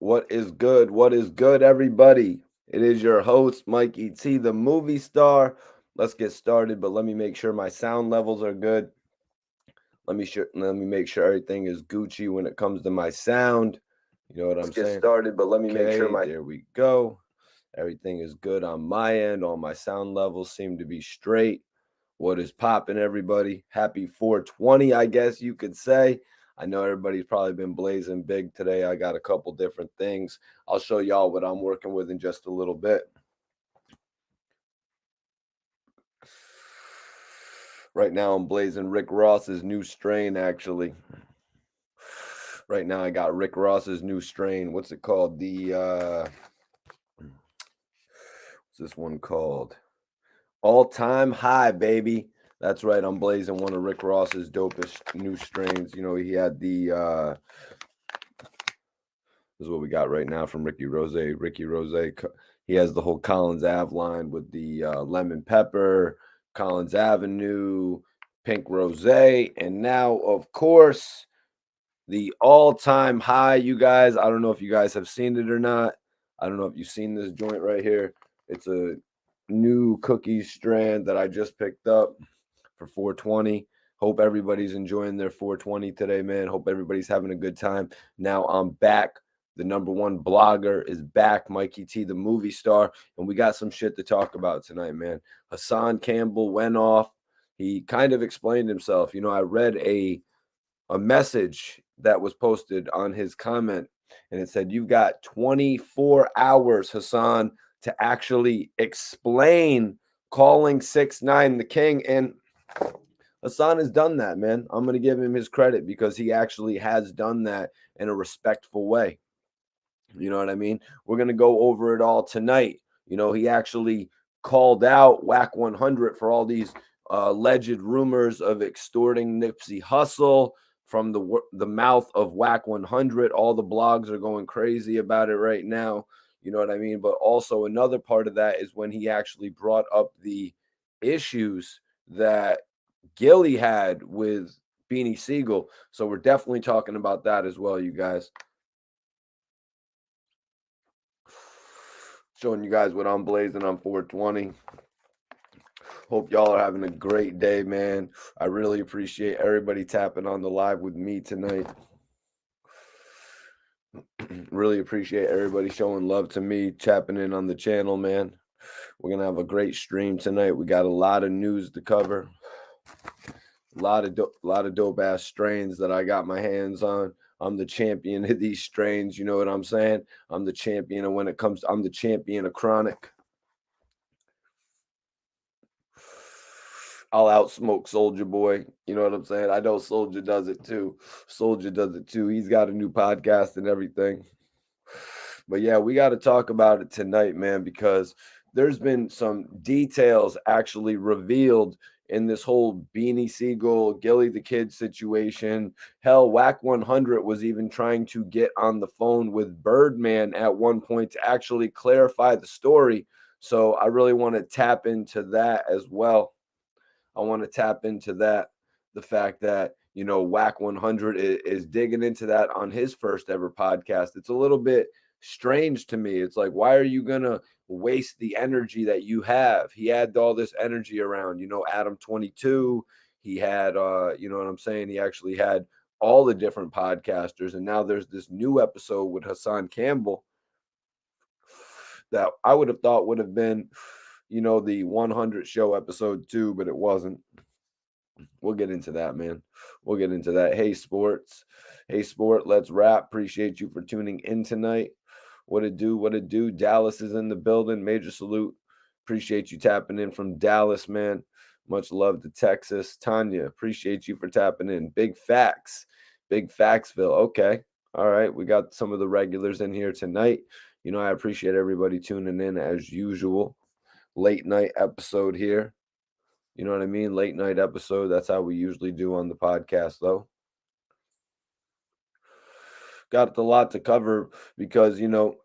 What is good? What is good, everybody? It is your host, Mikey T The Movie Star. Let's get started, but let me make sure my sound levels are good. Let me make sure everything is Gucci when it comes to my sound. You know what I'm Let's get saying? started, but let me make sure Okay, my there we go. Everything is good on my end. All my sound levels seem to be straight. What is popping, everybody? Happy 420, I guess you could say. I know everybody's probably been blazing big today. I got a couple different things. I'll show y'all what I'm working with in just a little bit. Right now, I'm blazing Rick Ross's new strain, actually. Right now, I got Rick Ross's new strain. What's it called? What's this one called? All Time High, baby. That's right. I'm blazing one of Rick Ross's dopest new strains. You know, he had this is what we got right now from Ricky Rose. Ricky Rose, he has the whole Collins Ave line with the lemon pepper, Collins Avenue, pink rose, and now, of course, the all-time high. You guys, I don't know if you guys have seen it or not. I don't know if you've seen this joint right here. It's a new cookie strand that I just picked up for 420. Hope everybody's enjoying their 420 today, man. Hope everybody's having a good time. Now I'm back. The number one blogger is back, Mikey T, the movie star, and we got some shit to talk about tonight, man. Hassan Campbell went off. He kind of explained himself. You know, I read a message that was posted on his comment, and it said, "You've got 24 hours, Hassan, to actually explain calling 6ix9ine the king." And Hassan has done that, man. I'm going to give him his credit because he actually has done that in a respectful way. You know what I mean? We're going to go over it all tonight. You know, he actually called out Whack 100 for all these alleged rumors of extorting Nipsey Hussle from the mouth of Whack 100. All the blogs are going crazy about it right now. You know what I mean? But also another part of that is when he actually brought up the issues that Gillie had with Beanie Sigel. So we're definitely talking about that as well, you guys. Showing you guys what I'm blazing on 420. Hope y'all are having a great day, man. I really appreciate everybody tapping on the live with me tonight. Really appreciate everybody showing love to me, tapping in on the channel, man. We're gonna have a great stream tonight. We got a lot of news to cover. A lot of dope ass strains that I got my hands on. I'm the champion of these strains. You know what I'm saying? I'm the champion of when it comes. I'm the champion of chronic. I'll outsmoke Soldier Boy. You know what I'm saying? I know Soldier does it too. Soldier does it too. He's got a new podcast and everything. But yeah, we got to talk about it tonight, man, because there's been some details actually revealed in this whole Beanie Sigel, Gillie Da Kid situation. Hell, Whack 100 was even trying to get on the phone with Birdman at one point to actually clarify the story. So I really want to tap into that as well. I want to tap into that. The fact that, you know, Whack 100 is digging into that on his first ever podcast. It's a little bit strange to me. It's like, why are you going to waste the energy that you have? He had all this energy around, you know, Adam 22. He had, you know what I'm saying? He actually had all the different podcasters. And now there's this new episode with Hassan Campbell that I would have thought would have been, you know, the 100 show episode 2, but it wasn't. We'll get into that, man. We'll get into that. Hey, sports. Hey, sport. Let's rap. Appreciate you for tuning in tonight. What it do? What it do? Dallas is in the building. Major salute. Appreciate you tapping in from Dallas, man. Much love to Texas. Tanya, appreciate you for tapping in. Big facts. Big Factsville. Okay. All right. We got some of the regulars in here tonight. You know, I appreciate everybody tuning in as usual. Late night episode here. You know what I mean? Late night episode. That's how we usually do on the podcast, though. Got a lot to cover because, you know,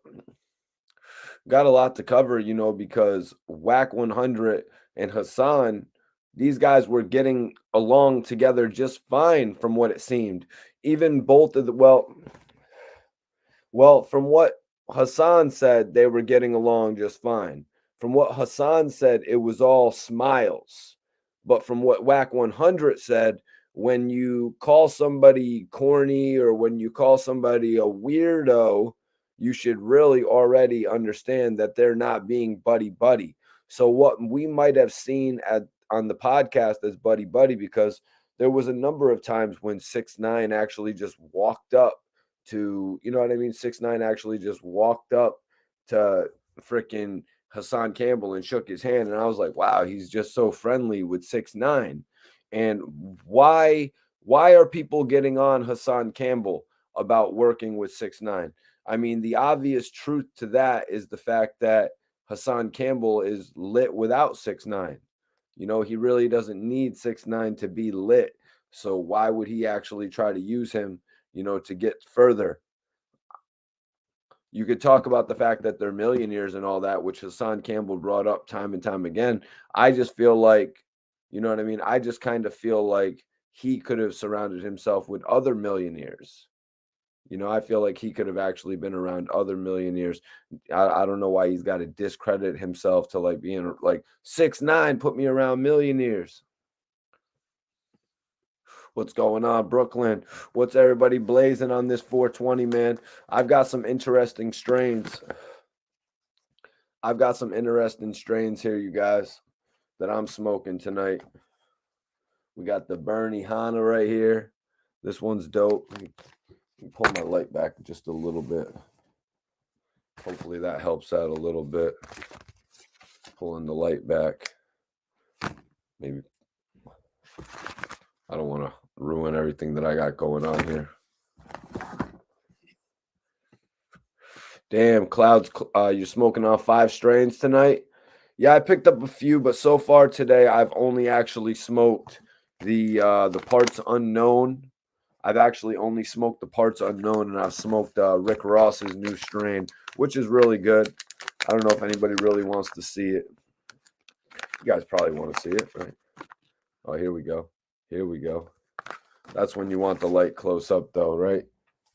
got a lot to cover, you know, because Whack 100 and Hassan, these guys were getting along together just fine from what it seemed. Even both of the, well, Well, from what Hassan said, they were getting along just fine. From what Hassan said, it was all smiles. But from what Whack 100 said, when you call somebody corny or when you call somebody a weirdo, you should really already understand that they're not being buddy buddy. So what we might have seen at on the podcast as buddy buddy, because there was a number of times when 6ix9ine actually just walked up to, you know what I mean? 6ix9ine actually just walked up to freaking Hassan Campbell and shook his hand, and I was like, wow, he's just so friendly with 6ix9ine. And why are people getting on Hassan Campbell about working with 6ix9ine? I mean, the obvious truth to that is the fact that Hassan Campbell is lit without 6ix9ine. You know, he really doesn't need 6ix9ine to be lit. So why would he actually try to use him, you know, to get further? You could talk about the fact that they're millionaires and all that, which Hassan Campbell brought up time and time again. I just feel like, you know what I mean? I just kind of feel like he could have surrounded himself with other millionaires. You know, I feel like he could have actually been around other millionaires. I don't know why he's got to discredit himself to like being like 6ix9ine put me around millionaires. What's going on, Brooklyn? What's everybody blazing on this 420, man? I've got some interesting strains. I've got some interesting strains here, you guys, that I'm smoking tonight. We got the Bernie Hanna right here. This one's dope. Let me pull my light back just a little bit. Hopefully that helps out a little bit. Pulling the light back. Maybe I don't want to ruin everything that I got going on here. Damn, Clouds, you're smoking off 5 strains tonight? Yeah, I picked up a few, but so far today I've only actually smoked the parts unknown. I've actually only smoked the parts unknown, and I've smoked Rick Ross's new strain, which is really good. I don't know if anybody really wants to see it. You guys probably want to see it, right? Oh, here we go. Here we go. That's when you want the light close up, though, right?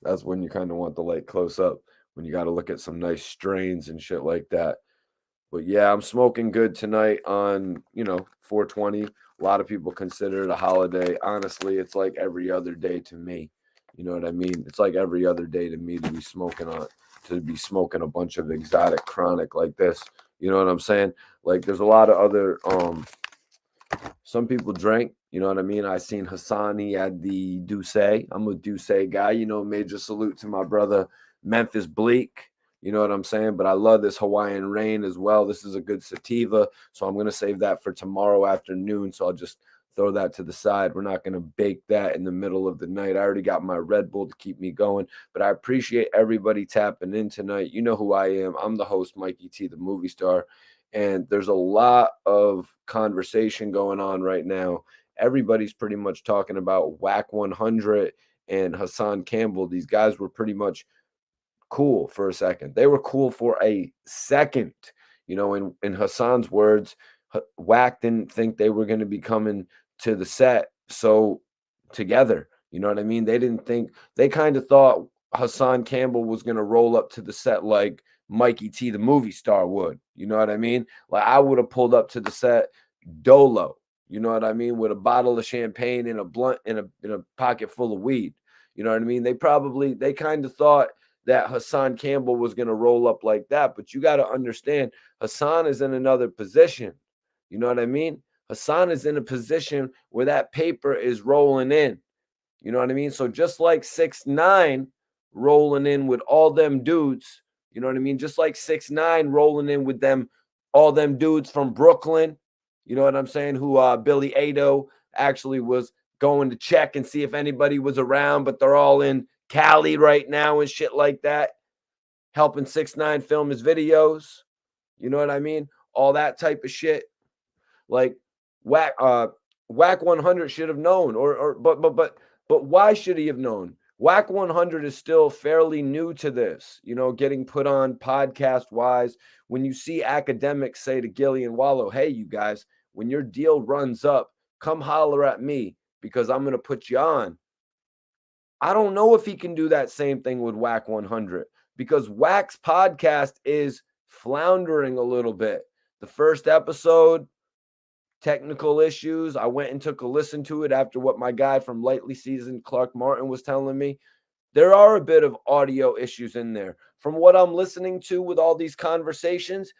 That's when you kind of want the light close up, when you got to look at some nice strains and shit like that. But yeah, I'm smoking good tonight on, 420. A lot of people consider it a holiday. Honestly, it's like every other day to me. You know what I mean? It's like every other day to me to be smoking a bunch of exotic chronic like this. You know what I'm saying? Like there's a lot of other some people drank, you know what I mean? I seen Hassan, he had the Douce. I'm a Douce guy, major salute to my brother Memphis Bleak. You know what I'm saying? But I love this Hawaiian Rain as well. This is a good sativa. So I'm going to save that for tomorrow afternoon. So I'll just throw that to the side. We're not going to bake that in the middle of the night. I already got my Red Bull to keep me going. But I appreciate everybody tapping in tonight. You know who I am. I'm the host, Mikey T, the movie star. And there's a lot of conversation going on right now. Everybody's pretty much talking about Wack 100 and Hassan Campbell. These guys were pretty much cool for a second. They were cool for a second. In Hassan's words, Wack didn't think they were going to be coming to the set so together. You know what I mean? They kind of thought Hassan Campbell was going to roll up to the set like Mikey T the movie star would. You know what I mean? Like I would have pulled up to the set dolo. You know what I mean? With a bottle of champagne and a blunt in a pocket full of weed. You know what I mean? They kind of thought that Hassan Campbell was going to roll up like that. But you got to understand, Hassan is in another position. You know what I mean? Hassan is in a position where that paper is rolling in. You know what I mean? So just like 6ix9ine rolling in with all them dudes, you know what I mean? Just like 6ix9ine rolling in with all them dudes from Brooklyn, you know what I'm saying? Who Billy Ado actually was going to check and see if anybody was around, but they're all in Cali right now and shit like that, helping 6ix9ine film his videos. You know what I mean? All that type of shit. Like Wack 100 should have known, but why should he have known? Wack 100 is still fairly new to this, getting put on podcast wise. When you see academics say to Gillie and Wallo, hey, you guys, when your deal runs up, come holler at me because I'm going to put you on. I don't know if he can do that same thing with Wack 100. because Wack's podcast is floundering a little bit. The first episode, technical issues. I went and took a listen to it after what my guy from Lightly Seasoned Clark Martin was telling me. There are a bit of audio issues in there. From what I'm listening to with all these conversations,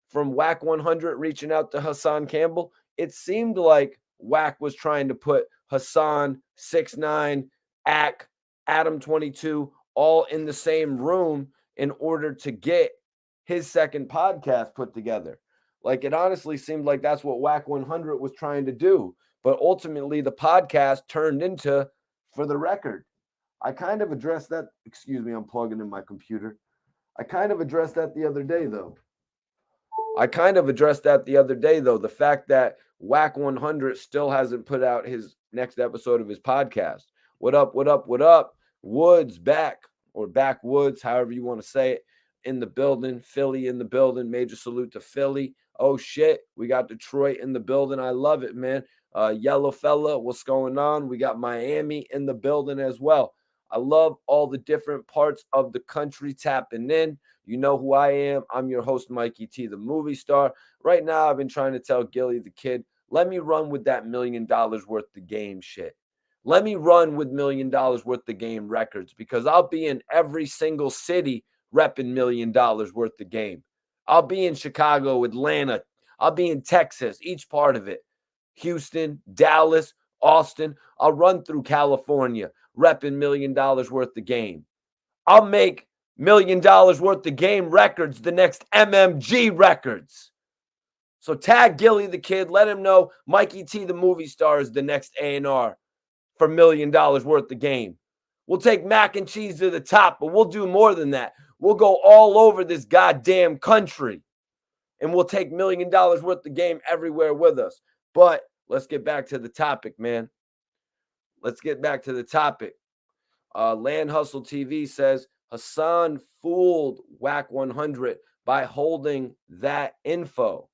from Wack 100 reaching out to Hassan Campbell, it seemed like Wack was trying to put Hassan, 6ix9ine, Ack, Adam 22 all in the same room in order to get his second podcast put together. Like, it honestly seemed like that's what Wack 100 was trying to do. But ultimately, the podcast turned into For the Record. I kind of addressed that. Excuse me, I'm plugging in my computer. I kind of addressed that the other day, though. The fact that Wack 100 still hasn't put out his next episode of his podcast. What up, what up, what up? Woods back, or backwoods, however you want to say it, in the building. Philly in the building. Major salute to Philly. Oh, shit. We got Detroit in the building. I love it, man. Yellow fella, what's going on? We got Miami in the building as well. I love all the different parts of the country tapping in. You know who I am. I'm your host, Mikey T The Movie Star. Right now, I've been trying to tell Gillie Da Kid, let me run with that $1 million worth of game shit. Let me run with $1 million worth of game records, because I'll be in every single city repping $1 million worth of game. I'll be in Chicago, Atlanta. I'll be in Texas, each part of it. Houston, Dallas, Austin. I'll run through California, repping $1 million worth of game. I'll make $1 million worth of game records the next MMG records. So tag Gillie Da Kid. Let him know Mikey T The Movie Star is the next A&R for $1 million worth of game. We'll take mac and cheese to the top, but we'll do more than that. We'll go all over this goddamn country, and we'll take $1 million worth of game everywhere with us. But let's get back to the topic, man. Let's get back to the topic. Land Hustle TV says Hassan fooled Wack 100 by holding that info.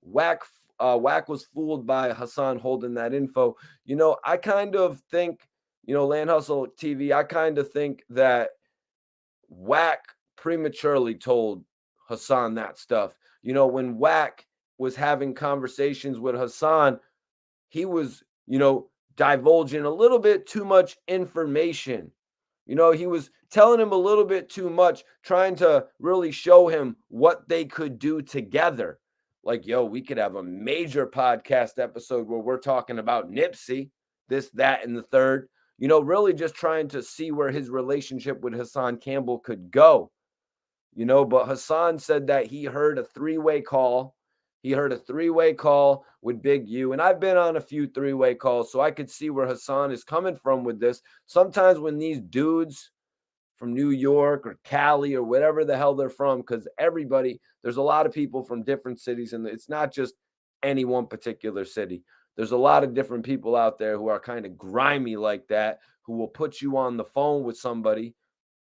Wack was fooled by Hassan holding that info. You know, I kind of think, Land Hustle TV, I kind of think that Wack prematurely told Hassan that stuff. When Wack was having conversations with Hassan, he was, divulging a little bit too much information. He was telling him a little bit too much, trying to really show him what they could do together. Like, yo, we could have a major podcast episode where we're talking about Nipsey, this, that, and the third. Really just trying to see where his relationship with Hassan Campbell could go. But Hassan said that he heard a three-way call. He heard a three-way call with Big U. And I've been on a few three-way calls, so I could see where Hassan is coming from with this. Sometimes when these dudes from New York or Cali or whatever the hell they're from, because there's a lot of people from different cities, and it's not just any one particular city. There's a lot of different people out there who are kind of grimy like that, who will put you on the phone with somebody.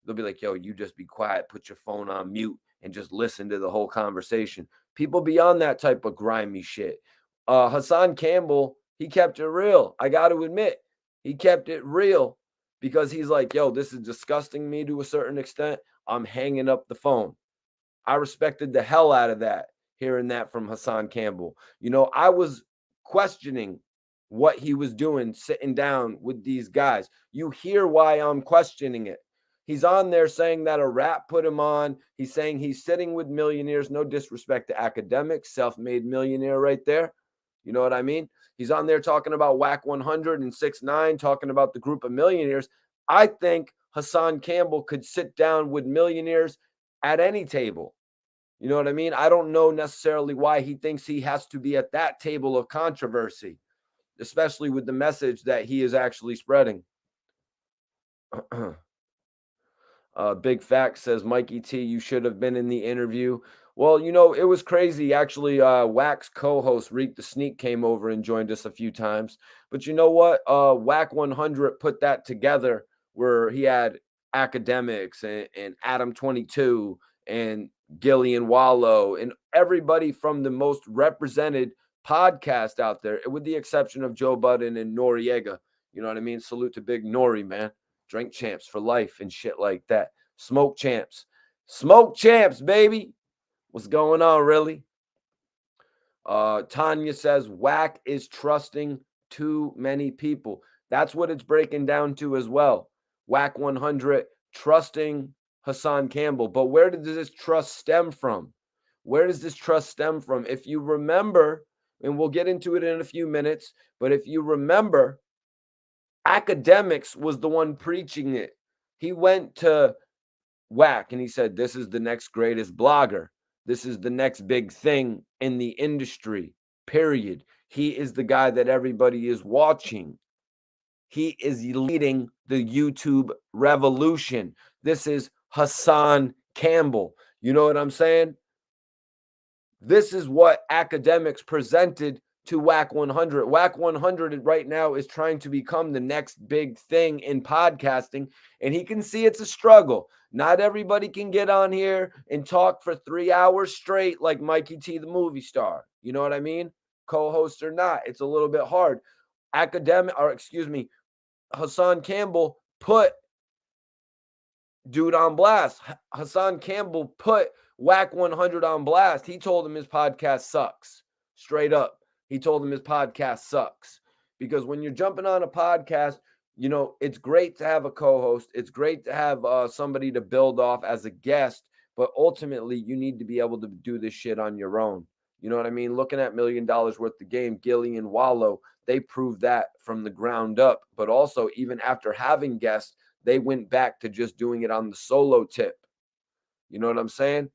They'll be like, yo, you just be quiet, put your phone on mute, and just listen to the whole conversation. People be on that type of grimy shit. Hassan Campbell, he kept it real. I got to admit, he kept it real, because he's like, yo, this is disgusting me to a certain extent. I'm hanging up the phone. I respected the hell out of that, hearing that from Hassan Campbell. I was questioning what he was doing, sitting down with these guys. You hear why I'm questioning it. He's on there saying that a rap put him on. He's saying he's sitting with millionaires. No disrespect to academics, self-made millionaire right there. You know what I mean? He's on there talking about Wack 100 and 6ix9ine, talking about the group of millionaires. I think Hassan Campbell could sit down with millionaires at any table. You know what I mean? I don't know necessarily why he thinks he has to be at that table of controversy, especially with the message that he is actually spreading. Big Fact says, Mikey T, you should have been in the interview. Well, it was crazy. Actually, Wack's co-host, Reek the Sneak, came over and joined us a few times. But you know what? Wack 100 put that together, where he had academics and Adam 22 and Gillie and Wallo and everybody from the most represented podcast out there, with the exception of Joe Budden and Noriega. You know what I mean? Salute to Big Nori, man. Drink champs for life and shit like that. Smoke champs. Smoke champs, baby. What's going on, really? Tanya says Wack is trusting too many people. That's what it's breaking down to as well. Wack 100 trusting Hassan Campbell. But where does this trust stem from? Where does this trust stem from? If you remember, and we'll get into it in a few minutes, but if you remember, Academics was the one preaching it. He went to Wack and he said, "This is the next greatest blogger. This is the next big thing in the industry, period. He is the guy that everybody is watching. He is leading the YouTube revolution. This is Hassan Campbell." You know what I'm saying? This is what Academics presented to Wack 100. Wack 100 right now is trying to become the next big thing in podcasting, and he can see it's a struggle. Not everybody can get on here and talk for 3 hours straight like Mikey T The Movie star. You know what I mean? Co-host or not, it's a little bit hard. Hassan Campbell put dude on blast. Hassan Campbell put Wack 100 on blast. He told him his podcast sucks. Straight up. He told him his podcast sucks. Because when you're jumping on a podcast, you know, it's great to have a co-host. It's great to have somebody to build off as a guest. But ultimately, you need to be able to do this shit on your own. You know what I mean? Looking at $1 Million Worth of Game, Gillie and Wallo, they proved that from the ground up. But also, even after having guests, they went back to just doing it on the solo tip. You know what I'm saying?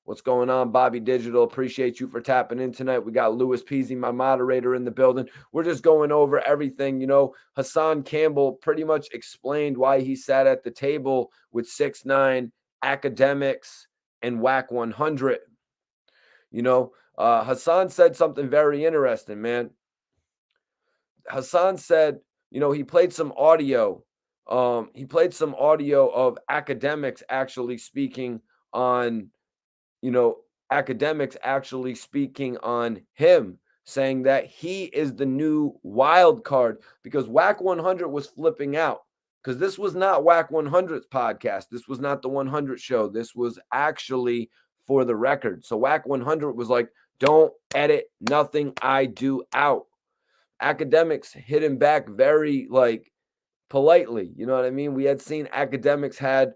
What's going on, Bobby Digital? Appreciate you for tapping in tonight. We got Louis Peasy, my moderator, in the building. We're just going over everything. You know, Hassan Campbell pretty much explained why he sat at the table with 6ix9ine, Academics, and Wack 100. You know, Hassan said something very interesting, man. Hassan said, you know, he played some audio. He played some audio of Academics actually speaking on, you know, Academics actually speaking on him, saying that he is the new wild card because Wack 100 was flipping out because this was not Wack 100's podcast. This was not the 100 show. This was actually For the Record. So Wack 100 was like, don't edit nothing I do out. Academics hit him back very like politely. You know what I mean? We had seen Academics had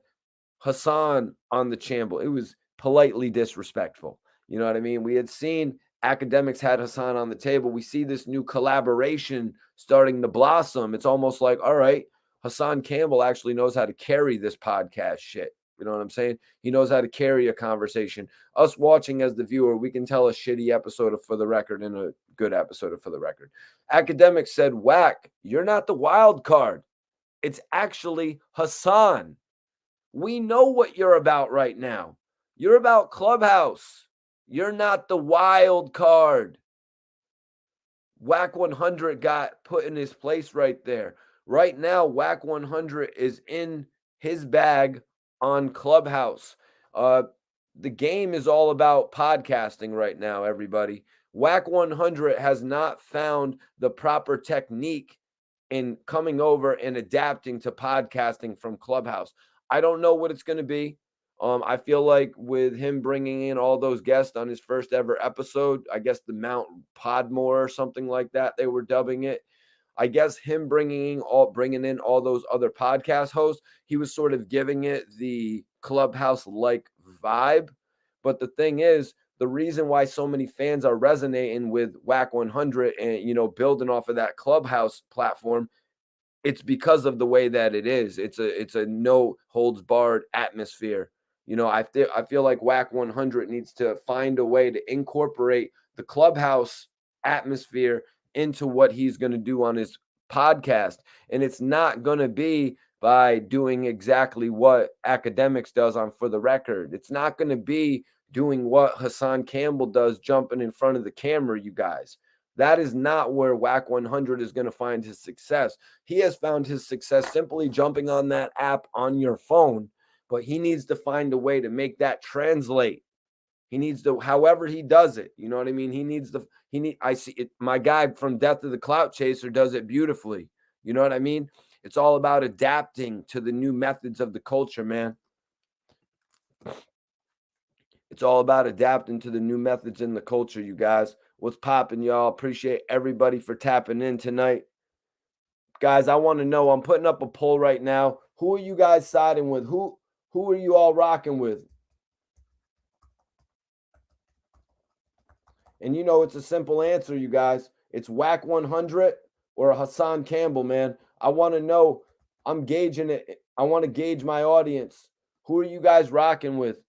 Hassan on the channel. It was politely disrespectful. You know what I mean? We had seen Academics had Hassan on the table. We see this new collaboration starting to blossom. It's almost like, all right, Hassan Campbell actually knows how to carry this podcast shit. You know what I'm saying? He knows how to carry a conversation. Us watching as the viewer, we can tell a shitty episode of For the Record and a good episode of For the Record. Academics said, Wack, you're not the wild card. It's actually Hassan. We know what you're about right now. You're about Clubhouse. You're not the wild card. Wack 100 got put in his place right there. Right now, Wack 100 is in his bag on Clubhouse. The game is all about podcasting right now, everybody. Wack 100 has not found the proper technique in coming over and adapting to podcasting from Clubhouse. I don't know what it's going to be. I feel like with him bringing in all those guests on his first ever episode, I guess the Mount Podmore or something like that, they were dubbing it. I guess him bringing in all those other podcast hosts, he was sort of giving it the Clubhouse-like vibe. But the thing is, the reason why so many fans are resonating with Wack 100 and, you know, building off of that Clubhouse platform, it's because of the way that it is. It's a no holds barred atmosphere. You know, I feel like Wack 100 needs to find a way to incorporate the Clubhouse atmosphere into what he's going to do on his podcast. And it's not going to be by doing exactly what Academics does on For the Record. It's not going to be doing what Hassan Campbell does, jumping in front of the camera, you guys. That is not where Wack 100 is going to find his success. He has found his success simply jumping on that app on your phone, but he needs to find a way to make that translate. He needs to, however he does it. You know what I mean? I see it. My guy from Death of the Clout Chaser does it beautifully. You know what I mean? It's all about adapting to the new methods of the culture, man. It's all about adapting to the new methods in the culture, you guys. What's popping, y'all? Appreciate everybody for tapping in tonight. Guys, I want to know, I'm putting up a poll right now. Who are you guys siding with? Who are you all rocking with? And you know, it's a simple answer, you guys. It's Wack 100 or Hassan Campbell, man. I want to know. I'm gauging it. I want to gauge my audience. Who are you guys rocking with?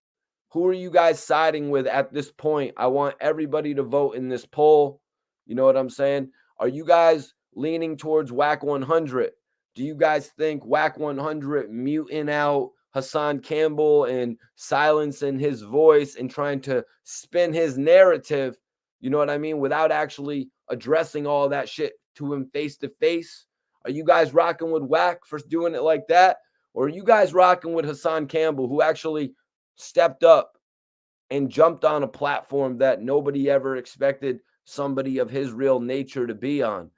Who are you guys siding with at this point? I want everybody to vote in this poll. You know what I'm saying? Are you guys leaning towards Wack 100? Do you guys think Wack 100 muting out Hassan Campbell and silencing his voice and trying to spin his narrative, you know what I mean, without actually addressing all that shit to him face to face? Are you guys rocking with Wack for doing it like that? Or are you guys rocking with Hassan Campbell, who actually stepped up and jumped on a platform that nobody ever expected somebody of his real nature to be on?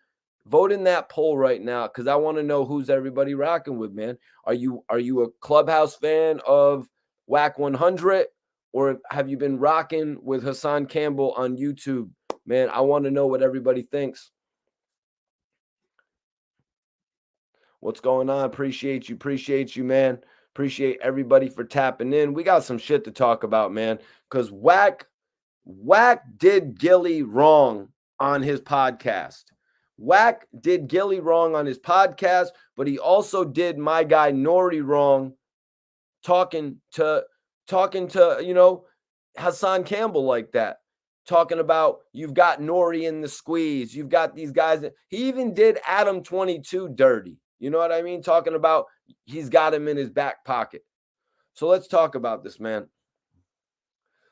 Vote in that poll right now, because I want to know who's everybody rocking with, man. Are you a Clubhouse fan of Wack 100, or have you been rocking with Hassan Campbell on YouTube? Man, I want to know what everybody thinks. What's going on? Appreciate you, man. Appreciate everybody for tapping in. We got some shit to talk about, man, because Wack did Gillie wrong on his podcast. Wack did Gillie wrong on his podcast, but he also did my guy NORE wrong talking to Hassan Campbell like that. Talking about you've got NORE in the squeeze. You've got these guys. He even did Adam 22 dirty. You know what I mean? Talking about he's got him in his back pocket. So let's talk about this, man.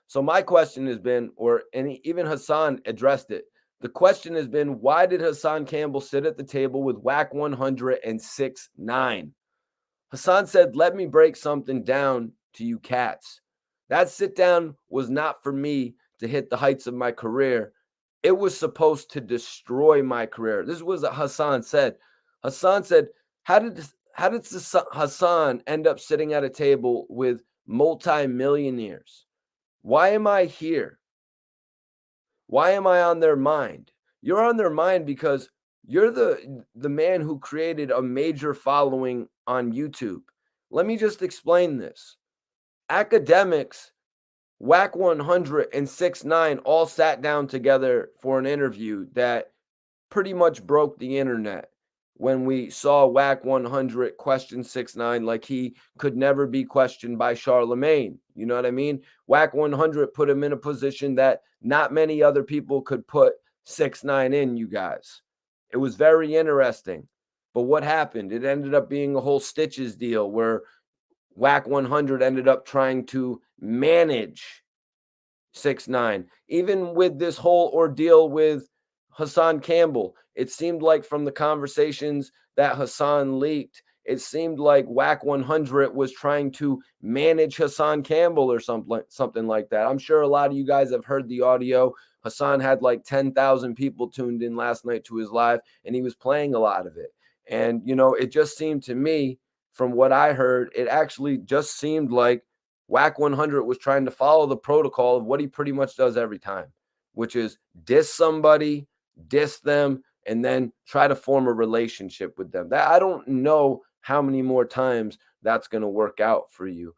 So my question has been, even Hassan addressed it. The question has been, why did Hassan Campbell sit at the table with Wack 106.9? Hassan said, let me break something down to you cats. That sit down was not for me to hit the heights of my career. It was supposed to destroy my career. This was what Hassan said. Hassan said, how did Hassan end up sitting at a table with multimillionaires? Why am I here? Why am I on their mind? You're on their mind because you're the man who created a major following on YouTube. Let me just explain this. Academics, Wack 100 and 6ix9ine all sat down together for an interview that pretty much broke the internet when we saw Wack 100 question 6ix9ine like he could never be questioned by Charlemagne. You know what I mean? Wack 100 put him in a position that not many other people could put 6ix9ine in, you guys. It was very interesting. But what happened? It ended up being a whole Stitches deal where Wack 100 ended up trying to manage 6ix9ine. Even with this whole ordeal with Hassan Campbell, it seemed like from the conversations that Hassan leaked, it seemed like Wack 100 was trying to manage Hassan Campbell or something like that. I'm sure a lot of you guys have heard the audio. Hassan had like 10,000 people tuned in last night to his live, and he was playing a lot of it. And, it just seemed to me, from what I heard, it actually just seemed like Wack 100 was trying to follow the protocol of what he pretty much does every time, which is diss somebody, diss them, and then try to form a relationship with them. That I don't know how many more times that's going to work out for you.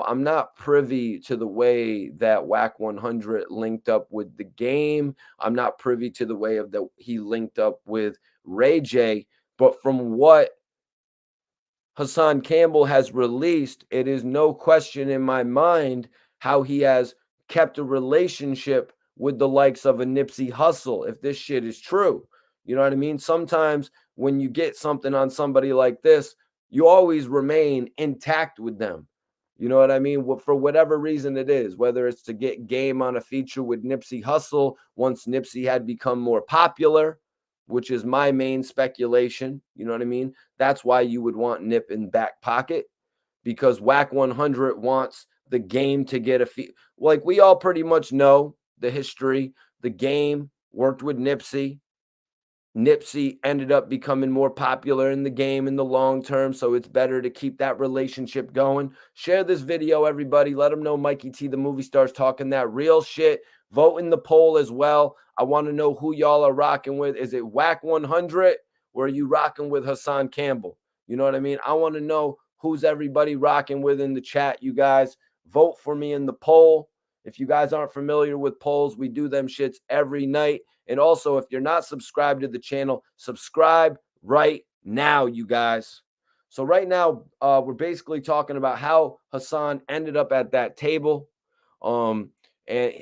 I'm not privy to the way that Wack 100 linked up with the game. I'm not privy to the way of that he linked up with Ray J. But from what Hassan Campbell has released, it is no question in my mind how he has kept a relationship with the likes of a Nipsey Hussle, if this shit is true. You know what I mean? Sometimes when you get something on somebody like this, you always remain intact with them. You know what I mean? For whatever reason it is, whether it's to get game on a feature with Nipsey Hussle once Nipsey had become more popular, which is my main speculation. You know what I mean? That's why you would want Nip in back pocket, because Wack 100 wants the game to get a like we all pretty much know the history. The game worked with Nipsey. Nipsey ended up becoming more popular in the game in the long term, so it's better to keep that relationship going. Share this video, everybody. Let them know Mikey T The Movie Star's talking that real shit. Vote in the poll as well. I want to know who y'all are rocking with. Is it Wack 100 or are you rocking with Hassan Campbell? You know what I mean? I want to know who's everybody rocking with in the chat, you guys. Vote for me in the poll. If you guys aren't familiar with polls, we do them shits every night. And also, if you're not subscribed to the channel, subscribe right now, you guys. So right now, we're basically talking about how Hassan ended up at that table and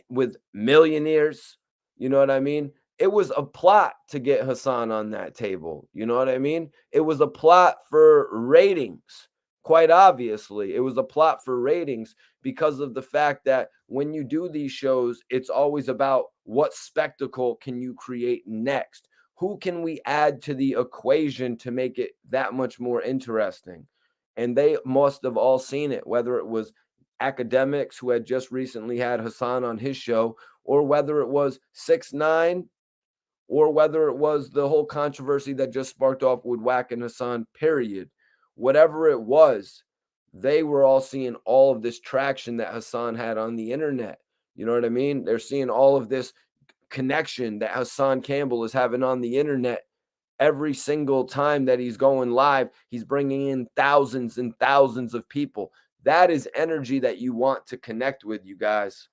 with millionaires. You know what I mean? It was a plot to get Hassan on that table. You know what I mean? It was a plot for ratings. Quite obviously, it was a plot for ratings because of the fact that when you do these shows, it's always about what spectacle can you create next? Who can we add to the equation to make it that much more interesting? And they must have all seen it, whether it was academics who had just recently had Hassan on his show, or whether it was 6ix9ine, or whether it was the whole controversy that just sparked off with Wack and Hassan, period. Whatever it was, they were all seeing all of this traction that Hassan had on the internet. You know what I mean? They're seeing all of this connection that Hassan Campbell is having on the internet. Every single time that he's going live, he's bringing in thousands and thousands of people. That is energy that you want to connect with, you guys.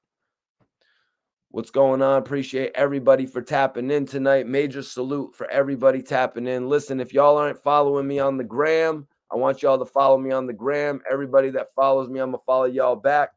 What's going on? Appreciate everybody for tapping in tonight. Major salute for everybody tapping in. Listen, if y'all aren't following me on the gram, I want y'all to follow me on the gram. Everybody that follows me, I'm going to follow y'all back.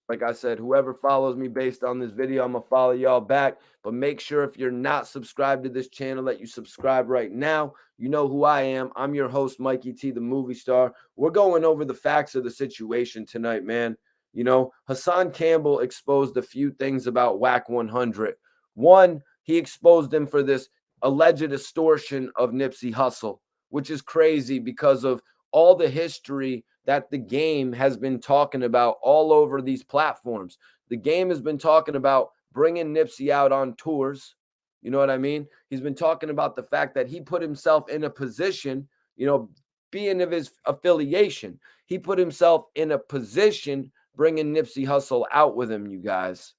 Like I said, whoever follows me based on this video, I'm going to follow y'all back. But make sure if you're not subscribed to this channel that you subscribe right now. You know who I am. I'm your host, Mikey T, the movie star. We're going over the facts of the situation tonight, man. You know, Hassan Campbell exposed a few things about Wack 100. One, he exposed him for this alleged extortion of Nipsey Hussle, which is crazy because of all the history that the game has been talking about all over these platforms. The game has been talking about bringing Nipsey out on tours. You know what I mean? He's been talking about the fact that he put himself in a position, you know, being of his affiliation, he put himself in a position bringing Nipsey Hussle out with him, you guys.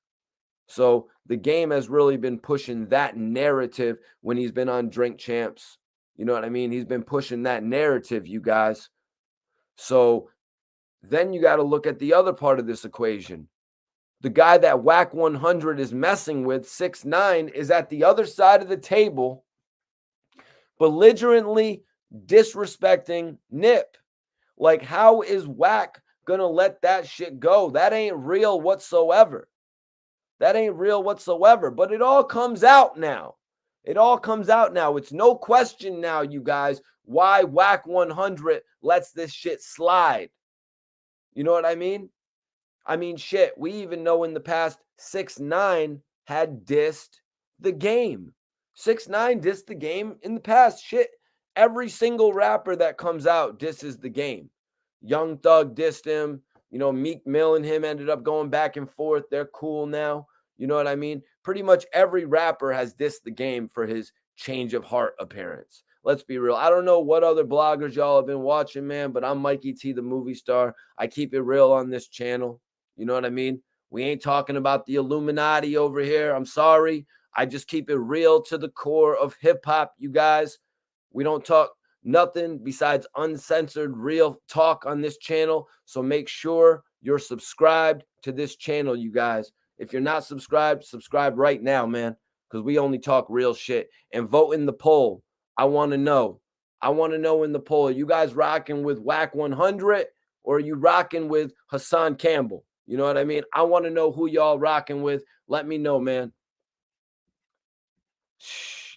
So the game has really been pushing that narrative when he's been on Drink Champs. You know what I mean? He's been pushing that narrative, you guys. So then you got to look at the other part of this equation. The guy that Wack 100 is messing with, 6ix9ine, is at the other side of the table, belligerently disrespecting Nip. Like, how is Wack gonna let that shit go? That ain't real whatsoever. That ain't real whatsoever. But it all comes out now. It all comes out now. It's no question now, you guys, why Wack 100 lets this shit slide. You know what I mean? I mean, shit, we even know in the past 6ix9ine had dissed the game. 6ix9ine dissed the game in the past. Shit, every single rapper that comes out disses the game. Young Thug dissed him. You know, Meek Mill and him ended up going back and forth. They're cool now. You know what I mean? Pretty much every rapper has dissed the game for his change of heart appearance. Let's be real. I don't know what other bloggers y'all have been watching, man, but I'm Mikey T, the movie star. I keep it real on this channel. You know what I mean? We ain't talking about the Illuminati over here. I'm sorry. I just keep it real to the core of hip hop, you guys. We don't talk nothing besides uncensored real talk on this channel. So make sure you're subscribed to this channel, you guys. If you're not subscribed, subscribe right now, man, because we only talk real shit. And vote in the poll. I want to know. I want to know in the poll, are you guys rocking with Wack 100 or are you rocking with Hassan Campbell? You know what I mean? I want to know who y'all rocking with. Let me know, man.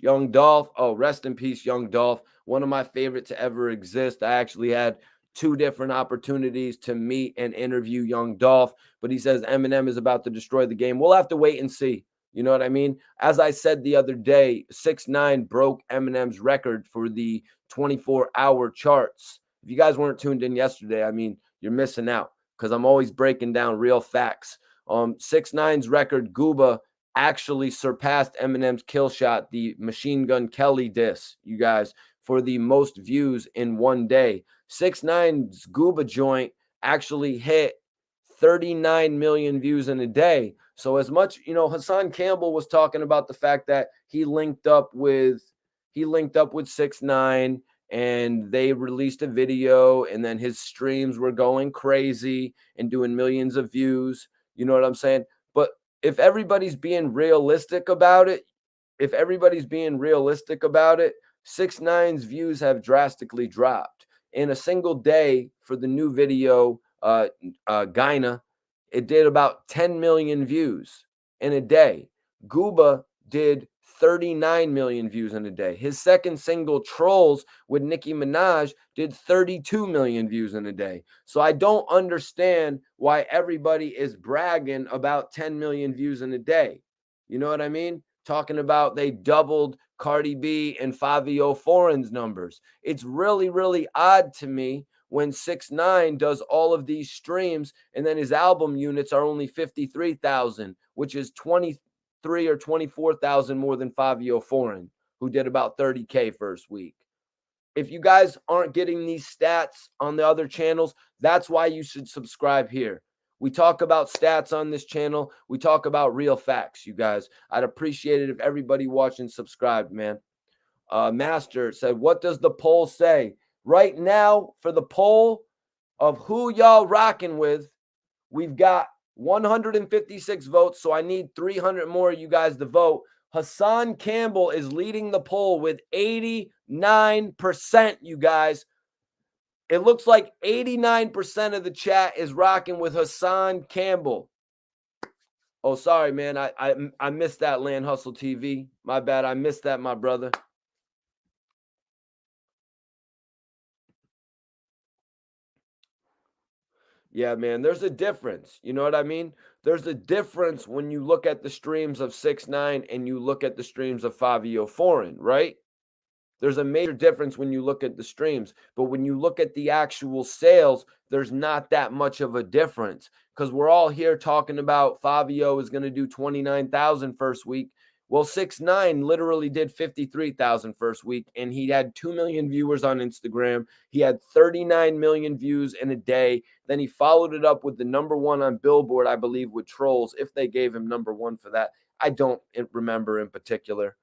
Young Dolph. Oh, rest in peace, Young Dolph. One of my favorite to ever exist. I actually had 2 different opportunities to meet and interview Young Dolph, but he says Eminem is about to destroy the game. We'll have to wait and see. You know what I mean? As I said the other day, 6ix9ine broke Eminem's record for the 24-hour charts. If you guys weren't tuned in yesterday, I mean, you're missing out because I'm always breaking down real facts. 6ix9ine's record, Gooba, actually surpassed Eminem's Kill Shot, the Machine Gun Kelly diss, you guys, for the most views in one day. 6ix9ine's Gooba joint actually hit 39 million views in a day. So as much, Hassan Campbell was talking about the fact that he linked up with 6ix9ine and they released a video, and then his streams were going crazy and doing millions of views. You know what I'm saying? But if everybody's being realistic about it, 6ix9ine's views have drastically dropped. In a single day for the new video, Gyna, it did about 10 million views in a day. Gooba did 39 million views in a day. His second single, Trolls, with Nicki Minaj, did 32 million views in a day. So I don't understand why everybody is bragging about 10 million views in a day. You know what I mean? Talking about they doubled Cardi B and Fabio Foreign's numbers. It's really, really odd to me when 6ix9ine does all of these streams and then his album units are only 53,000, which is 23 or 24,000 more than Fabio Foreign, who did about 30K first week. If you guys aren't getting these stats on the other channels, that's why you should subscribe here. We talk about stats on this channel. We talk about real facts, you guys. I'd appreciate it if everybody watching subscribed, man. Master said, what does the poll say? Right now, for the poll of who y'all rocking with, we've got 156 votes, so I need 300 more of you guys to vote. Hassan Campbell is leading the poll with 89%, you guys. It looks like 89% of the chat is rocking with Hassan Campbell. Oh, sorry, man. I missed that, Land Hustle TV. My bad. I missed that, my brother. Yeah, man, there's a difference. You know what I mean? There's a difference when you look at the streams of 6ix9ine and you look at the streams of Fabio Foreign, right? There's a major difference when you look at the streams, but when you look at the actual sales, there's not that much of a difference because we're all here talking about Fabio is going to do 29,000 first week. Well, 6ix9ine literally did 53,000 first week, and he had 2 million viewers on Instagram. He had 39 million views in a day. Then he followed it up with the #1 on Billboard, I believe, with Trolls, if they gave him #1 for that. I don't remember in particular.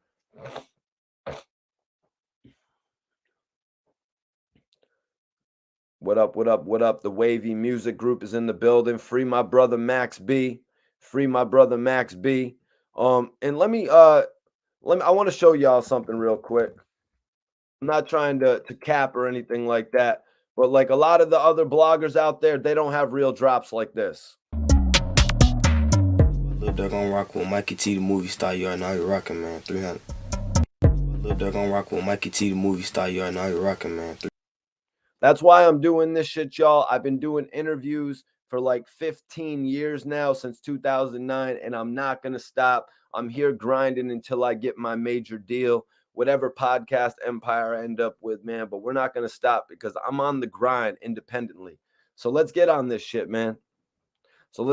What up, what up, what up? The Wavy Music Group is in the building. Free my brother Max B. Free my brother Max B. And I want to show y'all something real quick. I'm not trying to cap or anything like that, but like a lot of the other bloggers out there, they don't have real drops like this. Lil Duck on rock with Mikey T The Movie star. You are now you're rocking, man. 300. Lil Duck on rock with Mikey T The Movie star. You are now you're rocking, man. That's why I'm doing this shit, y'all. I've been doing interviews for like 15 years now, since 2009, and I'm not going to stop. I'm here grinding until I get my major deal, whatever podcast empire I end up with, man. But we're not going to stop because I'm on the grind independently. So let's get on this shit, man. So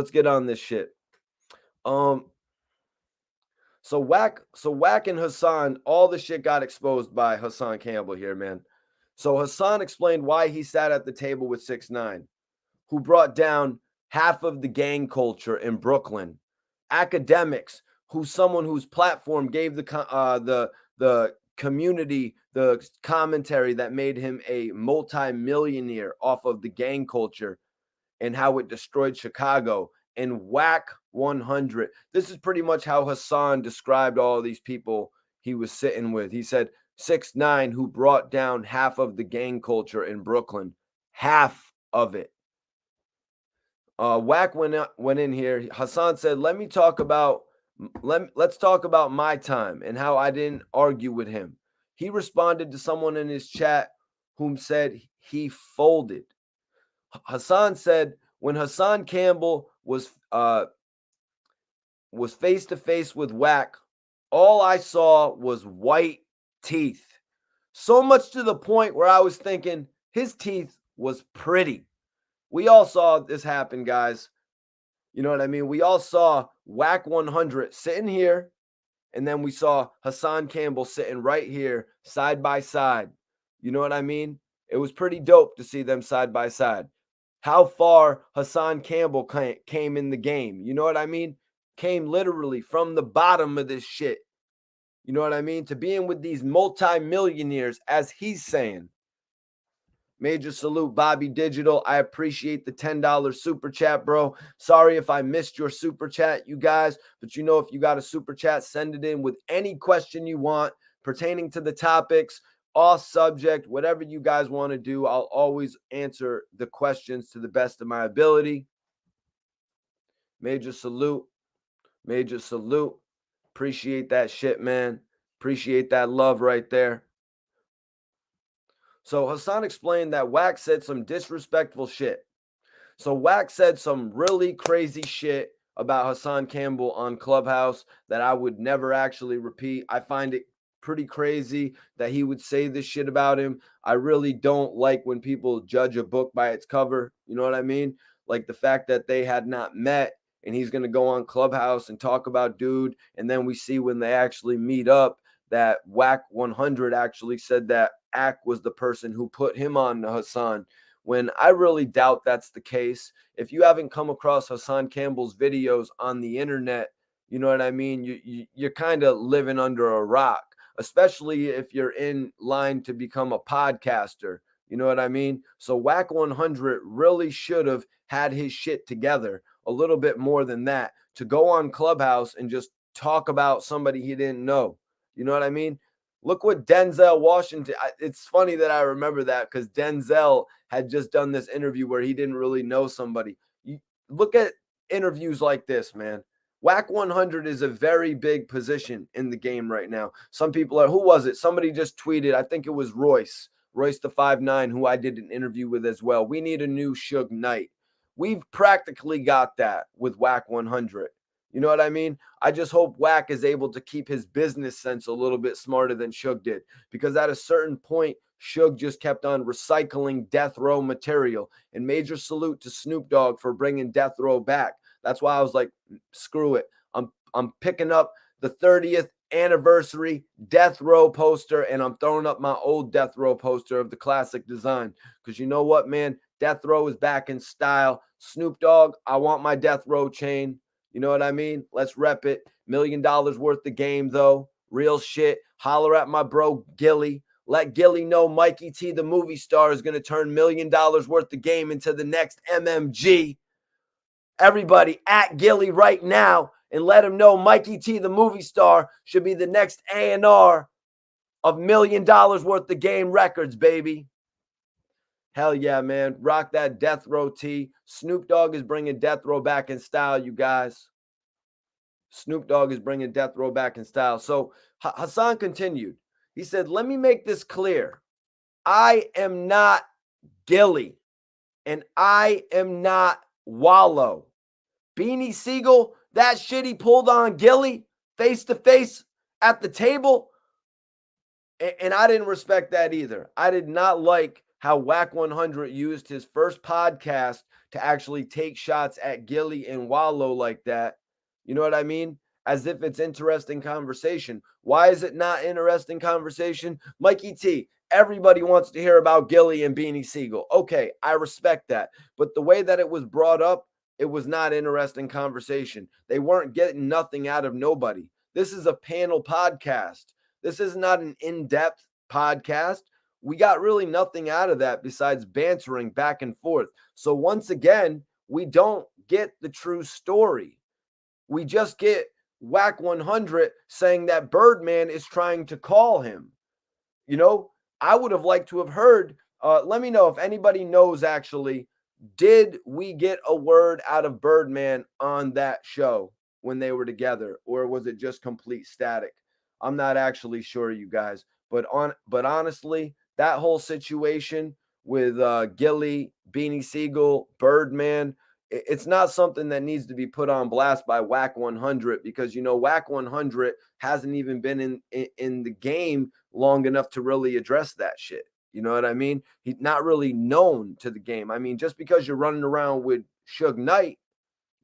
Wack and Hassan, all the shit got exposed by Hassan Campbell here, man. So Hassan explained why he sat at the table with 6ix9ine, who brought down half of the gang culture in Brooklyn. Academics, someone whose platform gave the community the commentary that made him a multi-millionaire off of the gang culture and how it destroyed Chicago. And Wack 100. This is pretty much how Hassan described all these people he was sitting with. He said 6ix9ine, who brought down half of the gang culture in Brooklyn, half of it. Wack went in here. Hassan said, let's talk about my time and how I didn't argue with him. He responded to someone in his chat whom said he folded. Hassan said when Hassan Campbell was face to face with Wack, all I saw was white teeth. So much to the point where I was thinking his teeth was pretty. We all saw this happen, guys. You know what I mean? We all saw Wack 100 sitting here, and then we saw Hassan Campbell sitting right here, side by side. You know what I mean? It was pretty dope to see them side by side. How far Hassan Campbell came in the game. You know what I mean? Came literally from the bottom of this shit. You know what I mean? To being with these multimillionaires, as he's saying. Major salute, Bobby Digital. I appreciate the $10 super chat, bro. Sorry if I missed your super chat, you guys. But you know, if you got a super chat, send it in with any question you want pertaining to the topics, off subject, whatever you guys want to do. I'll always answer the questions to the best of my ability. Major salute. Major salute. Appreciate that shit, man. Appreciate that love right there. So Hassan explained that Wack said some disrespectful shit. So Wack said some really crazy shit about Hassan Campbell on Clubhouse that I would never actually repeat. I find it pretty crazy that he would say this shit about him. I really don't like when people judge a book by its cover. You know what I mean? Like the fact that they had not met and he's going to go on Clubhouse and talk about dude. And then we see when they actually meet up that Wack 100 actually said that Ack was the person who put him on to Hassan, when I really doubt that's the case. If you haven't come across Hassan Campbell's videos on the internet, you know what I mean? You're kind of living under a rock, especially if you're in line to become a podcaster. You know what I mean? So Wack 100 really should have had his shit together a little bit more than that to go on Clubhouse and just talk about somebody he didn't know. You know what I mean? Look what Denzel Washington. It's funny that I remember that because Denzel had just done this interview where he didn't really know somebody. You look at interviews like this, man. Wack 100 is a very big position in the game right now. Some people are, who was it? Somebody just tweeted, I think it was Royce the 5'9", who I did an interview with as well. We need a new Suge Knight. We've practically got that with Wack 100. You know what I mean? I just hope Wack is able to keep his business sense a little bit smarter than Suge did, because at a certain point, Suge just kept on recycling Death Row material. And major salute to Snoop Dogg for bringing Death Row back. That's why I was like, screw it. I'm picking up the 30th anniversary Death Row poster, and I'm throwing up my old Death Row poster of the classic design. Because you know what, man? Death Row is back in style. Snoop Dogg, I want my Death Row chain. You know what I mean? Let's rep it. $1 million worth of game, though. Real shit. Holler at my bro, Gillie. Let Gillie know Mikey T The Movie star is going to turn $1 million worth of game into the next MMG. Everybody at Gillie right now and let him know Mikey T The Movie star should be the next A&R of $1 million worth of game records, baby. Hell yeah, man. Rock that Death Row tee. Snoop Dogg is bringing Death Row back in style, you guys. Snoop Dogg is bringing Death Row back in style. So Hassan continued. He said, let me make this clear. I am not Gillie, and I am not Wallo. Beanie Sigel, that shit he pulled on Gillie face to face at the table, and I didn't respect that either. I did not like how Wack 100 used his first podcast to actually take shots at Gillie and Wallo like that. You know what I mean? As if it's interesting conversation. Why is it not interesting conversation? Mikey T, everybody wants to hear about Gillie and Beanie Sigel. Okay, I respect that. But the way that it was brought up, it was not interesting conversation. They weren't getting nothing out of nobody. This is a panel podcast. This is not an in-depth podcast. We got really nothing out of that besides bantering back and forth. So once again, we don't get the true story. We just get Wack 100 saying that Birdman is trying to call him. You know, I would have liked to have heard, let me know if anybody knows actually, did we get a word out of Birdman on that show when they were together, or was it just complete static? I'm not actually sure, you guys. But honestly, that whole situation with Gillie, Beanie Sigel, Birdman, it's not something that needs to be put on blast by Wack 100, because, you know, Wack 100 hasn't even been in the game long enough to really address that shit. You know what I mean? He's not really known to the game. I mean, just because you're running around with Suge Knight,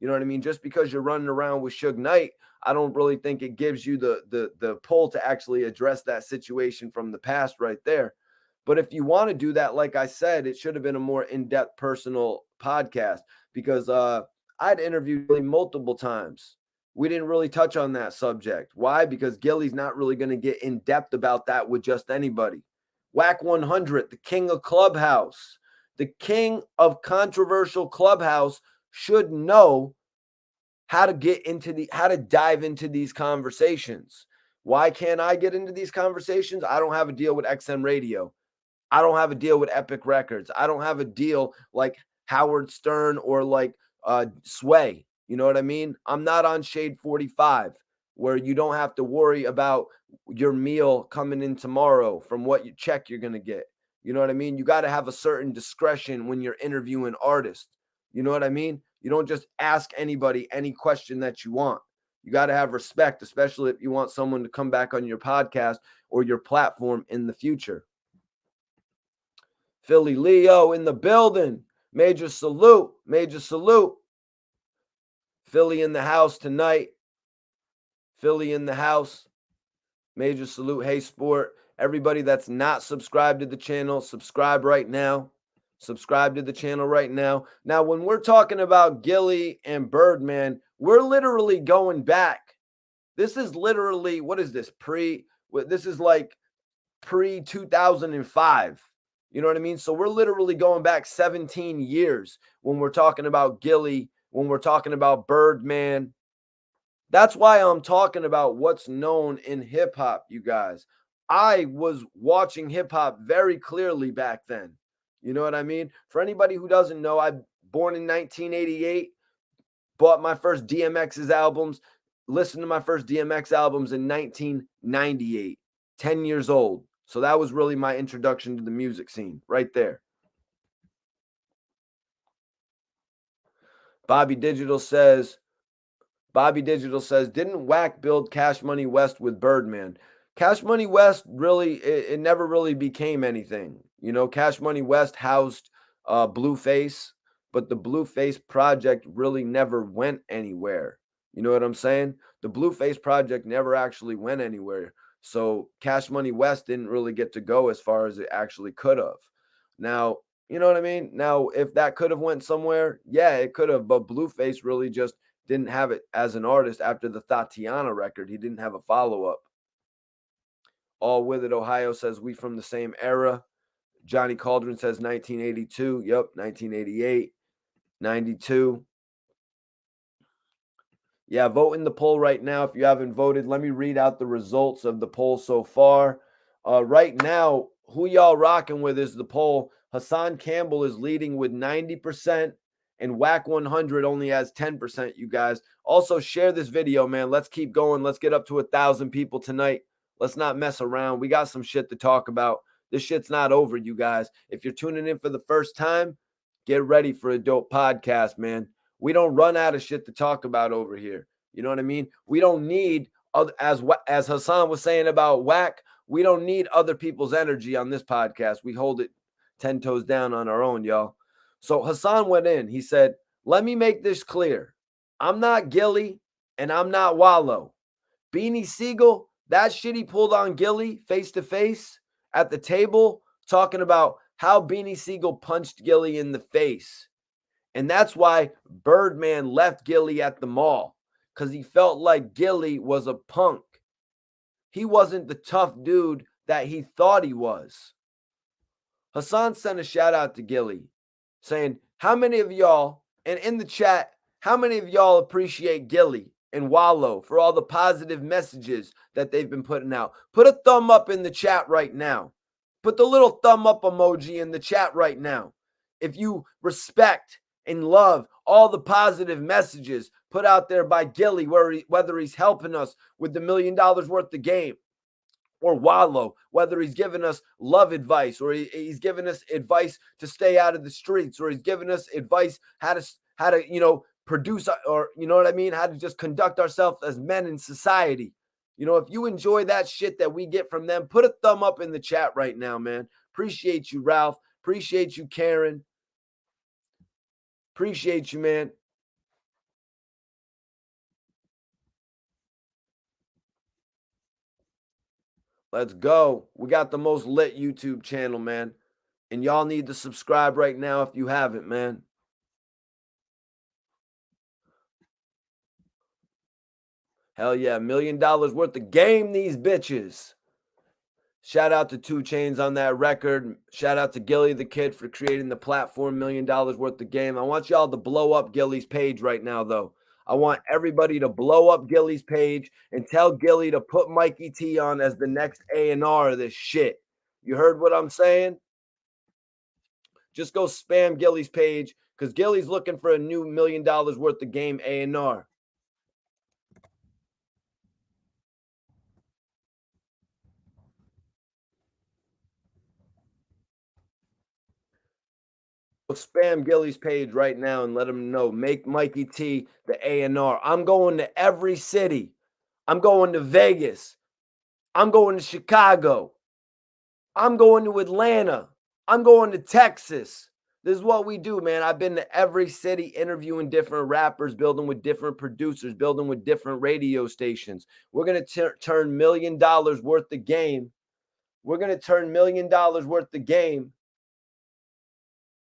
You know what I mean? Just because you're running around with Suge Knight, I don't really think it gives you the pull to actually address that situation from the past right there. But if you want to do that, like I said, it should have been a more in-depth personal podcast because I'd interviewed Gillie multiple times. We didn't really touch on that subject. Why? Because Gillie's not really going to get in depth about that with just anybody. Wack 100, the king of Clubhouse, the king of controversial Clubhouse, should know how to dive into these conversations. Why can't I get into these conversations? I don't have a deal with XM Radio. I don't have a deal with Epic Records. I don't have a deal like Howard Stern or like Sway. You know what I mean? I'm not on Shade 45 where you don't have to worry about your meal coming in tomorrow from what you check you're going to get. You know what I mean? You got to have a certain discretion when you're interviewing artists. You know what I mean? You don't just ask anybody any question that you want. You got to have respect, especially if you want someone to come back on your podcast or your platform in the future. Philly Leo in the building. Major salute. Major salute. Philly in the house tonight. Philly in the house. Major salute. Hey, Sport. Everybody that's not subscribed to the channel, subscribe right now. Subscribe to the channel right now. Now, when we're talking about Gillie and Birdman, we're literally going back. This is literally, what is this? This is like pre-2005. You know what I mean? So we're literally going back 17 years when we're talking about Gillie, when we're talking about Birdman. That's why I'm talking about what's known in hip hop, you guys. I was watching hip hop very clearly back then. You know what I mean? For anybody who doesn't know, I born in 1988, bought my first DMX's albums, listened to my first DMX albums in 1998, 10 years old. So that was really my introduction to the music scene right there. Bobby Digital says, didn't Wack build Cash Money West with Birdman? Cash Money West really, it never really became anything. You know, Cash Money West housed Blueface, but the Blueface project really never went anywhere. You know what I'm saying? The Blueface project never actually went anywhere. So Cash Money West didn't really get to go as far as it actually could have. Now, you know what I mean? Now, if that could have went somewhere, yeah, it could have. But Blueface really just didn't have it as an artist after the Tatiana record. He didn't have a follow-up. All With It Ohio says, we from the same era. Johnny Cauldron says 1982. Yep, 1988, 92. Yeah, vote in the poll right now if you haven't voted. Let me read out the results of the poll so far. Right now, who y'all rocking with is the poll. Hassan Campbell is leading with 90%, and Wack 100 only has 10%, you guys. Also, share this video, man. Let's keep going. Let's get up to 1,000 people tonight. Let's not mess around. We got some shit to talk about. This shit's not over, you guys. If you're tuning in for the first time, get ready for a dope podcast, man. We don't run out of shit to talk about over here. You know what I mean? We don't need, as Hassan was saying about Wack, we don't need other people's energy on this podcast. We hold it 10 toes down on our own, y'all. So Hassan went in. He said, let me make this clear. I'm not Gillie and I'm not Wallo. Beanie Sigel, that shit he pulled on Gillie face to face at the table, talking about how Beanie Sigel punched Gillie in the face. And that's why Birdman left Gillie at the mall, because he felt like Gillie was a punk. He wasn't the tough dude that he thought he was. Hassan sent a shout out to Gillie saying, how many of y'all, and in the chat, how many of y'all appreciate Gillie and Wallo for all the positive messages that they've been putting out? Put a thumb up in the chat right now. Put the little thumb up emoji in the chat right now. If you respect and love all the positive messages put out there by Gillie, whether he's helping us with the $1 million worth of game, or Wallo, whether he's giving us love advice, or he's giving us advice to stay out of the streets, or he's giving us advice how to produce, or you know what I mean, how to just conduct ourselves as men in society. You know, if you enjoy that shit that we get from them, put a thumb up in the chat right now, man. Appreciate you, Ralph. Appreciate you, Karen. Appreciate you, man. Let's go. We got the most lit YouTube channel, man. And y'all need to subscribe right now if you haven't, man. Hell yeah, $1 million worth of game, these bitches. Shout out to 2 Chainz on that record. Shout out to Gillie Da Kid for creating the platform, $1 million worth of game. I want y'all to blow up Gillie's page right now, though. I want everybody to blow up Gillie's page and tell Gillie to put Mikey T on as the next A&R of this shit. You heard what I'm saying? Just go spam Gillie's page because Gillie's looking for a new $1 million worth of game A&R. Spam Gillie's page right now and let him know. Make Mikey T the A&R. I'm going to every city. I'm going to Vegas. I'm going to Chicago. I'm going to Atlanta. I'm going to Texas. This is what we do, man. I've been to every city interviewing different rappers, building with different producers, building with different radio stations. We're going to turn $1 million worth of game. We're going to turn $1 million worth of game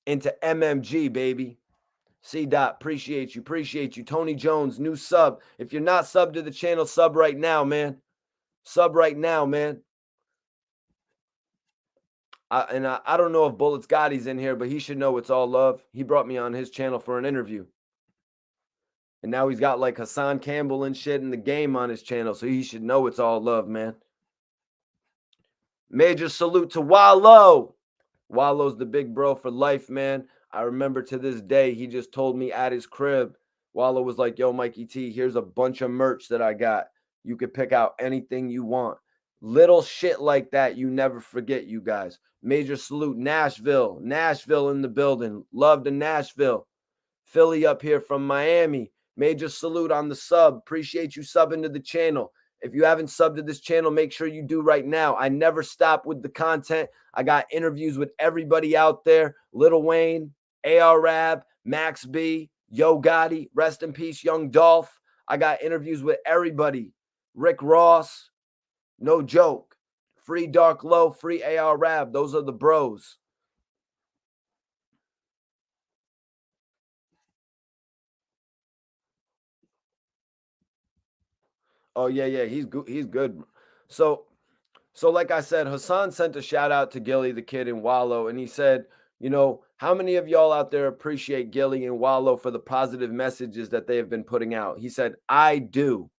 into MMG, baby. C. Dot, appreciate you. Appreciate you. Tony Jones, new sub. If you're not subbed to the channel, sub right now, man. Sub right now, man. I don't know if Bullets Gotti's in here, but he should know it's all love. He brought me on his channel for an interview. And now he's got like Hassan Campbell and shit in the game on his channel, so he should know it's all love, man. Major salute to Wallo. Wallo's the big bro for life, man. I remember to this day, he just told me at his crib, Wallo was like, yo, Mikey T, here's a bunch of merch that I got. You could pick out anything you want. Little shit like that, you never forget, you guys. Major salute, Nashville. Nashville in the building. Love to Nashville. Philly up here from Miami. Major salute on the sub. Appreciate you subbing to the channel. If you haven't subbed to this channel, make sure you do right now. I never stop with the content. I got interviews with everybody out there. Lil Wayne, AR Rab, Max B, Yo Gotti, rest in peace, Young Dolph. I got interviews with everybody. Rick Ross, no joke. Free Dark Low, free AR Rab. Those are the bros. Oh, yeah. He's good. He's good. So like I said, Hassan sent a shout out to Gillie Da Kid and Wallo, and he said, you know, how many of y'all out there appreciate Gillie and Wallo for the positive messages that they have been putting out? He said, I do.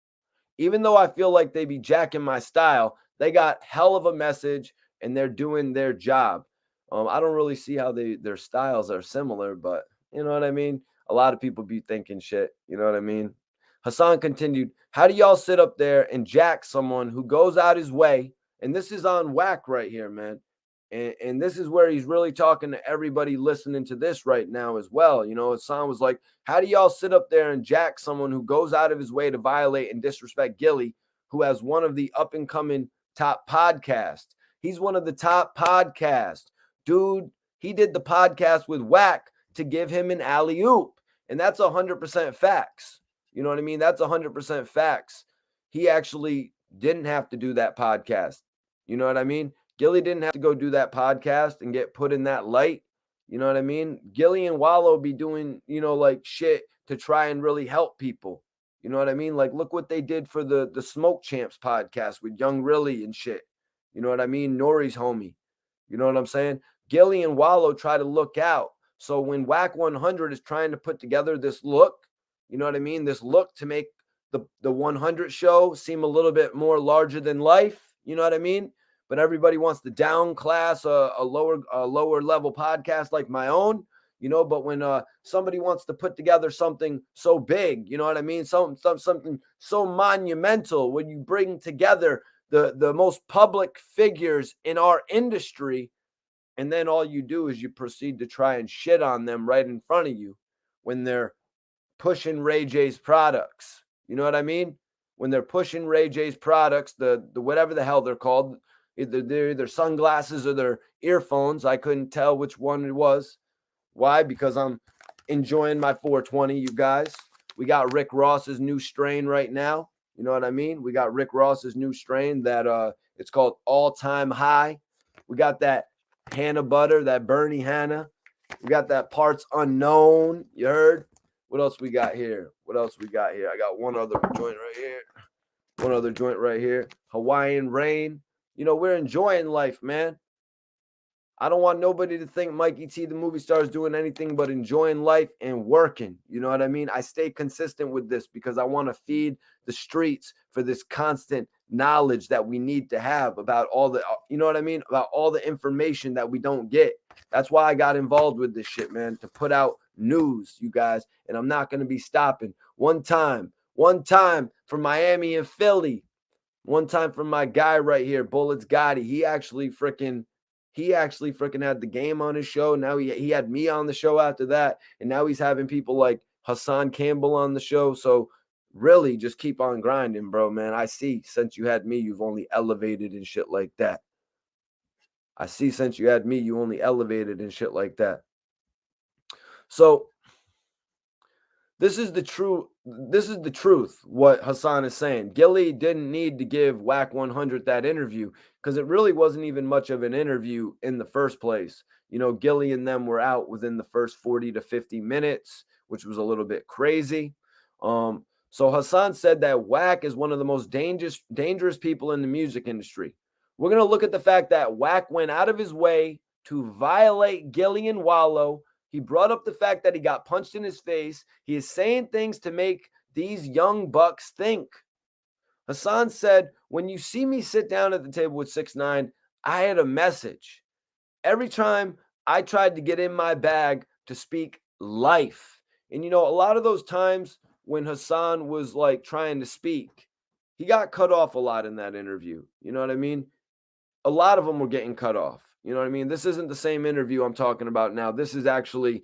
Even though I feel like they be jacking my style, they got hell of a message and they're doing their job. I don't really see how their styles are similar, but you know what I mean? A lot of people be thinking shit. You know what I mean? Hassan continued, how do y'all sit up there and jack someone who goes out his way? And this is on Wack right here, man. And this is where he's really talking to everybody listening to this right now as well. You know, Hassan was like, how do y'all sit up there and jack someone who goes out of his way to violate and disrespect Gillie, who has one of the up and coming top podcasts? He's one of the top podcasts. Dude, he did the podcast with Wack to give him an alley-oop. And that's 100% facts. You know what I mean? That's 100% facts. He actually didn't have to do that podcast. You know what I mean? Gillie didn't have to go do that podcast and get put in that light. You know what I mean? Gillie and Wallo be doing, you know, like shit to try and really help people. You know what I mean? Like, look what they did for the Smoke Champs podcast with Young Rilly and shit. You know what I mean? Nori's homie. You know what I'm saying? Gillie and Wallo try to look out. So when Wack 100 is trying to put together this look, you know what I mean? This look to make the 100 show seem a little bit more larger than life. You know what I mean? But everybody wants to down class a lower level podcast like my own, you know. But when somebody wants to put together something so big, you know what I mean, something so monumental, when you bring together the most public figures in our industry, and then all you do is you proceed to try and shit on them right in front of you when they're pushing Ray J's products. You know what I mean? When they're pushing Ray J's products, the whatever the hell they're called, either sunglasses or their earphones. I couldn't tell which one it was. Why? Because I'm enjoying my 420, you guys. We got Rick Ross's new strain right now. You know what I mean? We got Rick Ross's new strain that It's called All Time High. We got that Hannah Butter, that Bernie Hannah. We got that Parts Unknown. You heard? What else we got here? What else we got here? I got one other joint right here. One other joint right here. Hawaiian Rain. You know, we're enjoying life, man. I don't want nobody to think Mikey T the movie star is doing anything but enjoying life and working. You know what I mean? I stay consistent with this because I want to feed the streets for this constant knowledge that we need to have about all the, you know what I mean? About all the information that we don't get. That's why I got involved with this shit, man, to put out news, you guys. And I'm not going to be stopping. One time from Miami and Philly. One time from my guy right here, Bullets Gotti. He actually freaking had the game on his show. Now he had me on the show after that. And now he's having people like Hassan Campbell on the show. So really just keep on grinding, bro, man. I see since you had me, you've only elevated and shit like that. I see since you had me, you only elevated and shit like that. So this is the truth, what Hassan is saying. Gillie didn't need to give Wack 100 that interview because it really wasn't even much of an interview in the first place. You know, Gillie and them were out within the first 40 to 50 minutes, which was a little bit crazy. So Hassan said that Wack is one of the most dangerous people in the music industry. We're going to look at the fact that Wack went out of his way to violate Gillie and Wallo. He brought up the fact that he got punched in his face. He is saying things to make these young bucks think. Hassan said, when you see me sit down at the table with 6ix9ine, I had a message. Every time I tried to get in my bag to speak life. And you know, a lot of those times when Hassan was like trying to speak, he got cut off a lot in that interview. You know what I mean? A lot of them were getting cut off. You know what I mean? This isn't the same interview I'm talking about now. This is actually,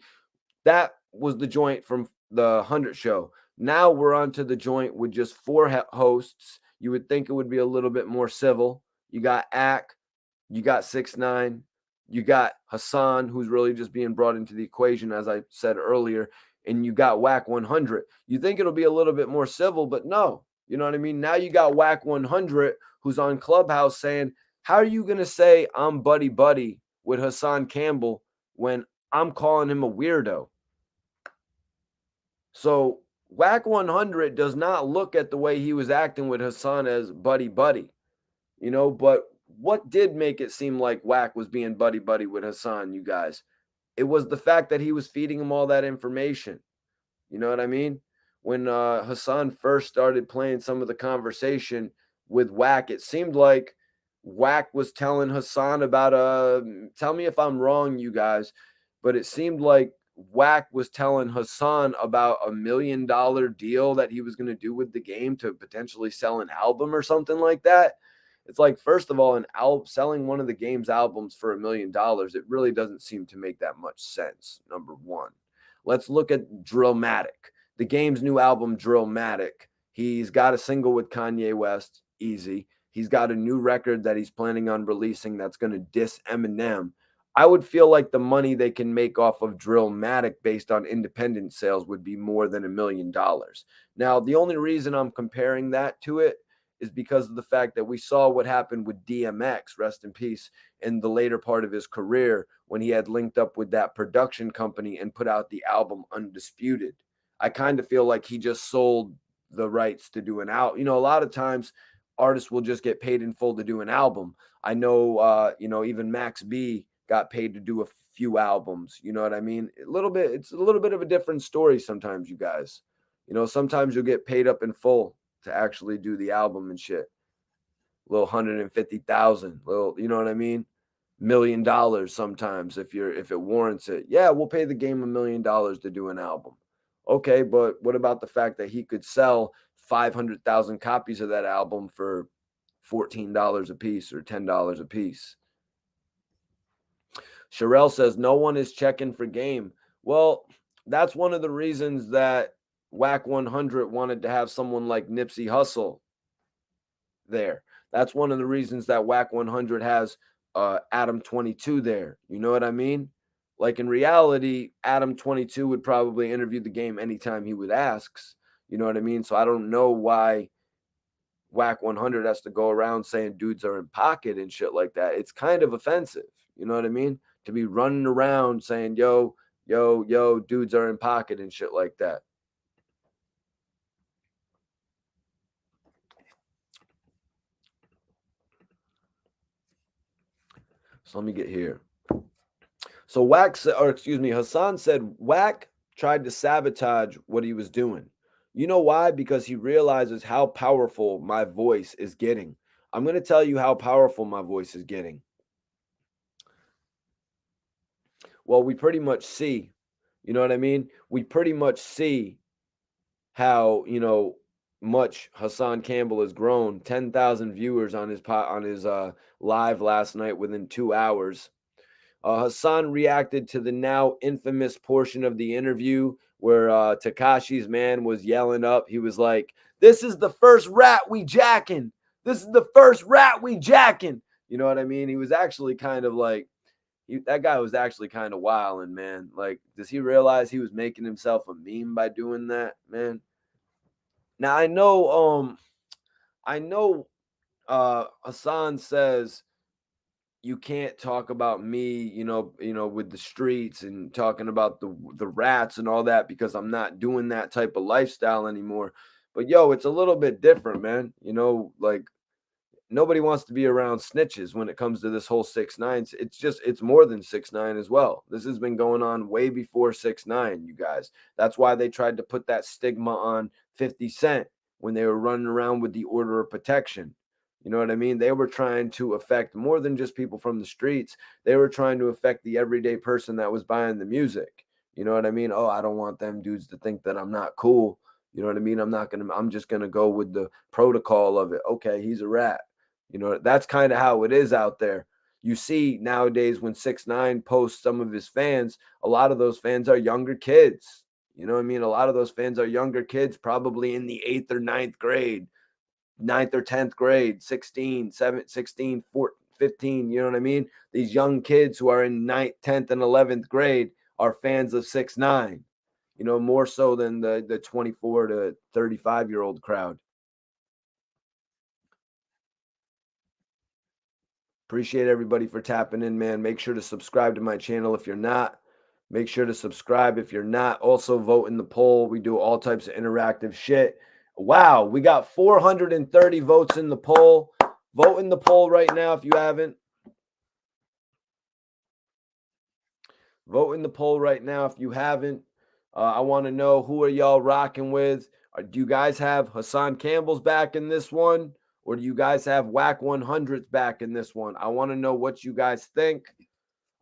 that was the joint from the 100 show. Now we're on to the joint with just 4 hosts. You would think it would be a little bit more civil. You got Ack, you got 6ix9ine, you got Hassan, who's really just being brought into the equation, as I said earlier, and you got Wack 100. You think it'll be a little bit more civil, but no. You know what I mean? Now you got Wack 100, who's on Clubhouse saying, how are you going to say I'm buddy with Hassan Campbell when I'm calling him a weirdo? So Wack 100 does not look at the way he was acting with Hassan as buddy, you know, but what did make it seem like Wack was being buddy with Hassan, you guys? It was the fact that he was feeding him all that information. You know what I mean? When Hassan first started playing some of the conversation with Wack, it seemed like Wack was telling Hassan about tell me if I'm wrong, you guys, but it seemed like Wack was telling Hassan about $1 million deal that he was going to do with the game to potentially sell an album or something like that. It's like, first of all, selling one of the game's albums for $1 million, it really doesn't seem to make that much sense, number one. Let's look at Drillmatic, the game's new album, Drillmatic. He's got a single with Kanye West, easy. He's got a new record that he's planning on releasing that's going to diss Eminem. I would feel like the money they can make off of Drillmatic based on independent sales would be more than $1 million. Now, the only reason I'm comparing that to it is because of the fact that we saw what happened with DMX, rest in peace, in the later part of his career when he had linked up with that production company and put out the album Undisputed. I kind of feel like he just sold the rights to do an album. You know, a lot of times artists will just get paid in full to do an album. I know, you know, even Max B got paid to do a few albums. You know what I mean? It's a little bit of a different story sometimes, you guys. You know, sometimes you'll get paid up in full to actually do the album and shit. A little 150,000, little, you know what I mean? $1 million sometimes if it warrants it. Yeah, we'll pay the game $1 million to do an album. Okay, but what about the fact that he could sell 500,000 copies of that album for $14 a piece or $10 a piece? Sherelle says no one is checking for game. Well, that's one of the reasons that Wack 100 wanted to have someone like Nipsey Hussle there. That's one of the reasons that Wack 100 has Adam 22 there. You know what I mean? Like in reality, Adam 22 would probably interview the game anytime he would ask. You know what I mean? So I don't know why Wack 100 has to go around saying dudes are in pocket and shit like that. It's kind of offensive. You know what I mean? To be running around saying, yo, yo, yo, dudes are in pocket and shit like that. So let me get here. So Hassan said Wack tried to sabotage what he was doing. You know why? Because he realizes how powerful my voice is getting. I'm going to tell you how powerful my voice is getting. Well, we pretty much see, you know what I mean? We pretty much see how, much Hassan Campbell has grown. 10,000 viewers on his live last night within 2 hours. Hassan reacted to the now infamous portion of the interview where Tekashi's man was yelling up. He was like, "This is the first rat we jacking. This is the first rat we jacking." You know what I mean? He was actually kind of like, that guy was actually kind of wilding, man. Like, does he realize he was making himself a meme by doing that, man? Now I know Hassan says you can't talk about me, with the streets and talking about the rats and all that because I'm not doing that type of lifestyle anymore. But yo, it's a little bit different, man. Like nobody wants to be around snitches when it comes to this whole 6ix9ine. It's more than 6ix9ine as well. This has been going on way before 6ix9ine, you guys. That's why they tried to put that stigma on 50 Cent when they were running around with the order of protection. You know what I mean? They were trying to affect more than just people from the streets. They were trying to affect the everyday person that was buying the music. You know what I mean? Oh, I don't want them dudes to think that I'm not cool. You know what I mean? I'm just going to go with the protocol of it. Okay, he's a rat. That's kind of how it is out there. You see nowadays when 6ix9ine posts some of his fans, a lot of those fans are younger kids. You know what I mean? A lot of those fans are younger kids, probably in the 8th or 9th grade, 9th or 10th grade, 16, 7, 16, 14, 15. You know what I mean? These young kids who are in 9th, 10th, and 11th grade are fans of 6ix9ine, more so than the 24 to 35-year-old crowd. Appreciate everybody for tapping in, man. Make sure to subscribe to my channel if you're not. Make sure to subscribe if you're not. Also, vote in the poll. We do all types of interactive shit. Wow, we got 430 votes in the poll. Vote in the poll right now if you haven't. Vote in the poll right now if you haven't. I want to know, who are y'all rocking with? Do you guys have Hassan Campbell's back in this one? Or do you guys have Wack 100's back in this one? I want to know what you guys think.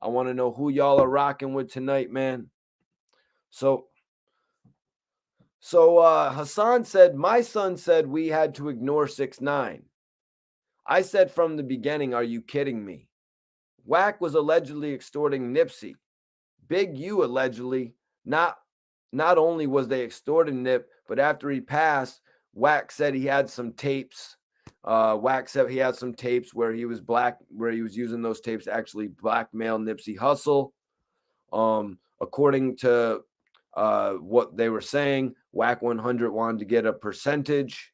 I want to know who y'all are rocking with tonight, man. So Hassan said, my son said we had to ignore 6ix9ine. I said from the beginning, are you kidding me? Wack was allegedly extorting Nipsey. Big U allegedly, not only was they extorting Nip, but after he passed, Wack said he had some tapes. Wack said he had some tapes where he was using those tapes to actually blackmail Nipsey Hussle. According to what they were saying, Wack 100 wanted to get a percentage.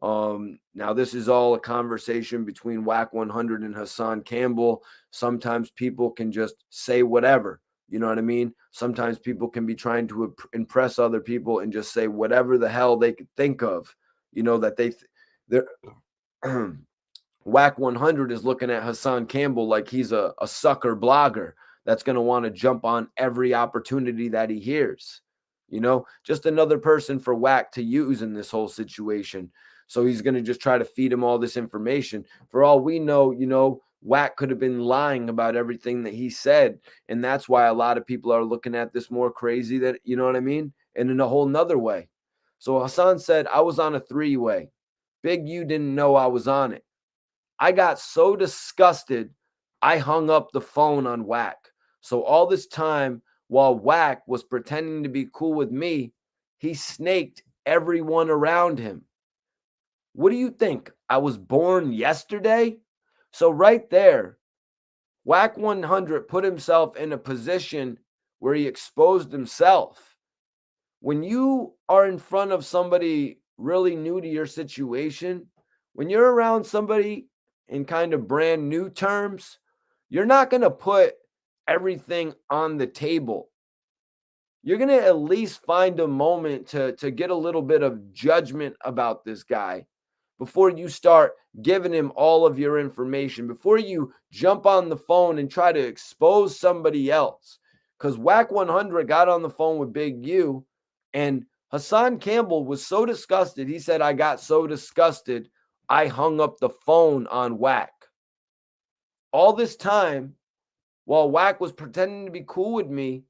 Now this is all a conversation between Wack 100 and Hassan Campbell. Sometimes people can just say whatever. You know what I mean? Sometimes people can be trying to impress other people and just say whatever the hell they could think of. That they're Wack 100 is looking at Hassan Campbell like he's a sucker blogger that's going to want to jump on every opportunity that he hears. Just another person for Wack to use in this whole situation. So he's going to just try to feed him all this information. For all we know, Wack could have been lying about everything that he said. And that's why a lot of people are looking at this more crazy, that, you know what I mean? And in a whole nother way. So Hassan said, I was on a 3-way. Big U didn't know I was on it. I got so disgusted, I hung up the phone on Wack. So all this time, while Wack was pretending to be cool with me, he snaked everyone around him. What do you think? I was born yesterday? So right there, Wack 100 put himself in a position where he exposed himself. When you are in front of somebody really new to your situation, when you're around somebody in kind of brand new terms, you're not going to put everything on the table. You're going to at least find a moment to get a little bit of judgment about this guy before you start giving him all of your information, before you jump on the phone and try to expose somebody else. Because Wack 100 got on the phone with Big U, and Hassan Campbell was so disgusted. He said, I got so disgusted, I hung up the phone on Wack. All this time, while Wack was pretending to be cool with me,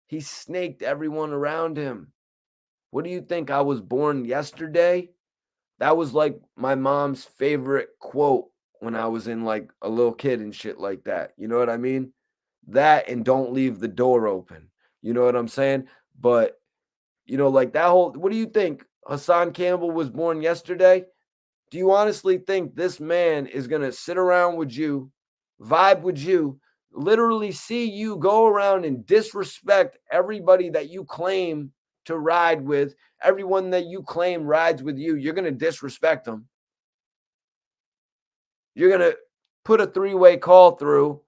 he snaked everyone around him. What do you think? I was born yesterday? That was like my mom's favorite quote when I was in like a little kid and shit like that. You know what I mean? That and don't leave the door open. You know what I'm saying? But, like that whole, what do you think? Hassan Campbell was born yesterday? Do you honestly think this man is going to sit around with you, vibe with you, literally see you go around and disrespect everybody that you claim to ride with, everyone that you claim rides with you? You're going to disrespect them. You're going to put a three-way call through,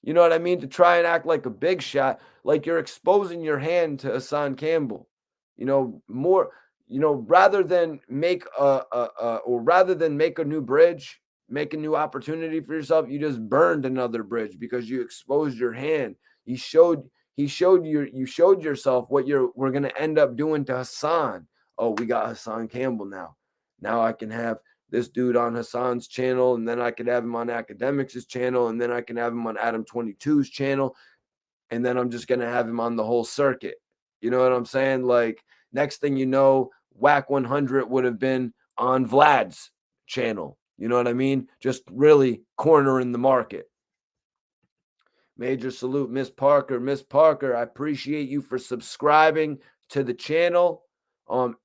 you know what I mean, to try and act like a big shot, like you're exposing your hand to Hassan Campbell. Rather than make a new bridge, make a new opportunity for yourself, you just burned another bridge because you exposed your hand. You showed yourself what we're gonna end up doing to Hassan. Oh, we got Hassan Campbell now. Now I can have this dude on Hassan's channel, and then I could have him on Academics' channel, and then I can have him on Adam 22's channel, and then I'm just gonna have him on the whole circuit. You know what I'm saying? Like, next thing you know, Wack 100 would have been on Vlad's channel. You know what I mean? Just really cornering the market. Major salute, Miss Parker. Miss Parker, I appreciate you for subscribing to the channel.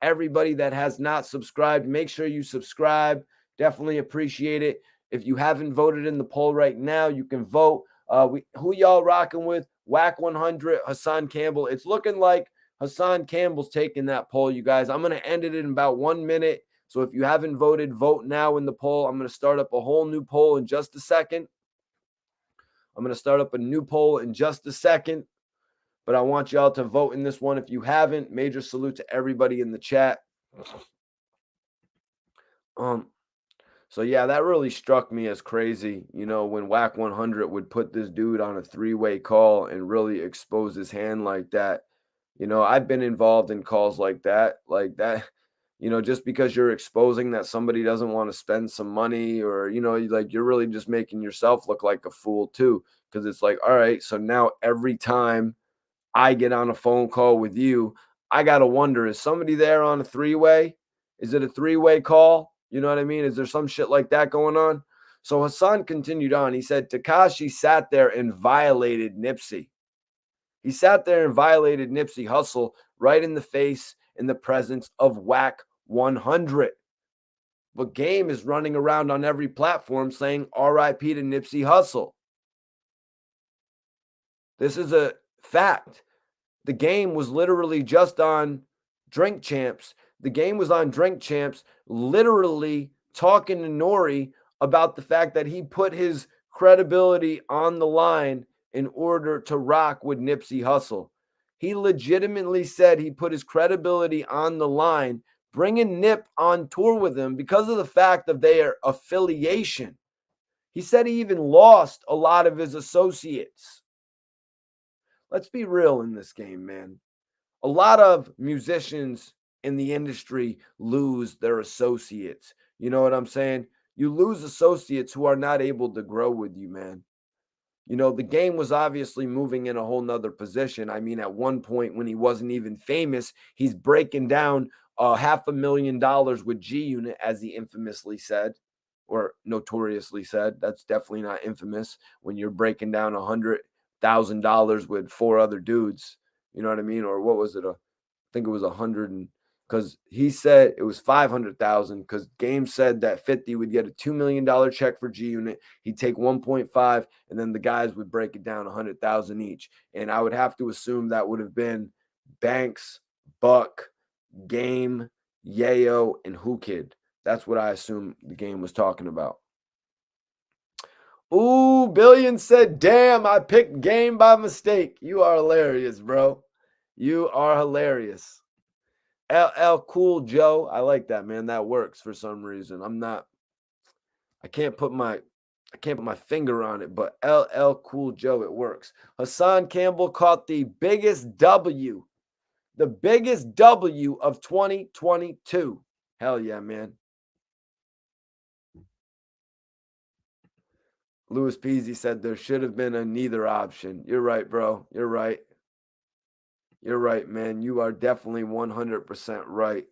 Everybody that has not subscribed, make sure you subscribe. Definitely appreciate it. If you haven't voted in the poll right now, you can vote. Who y'all rocking with? Wack 100, Hassan Campbell. It's looking like Hassan Campbell's taking that poll, you guys. I'm going to end it in about 1 minute. So if you haven't voted, vote now in the poll. I'm going to start up a whole new poll in just a second. But I want y'all to vote in this one if you haven't. Major salute to everybody in the chat. So yeah, that really struck me as crazy, when Wack 100 would put this dude on a three-way call and really expose his hand like that. I've been involved in calls like that, just because you're exposing that somebody doesn't want to spend some money, or, you're really just making yourself look like a fool too. Because it's like, all right, so now every time I get on a phone call with you, I got to wonder, is somebody there on a three-way? Is it a three-way call? You know what I mean? Is there some shit like that going on? So Hassan continued on. He said, Tekashi sat there and violated Nipsey. He sat there and violated Nipsey Hussle right in the face in the presence of Wack 100. But Game is running around on every platform saying RIP to Nipsey Hussle. This is a fact. The Game was literally just on Drink Champs. The Game was on Drink Champs, literally talking to NORE about the fact that he put his credibility on the line in order to rock with Nipsey Hussle. He legitimately said he put his credibility on the line, bringing Nip on tour with him because of the fact of their affiliation. He said he even lost a lot of his associates. Let's be real in this game, man. A lot of musicians in the industry lose their associates. You know what I'm saying? You lose associates who are not able to grow with you, man. The Game was obviously moving in a whole nother position. I mean, at one point when he wasn't even famous, he's breaking down $500,000 with G Unit, as he infamously said, or notoriously said. That's definitely not infamous when you're breaking down $100,000 with 4 other dudes. You know what I mean? Or what was it? I think it was 100, because he said it was 500,000, because Game said that 50 would get a $2 million check for G Unit. He'd take 1.5, and then the guys would break it down 100,000 each. And I would have to assume that would have been Banks, Buck, Game, Yayo, and Who Kid. That's what I assume the game was talking about. Ooh, Billion said, damn, I picked game by mistake. You are hilarious, bro. You are hilarious. LL Cool Joe. I like that, man. That works for some reason. I can't put my finger on it, but LL Cool Joe, it works. Hassan Campbell caught the biggest W of 2022. Hell yeah, man. Louis Peasy said there should have been a neither option. You're right, bro. You're right. You're right, man. You are definitely 100% right.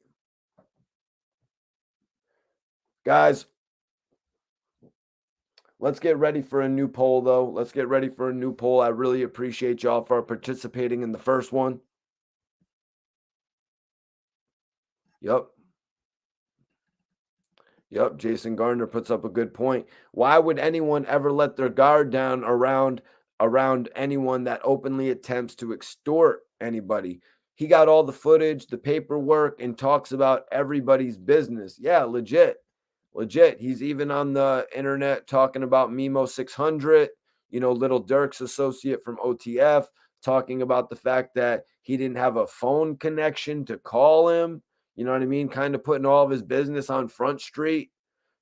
Guys, let's get ready for a new poll, though. Let's get ready for a new poll. I really appreciate y'all for participating in the first one. Yep. Yep, Jason Gardner puts up a good point. Why would anyone ever let their guard down around anyone that openly attempts to extort anybody? He got all the footage, the paperwork, and talks about everybody's business. Yeah, legit. He's even on the internet talking about Mimo 600, Little Dirk's associate from OTF, talking about the fact that he didn't have a phone connection to call him. You know what I mean? Kind of putting all of his business on Front Street,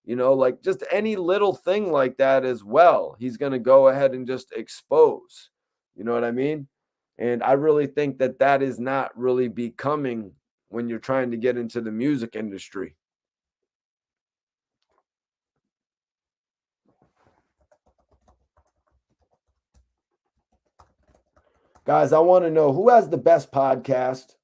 like just any little thing like that as well. He's going to go ahead and just expose. You know what I mean? And I really think that that is not really becoming when you're trying to get into the music industry. Guys, I want to know who has the best podcast.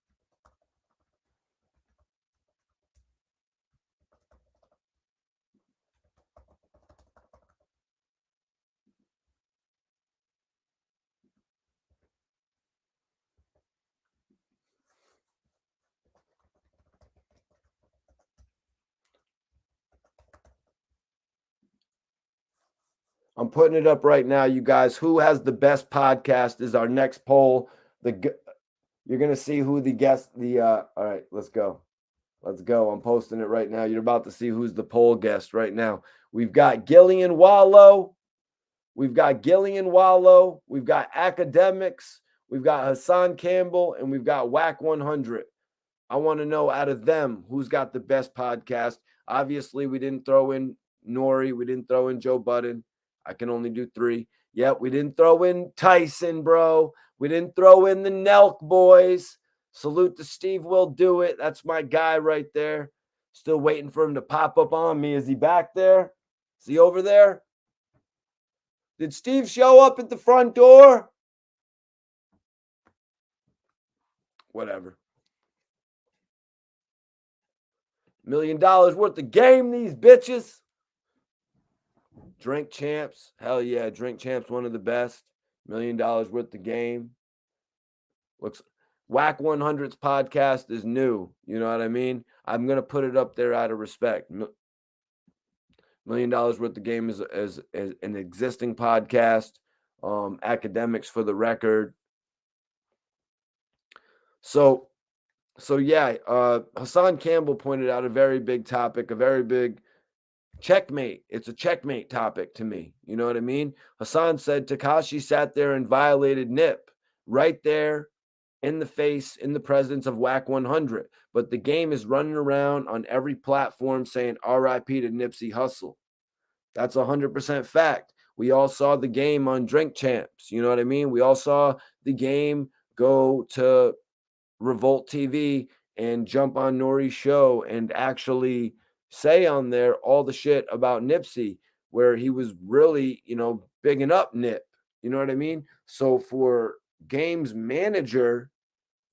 I'm putting it up right now, you guys. Who has the best podcast is our next poll. You're going to see who the guest, all right, let's go. Let's go. I'm posting it right now. You're about to see who's the poll guest right now. We've got Gillie and Wallo. We've got Academics. We've got Hassan Campbell, and we've got Wack 100. I want to know out of them who's got the best podcast. Obviously, we didn't throw in NORE. We didn't throw in Joe Budden. I can only do 3. Yep, we didn't throw in Tyson, bro. We didn't throw in the Nelk boys. Salute to Steve Will Do It. That's my guy right there. Still waiting for him to pop up on me. Is he back there? Is he over there? Did Steve show up at the front door? Whatever. $1 million worth of game, these bitches. Drink Champs. Hell yeah. Drink Champs, one of the best. $1 million worth of game. Looks Wack 100's podcast is new. You know what I mean? I'm going to put it up there out of respect. $1 million worth of game is an existing podcast. Academics for the record. So yeah, Hassan Campbell pointed out a very big topic, a very big checkmate. It's a checkmate topic to me. You know what I mean? Hassan said Tekashi sat there and violated Nip right there in the face, in the presence of Wack 100. But the game is running around on every platform saying RIP to Nipsey Hussle. That's 100% fact. We all saw the game on Drink Champs. You know what I mean? We all saw the game go to Revolt TV and jump on Nori's show and actually say on there all the shit about Nipsey, where he was really, bigging up Nip. You know what I mean? So for games manager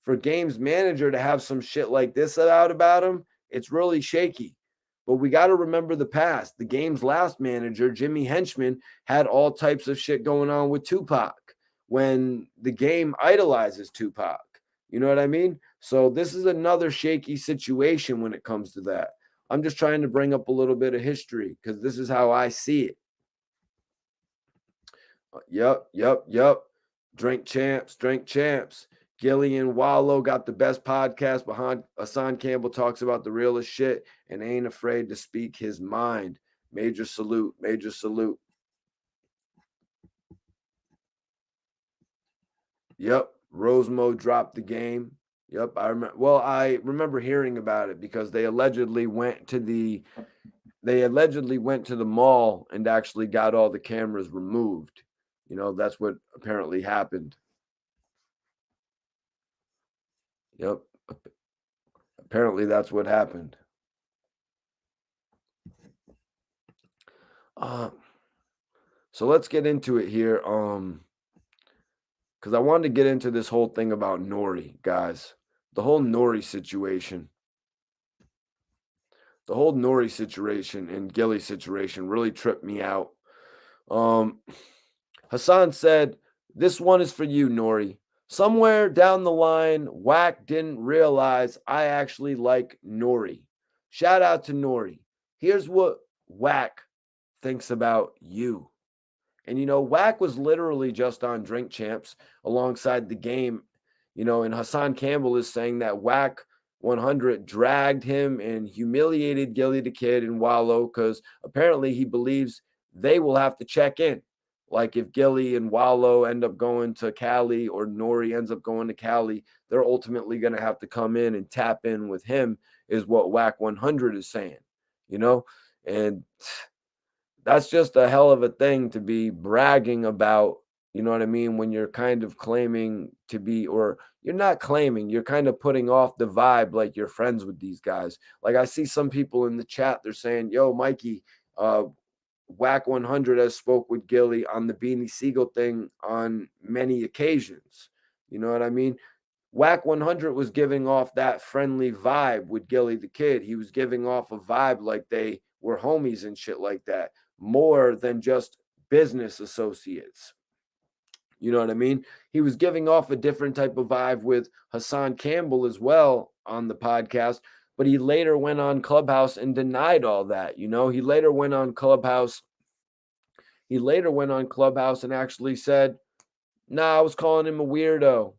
to have some shit like this out about him, it's really shaky. But we got to remember the past. The game's last manager, Jimmy Henchman, had all types of shit going on with Tupac when the game idolizes Tupac. You know what I mean? So this is another shaky situation when it comes to that. I'm just trying to bring up a little bit of history because this is how I see it. Yep. Drink Champs. Gillie and Wallo got the best podcast behind. Hassan Campbell talks about the realest shit and ain't afraid to speak his mind. Major salute. Major salute. Yep. Rosemo dropped the game. Yep. I remember hearing about it because they allegedly went to the mall and actually got all the cameras removed. That's what apparently happened. Yep. Apparently that's what happened. So let's get into it here. Because I wanted to get into this whole thing about NORE, guys. The whole NORE situation. The whole NORE situation and Gillie situation really tripped me out. Hassan said, "This one is for you, NORE. Somewhere down the line, Wack didn't realize I actually like NORE. Shout out to NORE. Here's what Wack thinks about you." And Wack was literally just on Drink Champs alongside the game. And Hassan Campbell is saying that Wack 100 dragged him and humiliated Gillie Da Kid and Wallo because apparently he believes they will have to check in. Like if Gillie and Wallo end up going to Cali or NORE ends up going to Cali, they're ultimately going to have to come in and tap in with him, is what Wack 100 is saying, and that's just a hell of a thing to be bragging about, you know what I mean? When you're kind of claiming to be, or you're not claiming, you're kind of putting off the vibe like you're friends with these guys. Like I see some people in the chat, they're saying, "Yo, Mikey, Wack 100 has spoke with Gillie on the Beanie Sigel thing on many occasions." You know what I mean? Wack 100 was giving off that friendly vibe with Gillie Da Kid. He was giving off a vibe like they were homies and shit like that, more than just business associates. You know what I mean? He was giving off a different type of vibe with Hassan Campbell as well on the podcast, but he later went on Clubhouse and denied all that. He later went on Clubhouse. And actually said, "Nah, I was calling him a weirdo.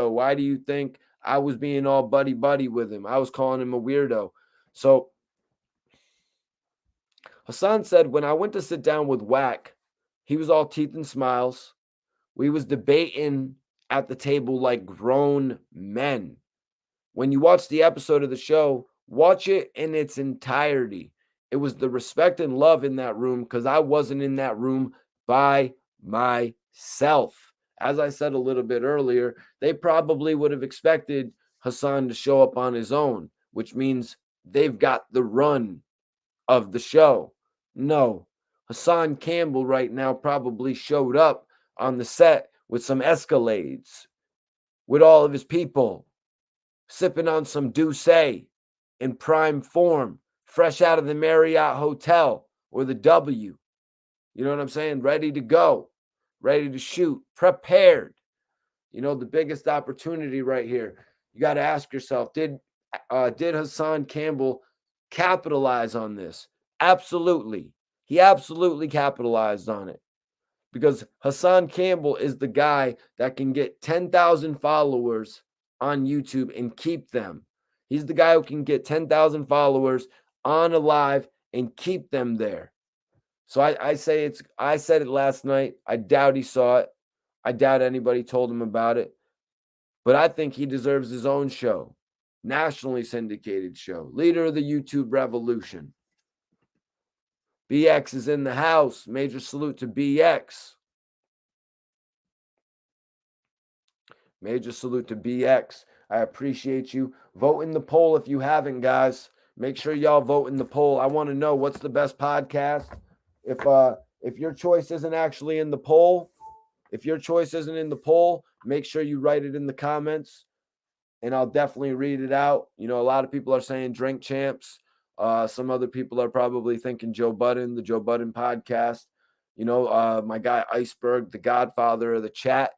Why do you think I was being all buddy with him? I was calling him a weirdo." So Hassan said, "When I went to sit down with Wack, he was all teeth and smiles. We was debating at the table like grown men. When you watch the episode of the show, watch it in its entirety. It was the respect and love in that room because I wasn't in that room by myself." As I said a little bit earlier, they probably would have expected Hassan to show up on his own, which means they've got the run of the show. No, Hassan Campbell right now probably showed up on the set with some Escalades, with all of his people, sipping on some Douce in prime form, fresh out of the Marriott Hotel or the W. You know what I'm saying? Ready to go, ready to shoot, prepared. The biggest opportunity right here. You got to ask yourself, did Hassan Campbell capitalize on this? Absolutely. He absolutely capitalized on it because Hassan Campbell is the guy that can get 10,000 followers on YouTube and keep them. He's the guy who can get 10,000 followers on a live and keep them there. So I said it last night. I doubt he saw it. I doubt anybody told him about it. But I think he deserves his own show. Nationally syndicated show. Leader of the YouTube revolution. BX is in the house. Major salute to BX. Major salute to BX. I appreciate you. Vote in the poll if you haven't, guys. Make sure y'all vote in the poll. I want to know what's the best podcast. If your choice isn't actually in the poll, make sure you write it in the comments, and I'll definitely read it out. A lot of people are saying Drink Champs. Some other people are probably thinking Joe Budden, the Joe Budden podcast. My guy Iceberg, the godfather of the chat.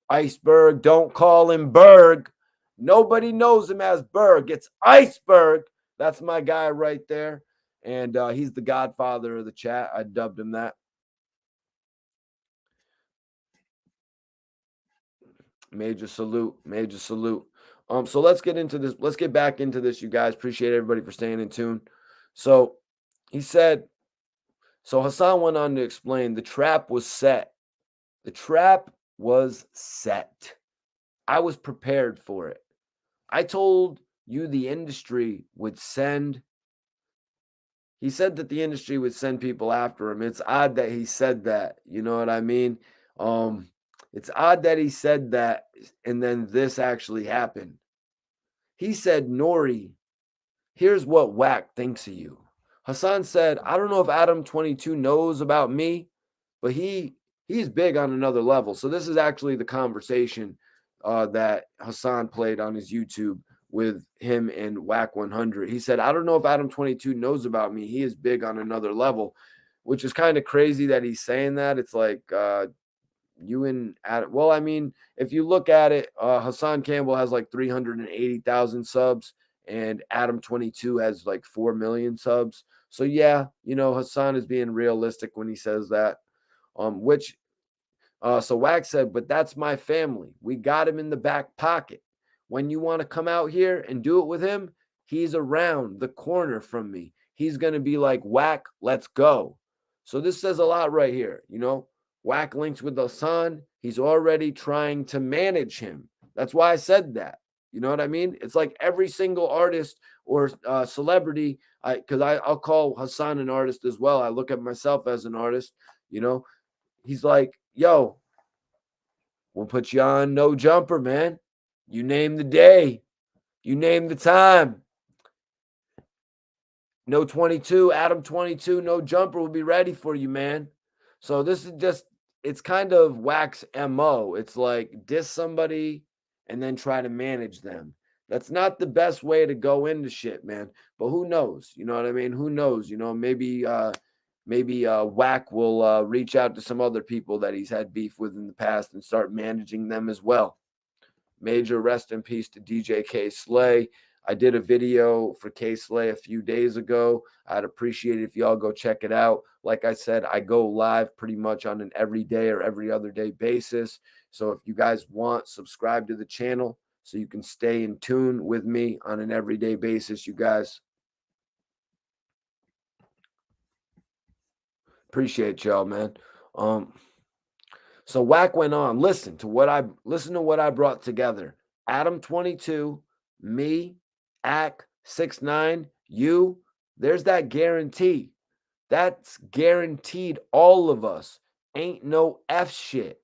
Iceberg, don't call him Berg. Nobody knows him as Berg. It's Iceberg. That's my guy right there. And he's the godfather of the chat. I dubbed him that. Major salute. Major salute. So let's get into this. Let's get back into this, you guys. Appreciate everybody for staying in tune. So he said, so Hassan went on to explain the trap was set. The trap was set. I was prepared for it. I told you the industry would send. He said that the industry would send people after him. It's odd that he said that. You know what I mean? Um, it's odd that he said that and then this actually happened. He said, Nori, here's what Wack thinks of you. Hassan said, I don't know if Adam 22 knows about me, but he's big on another level. So this is actually the conversation that Hassan played on his YouTube with him and Wack 100. He said, I don't know if Adam 22 knows about me. He is big on another level, which is kind of crazy that he's saying that. It's like you and Adam. Well, I mean, if you look at it, Hassan Campbell has like 380,000 subs, and Adam 22 has like 4 million subs. So yeah, Hassan is being realistic when he says that. Which so Wack said, but that's my family. We got him in the back pocket. When you want to come out here and do it with him, he's around the corner from me. He's going to be like, Wack, let's go. So this says a lot right here. Wack links with Hassan. He's already trying to manage him. That's why I said that. You know what I mean? It's like every single artist or celebrity, because I'll call Hassan an artist as well. I look at myself as an artist, he's like, yo, we'll put you on No Jumper, man. You name the day. You name the time. No 22, Adam 22, No Jumper will be ready for you, man. So this is just, it's kind of Wack's MO. It's like diss somebody and then try to manage them. That's not the best way to go into shit, man. But who knows? You know what I mean? Who knows? Maybe Wack will reach out to some other people that he's had beef with in the past and start managing them as well. Major rest in peace to DJ K Slay. I did a video for K Slay a few days ago. I'd appreciate it if y'all go check it out. Like I said, I go live pretty much on an everyday or every other day basis. So if you guys want, subscribe to the channel so you can stay in tune with me on an everyday basis, you guys. Appreciate y'all, man. So Wack went on. Listen to what I brought together. Adam 22, me, Ack 69, you. There's that guarantee. That's guaranteed. All of us. Ain't no F shit.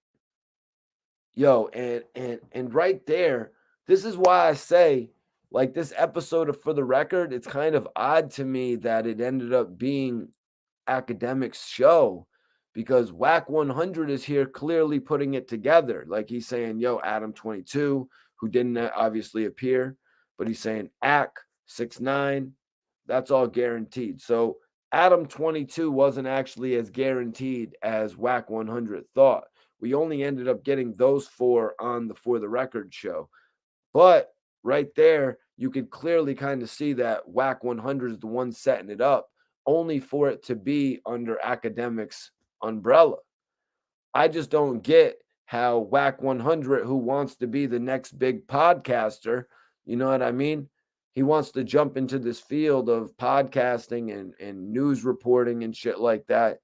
Yo, and right there, this is why I say, like, this episode of For the Record, it's kind of odd to me that it ended up being Academics show, because Wack 100 is here clearly putting it together. Like he's saying, yo, Adam 22, who didn't obviously appear, but he's saying Ack 69, that's all guaranteed. So Adam 22 wasn't actually as guaranteed as Wack 100 thought. We only ended up getting those four on the For the Record show. But right there, you could clearly kind of see that Wack 100 is the one setting it up, only for it to be under Academics umbrella. I just don't get how Wack 100, who wants to be the next big podcaster, you know what I mean? He wants to jump into this field of podcasting and news reporting and shit like that.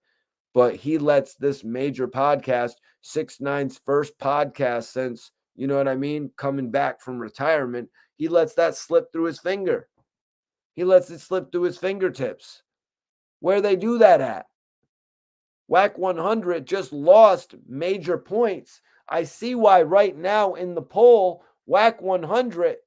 But he lets this major podcast, 6ix9ine's first podcast since, you know what I mean, coming back from retirement, he lets that slip through his finger. He lets it slip through his fingertips. Where they do that at? Wack 100 just lost major points. I see why right now in the poll, Wack 100,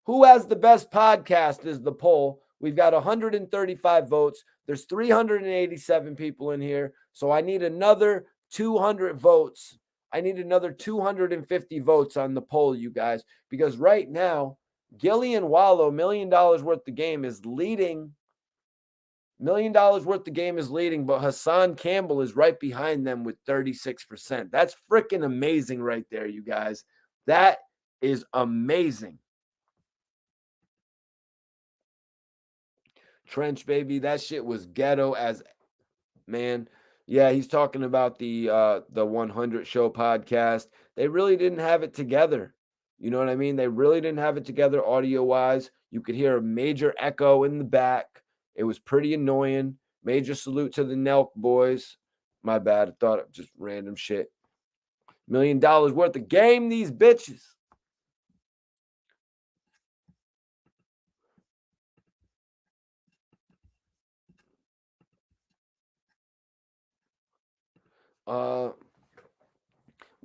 who has the best podcast is the poll. We've got 135 votes. There's 387 people in here. So I need another 200 votes. I need another 250 votes on the poll, you guys, because right now, Gillie and Wallo, $1 million worth the game is leading. $1 million worth the game is leading, but Hassan Campbell is right behind them with 36%. That's freaking amazing right there, you guys. That is amazing. Trench, baby, that shit was ghetto as, man. Yeah, he's talking about the 100 Show podcast. They really didn't have it together. You know what I mean? They really didn't have it together audio wise. You could hear a major echo in the back. It was pretty annoying. Major salute to the Nelk boys. My bad. I thought it just random shit. $1 million worth of game, these bitches. Uh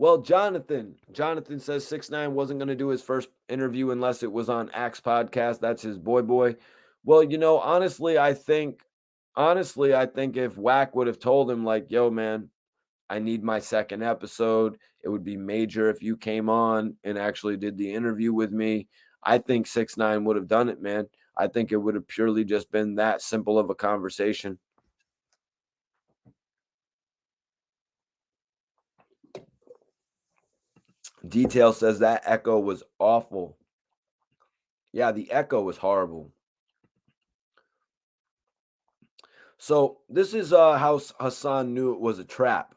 Well, Jonathan says 6ix9ine wasn't going to do his first interview unless it was on Axe podcast. That's his boy. Well, honestly, I think if Wack would have told him like, "Yo, man, I need my second episode. It would be major if you came on and actually did the interview with me." I think 6ix9ine would have done it, man. I think it would have purely just been that simple of a conversation. Detail says that echo was awful. Yeah, the echo was horrible. So this is how Hassan knew it was a trap,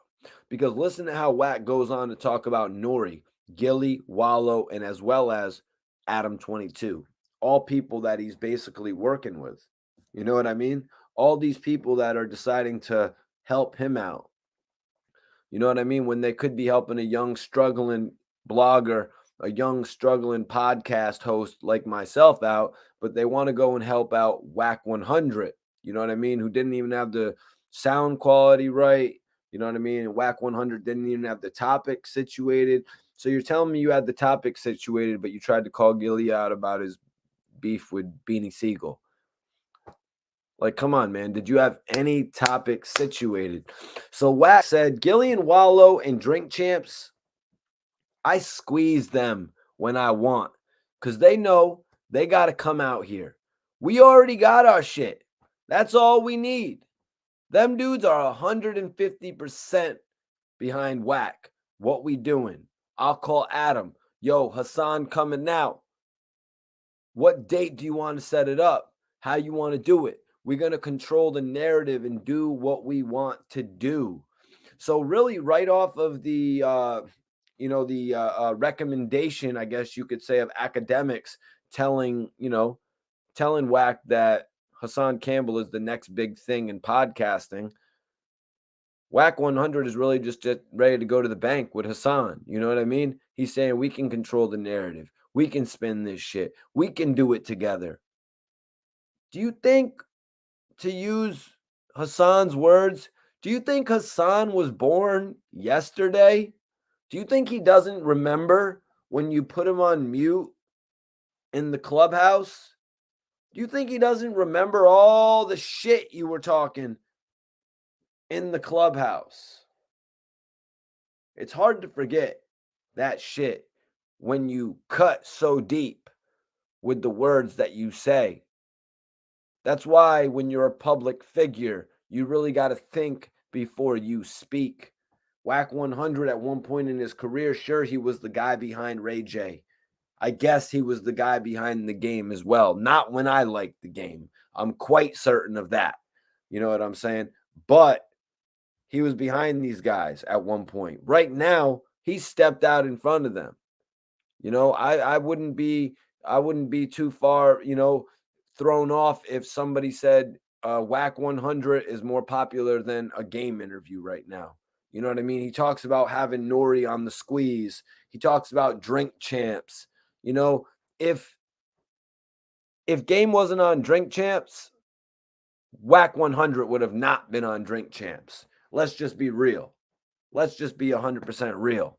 because listen to how Wack goes on to talk about NORE, Gillie, Wallo, and as well as Adam 22, all people that he's basically working with. You know what I mean? All these people that are deciding to help him out. You know what I mean? When they could be helping a young struggling blogger, a young struggling podcast host like myself out, but they want to go and help out Wack 100. You know what I mean? Who didn't even have the sound quality right. You know what I mean? Wack 100 didn't even have the topic situated. So you're telling me you had the topic situated, but you tried to call Gillie out about his beef with Beanie Sigel. Like, come on, man. Did you have any topic situated? So Wack said, Gillie and Wallo and Drink Champs, I squeeze them when I want because they know they got to come out here. We already got our shit. That's all we need. Them dudes are 150% behind Wack. What we doing? I'll call Adam. Yo, Hassan coming out. What date do you want to set it up? How you want to do it? We're going to control the narrative and do what we want to do. So really right off of the recommendation, I guess you could say, of academics telling Wack that Hassan Campbell is the next big thing in podcasting. Wack 100 is really just ready to go to the bank with Hassan. You know what I mean? He's saying we can control the narrative. We can spin this shit. We can do it together. Do you think, to use Hassan's words, do you think Hassan was born yesterday? Do you think he doesn't remember when you put him on mute in the clubhouse? Do you think he doesn't remember all the shit you were talking in the clubhouse? It's hard to forget that shit when you cut so deep with the words that you say. That's why when you're a public figure, you really got to think before you speak. Wack 100 at one point in his career, sure, he was the guy behind Ray J. I guess he was the guy behind the game as well. Not when I liked the game. I'm quite certain of that. You know what I'm saying? But he was behind these guys at one point. Right now, he stepped out in front of them. You know, I wouldn't be too far, thrown off if somebody said Wack 100 is more popular than a game interview right now. You know what I mean? He talks about having NORE on the squeeze. He talks about Drink Champs. You know, if game wasn't on Drink Champs, Wack 100 would have not been on Drink Champs. Let's just be real. Let's just be 100% real.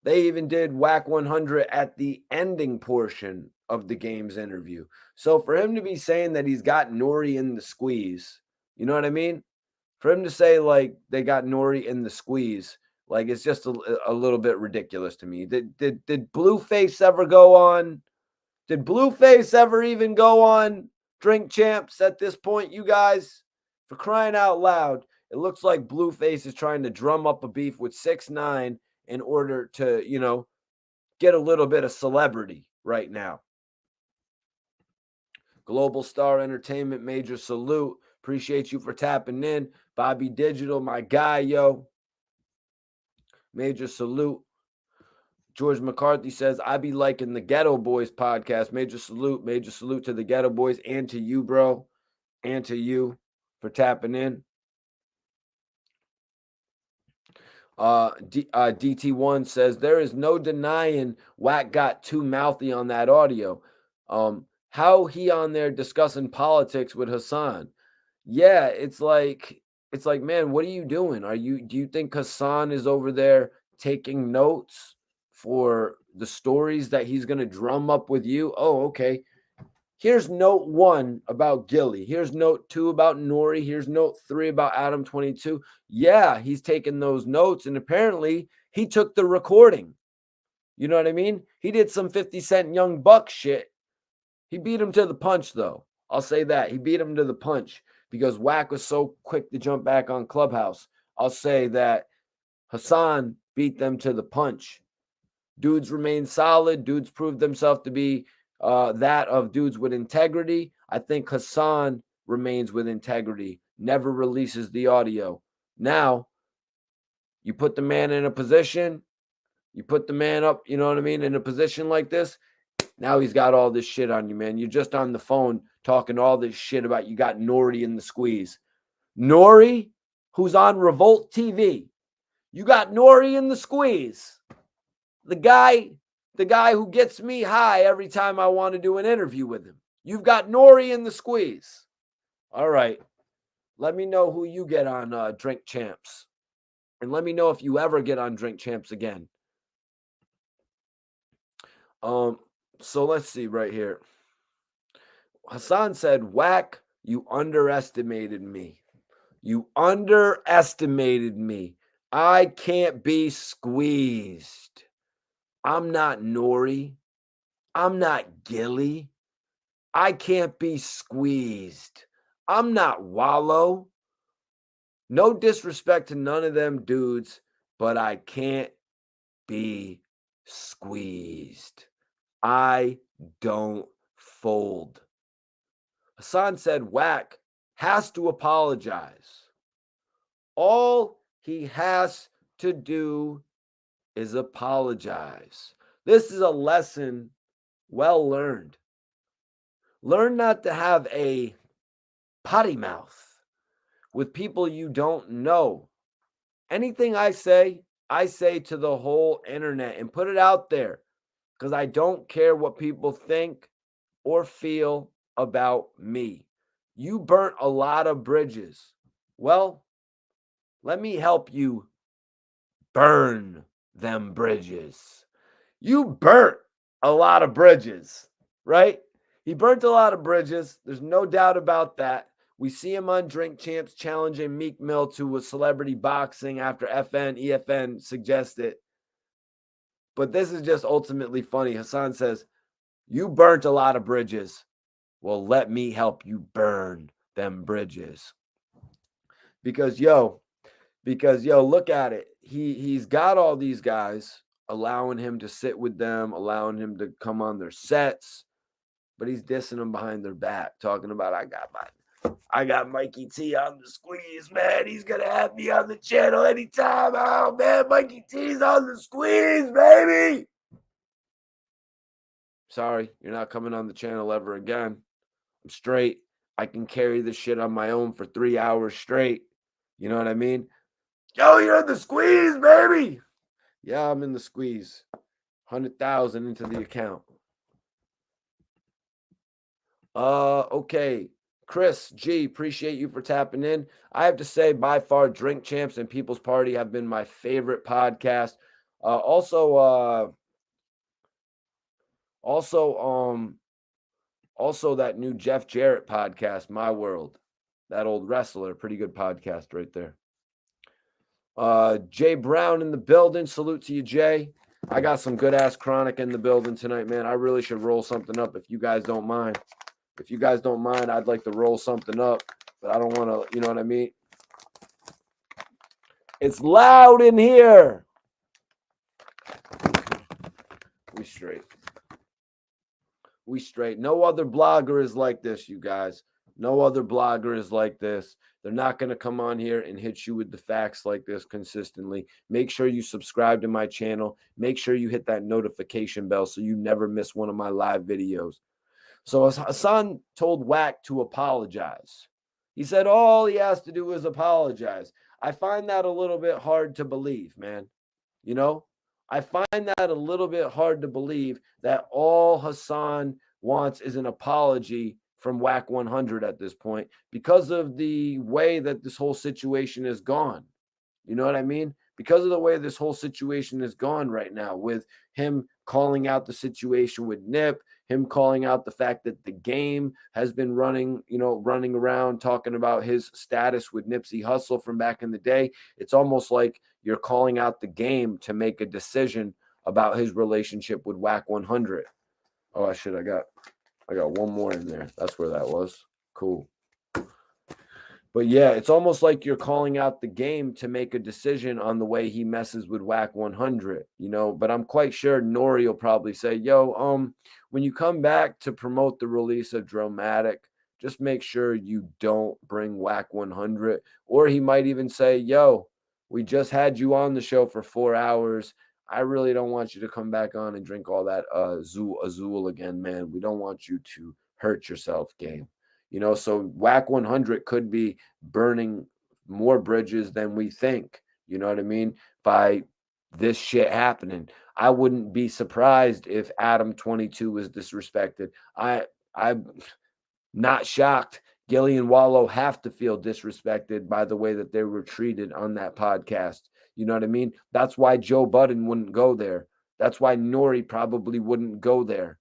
They even did Wack 100 at the ending portion of the game's interview. So for him to be saying that he's got NORE in the squeeze, you know what I mean? For him to say like they got NORE in the squeeze, like it's just a little bit ridiculous to me. Did Blueface ever go on? Did Blueface ever even go on Drink Champs at this point, you guys? For crying out loud, it looks like Blueface is trying to drum up a beef with 6ix9ine in order to, get a little bit of celebrity right now. Global Star Entertainment, major salute. Appreciate you for tapping in. Bobby Digital, my guy, yo. Major salute. George McCarthy says, I be liking the Ghetto Boys podcast. Major salute to the Ghetto Boys and to you, bro. And to you for tapping in. DT1 says, there is no denying Wack got too mouthy on that audio. How he on there discussing politics with Hassan? Yeah, it's like, man, what are you doing? Do you think Hassan is over there taking notes for the stories that he's going to drum up with you? Oh, okay. Here's note 1 about Gillie. Here's note 2 about NORE. Here's note 3 about Adam 22. Yeah, he's taking those notes, and apparently he took the recording. You know what I mean? He did some 50 Cent Young Buck shit. He beat him to the punch, though. I'll say that. He beat him to the punch because Wack was so quick to jump back on Clubhouse. I'll say that Hassan beat them to the punch. Dudes remain solid. Dudes proved themselves to be that of dudes with integrity. I think Hassan remains with integrity, never releases the audio. Now, you put the man in a position, you put the man up, you know what I mean, in a position like this. Now he's got all this shit on you, man. You're just on the phone talking all this shit about you got NORE in the squeeze. NORE, who's on Revolt TV. You got NORE in the squeeze. The guy who gets me high every time I want to do an interview with him. You've got NORE in the squeeze. All right. Let me know who you get on Drink Champs. And let me know if you ever get on Drink Champs again. So let's see right here. Hassan said, Wack, you underestimated me. You underestimated me. I can't be squeezed. I'm not NORE. I'm not Gillie. I can't be squeezed. I'm not Wallo. No disrespect to none of them dudes, but I can't be squeezed. I don't fold. Hassan said Wack has to apologize. All he has to do is apologize. This is a lesson well learned. Learn not to have a potty mouth with people you don't know. Anything I say to the whole internet and put it out there because I don't care what people think or feel about me. You burnt a lot of bridges. Well, let me help you burn them bridges. You burnt a lot of bridges, right? He burnt a lot of bridges. There's no doubt about that. We see him on Drink Champs challenging Meek Mill to a celebrity boxing after EFN suggested. But this is just ultimately funny. Hassan says, you burnt a lot of bridges. Well, let me help you burn them bridges. Because look at it. He's got all these guys allowing him to sit with them, allowing him to come on their sets, but he's dissing them behind their back, talking about I got Mikey T on the squeeze, man. He's gonna have me on the channel anytime. Oh man, Mikey T's on the squeeze, baby. Sorry, you're not coming on the channel ever again. I'm straight. I can carry this shit on my own for 3 hours straight. You know what I mean? Yo, you're in the squeeze, baby. Yeah, I'm in the squeeze. 100,000 into the account. Okay. Chris G, appreciate you for tapping in. I have to say, by far, Drink Champs and People's Party have been my favorite podcast. Also that new Jeff Jarrett podcast, My World. That old wrestler, pretty good podcast right there. Jay Brown in the building. Salute to you, Jay. I got some good ass chronic in the building tonight, man. I really should roll something up if you guys don't mind. If you guys don't mind, I'd like to roll something up, but I don't want to, you know what I mean? It's loud in here. We straight. We straight. No other blogger is like this, you guys. No other blogger is like this. They're not going to come on here and hit you with the facts like this consistently. Make sure you subscribe to my channel. Make sure you hit that notification bell so you never miss one of my live videos. So Hassan told Wack to apologize. He said all he has to do is apologize. I find that a little bit hard to believe, man. You know, I find that a little bit hard to believe that all Hassan wants is an apology from Wack 100 at this point because of the way that this whole situation is gone. You know what I mean? Because of the way this whole situation is gone right now, with him calling out the situation with Nip, him calling out the fact that the game has been running around talking about his status with Nipsey Hussle from back in the day. It's almost like you're calling out the game to make a decision about his relationship with Wack 100. Oh, I got one more in there. That's where that was. Cool. But yeah, it's almost like you're calling out the game to make a decision on the way he messes with Wack 100, But I'm quite sure NORE will probably say, yo, when you come back to promote the release of Dramatic, just make sure you don't bring Wack 100. Or he might even say, yo, we just had you on the show for 4 hours. I really don't want you to come back on and drink all that Azul again, man. We don't want you to hurt yourself, game. So Wack 100 could be burning more bridges than we think, you know what I mean, by this shit happening. I wouldn't be surprised if Adam 22 was disrespected. I'm not shocked. Gillie and Wallo have to feel disrespected by the way that they were treated on that podcast. You know what I mean? That's why Joe Budden wouldn't go there. That's why NORE probably wouldn't go there.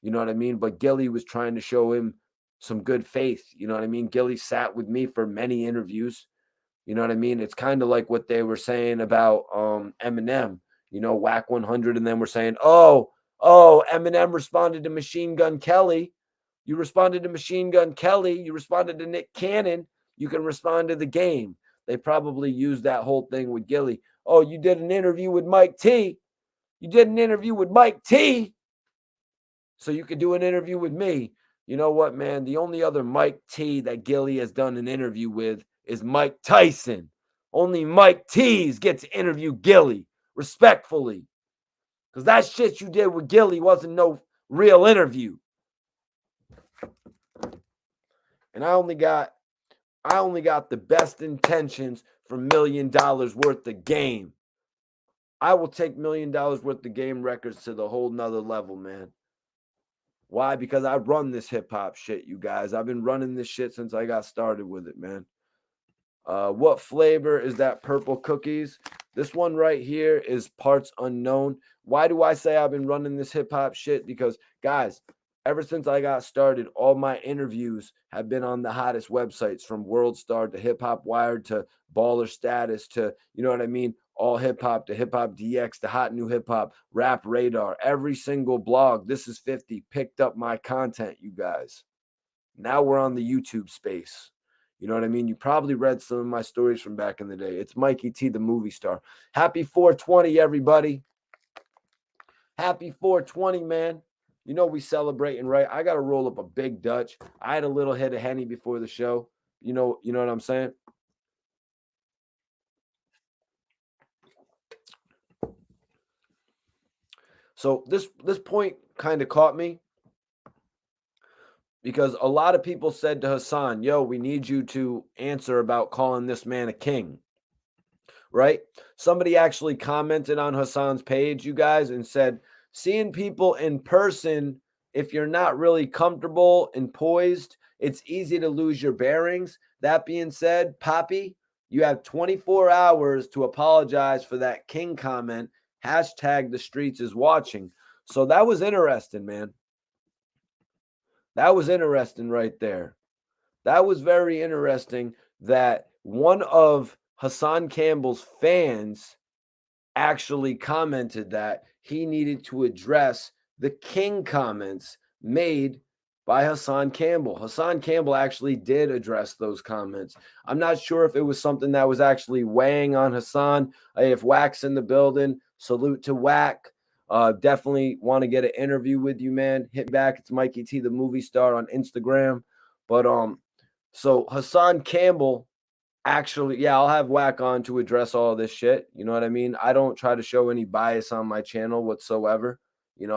You know what I mean? But Gillie was trying to show him some good faith. You know what I mean? Gillie sat with me for many interviews. You know what I mean? It's kind of like what they were saying about Eminem, Wack 100, and then we're saying, oh, Eminem responded to Machine Gun Kelly. You responded to Machine Gun Kelly. You responded to Nick Cannon. You can respond to the game. They probably used that whole thing with Gillie. Oh, you did an interview with Mike T. You did an interview with Mike T. So you could do an interview with me. You know what, man? The only other Mike T that Gillie has done an interview with is Mike Tyson. Only Mike T's get to interview Gillie respectfully. Because that shit you did with Gillie wasn't no real interview. And I only got the best intentions for $1 million worth of game. I will take $1 million worth of game records to the whole nother level, man. Why? Because I run this hip-hop shit, you guys. I've been running this shit since I got started with it, man. What flavor is that purple cookies? This one right here is parts unknown. Why do I say I've been running this hip-hop shit? Because, guys, ever since I got started, all my interviews have been on the hottest websites, from World Star to Hip Hop Wired to Baller Status to, you know what I mean, All Hip Hop to Hip Hop DX to Hot New Hip Hop, Rap Radar. Every single blog, This Is 50, picked up my content, you guys. Now we're on the YouTube space. You know what I mean? You probably read some of my stories from back in the day. It's Mikey T The Movie Star. Happy 420, everybody. Happy 420, man. You know we celebrating, right? I got to roll up a big Dutch. I had a little hit of Henny before the show. You know what I'm saying? So this point kind of caught me, because a lot of people said to Hassan, yo, we need you to answer about calling this man a king, right? Somebody actually commented on Hassan's page, you guys, and said, seeing people in person, if you're not really comfortable and poised, it's easy to lose your bearings. That being said, Poppy, you have 24 hours to apologize for that king comment. Hashtag the streets is watching. So that was interesting, man. That was interesting right there. That was very interesting that one of Hassan Campbell's fans actually commented that he needed to address the king comments made by Hassan Campbell. Hassan Campbell actually did address those comments. I'm not sure if it was something that was actually weighing on Hassan. If Wack's in the building, salute to Wack. Definitely want to get an interview with you, man. Hit back. It's Mikey T The Movie Star on Instagram. But So Hassan Campbell actually, yeah, I'll have Wack on to address all this shit. You know what I mean? I don't try to show any bias on my channel whatsoever. You know,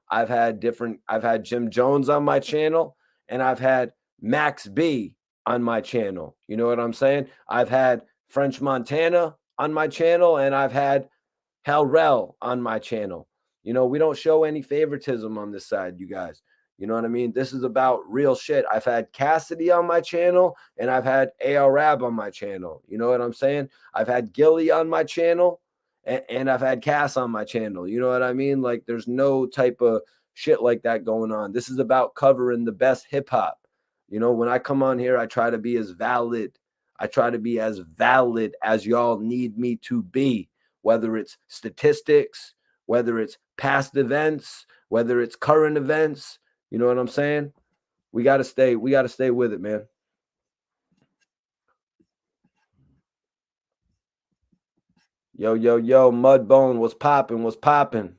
I've had Jim Jones on my channel, and I've had Max B on my channel. You know what I'm saying? I've had French Montana on my channel, and I've had Hal Rel on my channel. You know, we don't show any favoritism on this side, you guys. You know what I mean? This is about real shit. I've had Cassidy on my channel, and I've had AR Rab on my channel. You know what I'm saying? I've had Gillie on my channel, and I've had Cass on my channel. You know what I mean? Like, there's no type of shit like that going on. This is about covering the best hip hop. You know, when I come on here, I try to be as valid. I try to be as valid as y'all need me to be, whether it's statistics, whether it's past events, whether it's current events. You know what I'm saying? We got to stay with it, man. Yo, yo, yo, Mudbone, what's popping? What's popping?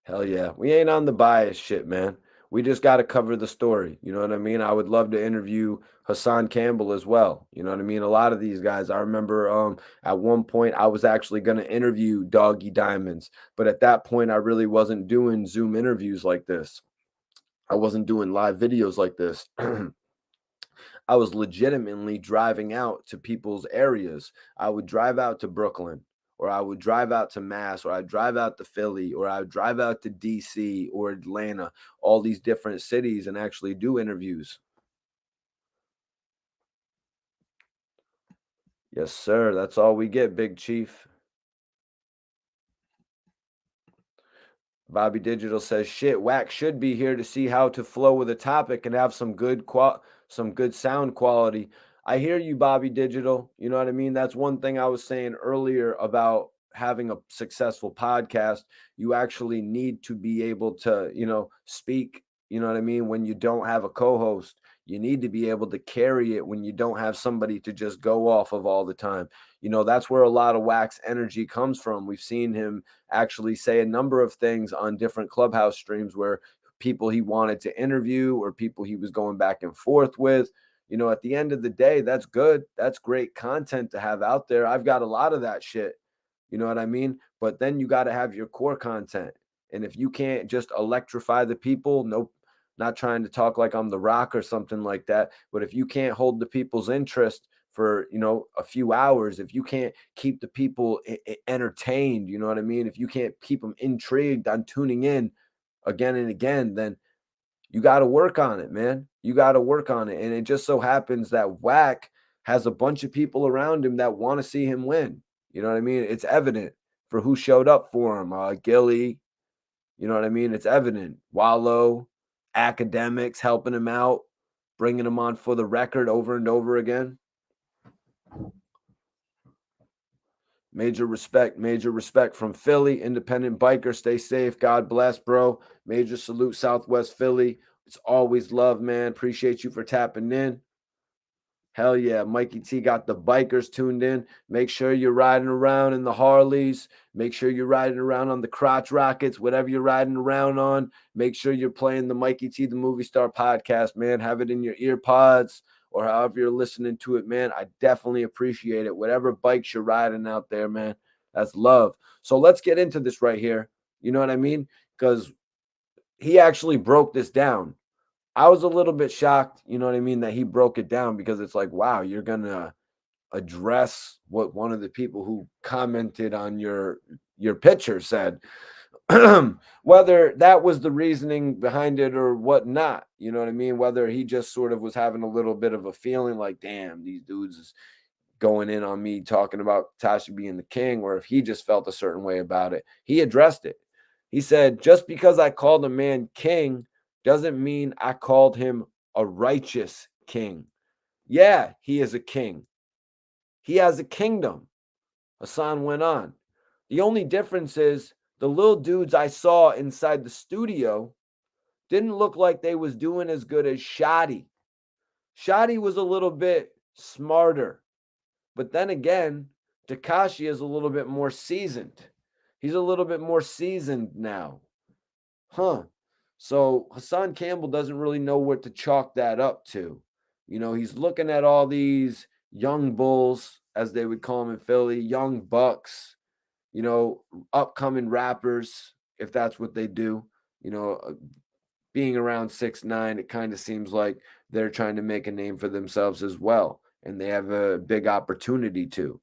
Hell yeah. We ain't on the bias shit, man. We just got to cover the story. You know what I mean? I would love to interview Hassan Campbell as well. You know what I mean? A lot of these guys, I remember at one point I was actually going to interview Doggy Diamonds, but at that point I really wasn't doing Zoom interviews like this. I wasn't doing live videos like this. I was legitimately driving out to people's areas. I would drive out to Brooklyn, or I would drive out to Mass, or I'd drive out to Philly, or I would drive out to DC or Atlanta, all these different cities, and actually do interviews. Yes, sir. That's all we get, Big Chief. Bobby Digital says, "Shit, Wack should be here to see how to flow with a topic and have some good sound quality." I hear you, Bobby Digital. You know what I mean? That's one thing I was saying earlier about having a successful podcast. You actually need to be able to, speak, you know what I mean, when you don't have a co-host. You need to be able to carry it when you don't have somebody to just go off of all the time. You know, that's where a lot of Wack's energy comes from. We've seen him actually say a number of things on different Clubhouse streams where people he wanted to interview or people he was going back and forth with. You know, at the end of the day, that's good. That's great content to have out there. I've got a lot of that shit. You know what I mean? But then you got to have your core content. And if you can't just electrify the people, nope, not trying to talk like I'm The Rock or something like that, but if you can't hold the people's interest for, a few hours, if you can't keep the people entertained, you know what I mean? If you can't keep them intrigued on tuning in again and again, then you got to work on it, man. You got to work on it. And it just so happens that Wack has a bunch of people around him that want to see him win. You know what I mean? It's evident for who showed up for him. Gillie, you know what I mean? It's evident. Wallo, academics helping him out, bringing him on for the record over and over again. Major respect from Philly. Independent biker, stay safe. God bless, bro. Major salute, Southwest Philly. It's always love, man. Appreciate you for tapping in. Hell yeah. Mikey T got the bikers tuned in. Make sure you're riding around in the Harleys. Make sure you're riding around on the crotch rockets, whatever you're riding around on. Make sure you're playing the Mikey T the Movie Star podcast, man. Have it in your ear pods or however you're listening to it, man. I definitely appreciate it. Whatever bikes you're riding out there, man. That's love. So let's get into this right here. You know what I mean? Because he actually broke this down. I was a little bit shocked, you know what I mean, that he broke it down, because it's like, wow, you're going to address what one of the people who commented on your picture said. Whether that was the reasoning behind it or whatnot, you know what I mean? Whether he just sort of was having a little bit of a feeling like, damn, these dudes is going in on me talking about Tasha being the king, or if he just felt a certain way about it. He addressed it. He said, just because I called a man king doesn't mean I called him a righteous king. Yeah, he is a king. He has a kingdom. Hassan went on. The only difference is the little dudes I saw inside the studio didn't look like they was doing as good as Shoddy. Shoddy was a little bit smarter. But then again, Tekashi is a little bit more seasoned. He's a little bit more seasoned now. huh. So Hassan Campbell doesn't really know what to chalk that up to. He's looking at all these young bulls, as they would call them in Philly, young bucks, you know, upcoming rappers, if that's what they do. You know, being around 6'9", it kind of seems like they're trying to make a name for themselves as well, and they have a big opportunity to.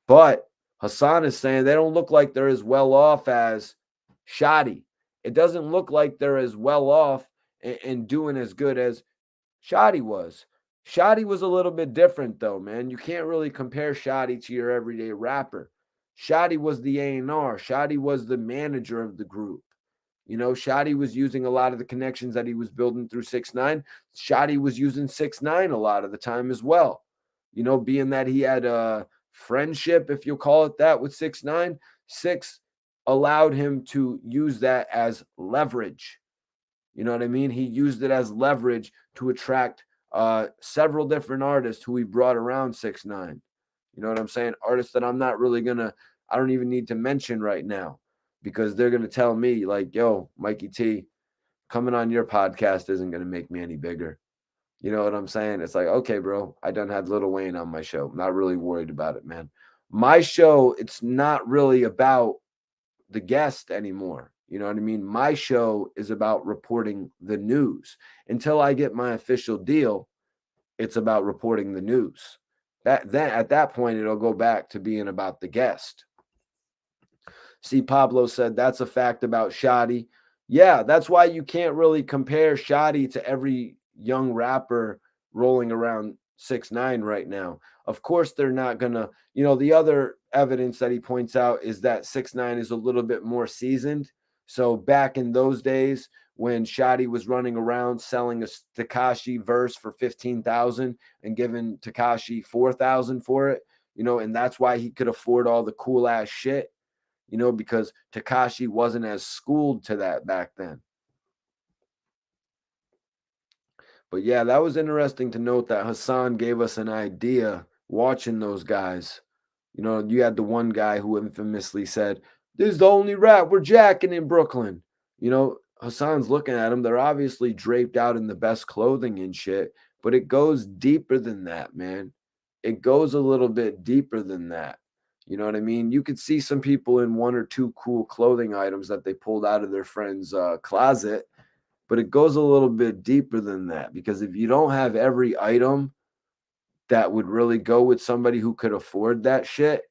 But Hassan is saying they don't look like they're as well off as Shoddy. It doesn't look like they're as well off and doing as good as Shoddy was. Shoddy was a little bit different though, man. You can't really compare Shoddy to your everyday rapper. Shoddy was the A&R. Shoddy was the manager of the group. Shoddy was using a lot of the connections that he was building through 6ix9ine. Shoddy was using 6ix9ine a lot of the time as well. Being that he had a friendship, if you'll call it that, with 6ix9ine, Six allowed him to use that as leverage. You know what I mean? He used it as leverage to attract several different artists who he brought around 6ix9ine. You know what I'm saying? Artists that I don't even need to mention right now, because they're going to tell me like, yo, Mikey T, coming on your podcast isn't going to make me any bigger. You know what I'm saying? It's like, okay, bro, I done had Lil Wayne on my show. I'm not really worried about it, man. My show, it's not really about the guest anymore. You know what I mean? My show is about reporting the news. Until I get my official deal, it's about reporting the news. Then at that point, it'll go back to being about the guest. See, Pablo said that's a fact about Shoddy. Yeah, that's why you can't really compare Shoddy to every young rapper rolling around 6ix9ine right now. Of course, they're not gonna. The other evidence that he points out is that 6ix9ine is a little bit more seasoned. So back in those days, when Shoddy was running around selling a Tekashi verse for 15,000 and giving Tekashi 4,000 for it, and that's why he could afford all the cool ass shit. Because Tekashi wasn't as schooled to that back then. But yeah, that was interesting to note that Hassan gave us an idea watching those guys. You had the one guy who infamously said, "This is the only rap we're jacking in Brooklyn." Hassan's looking at them. They're obviously draped out in the best clothing and shit, but it goes deeper than that, man. It goes a little bit deeper than that. You know what I mean? You could see some people in one or two cool clothing items that they pulled out of their friend's closet, but it goes a little bit deeper than that, because if you don't have every item that would really go with somebody who could afford that shit,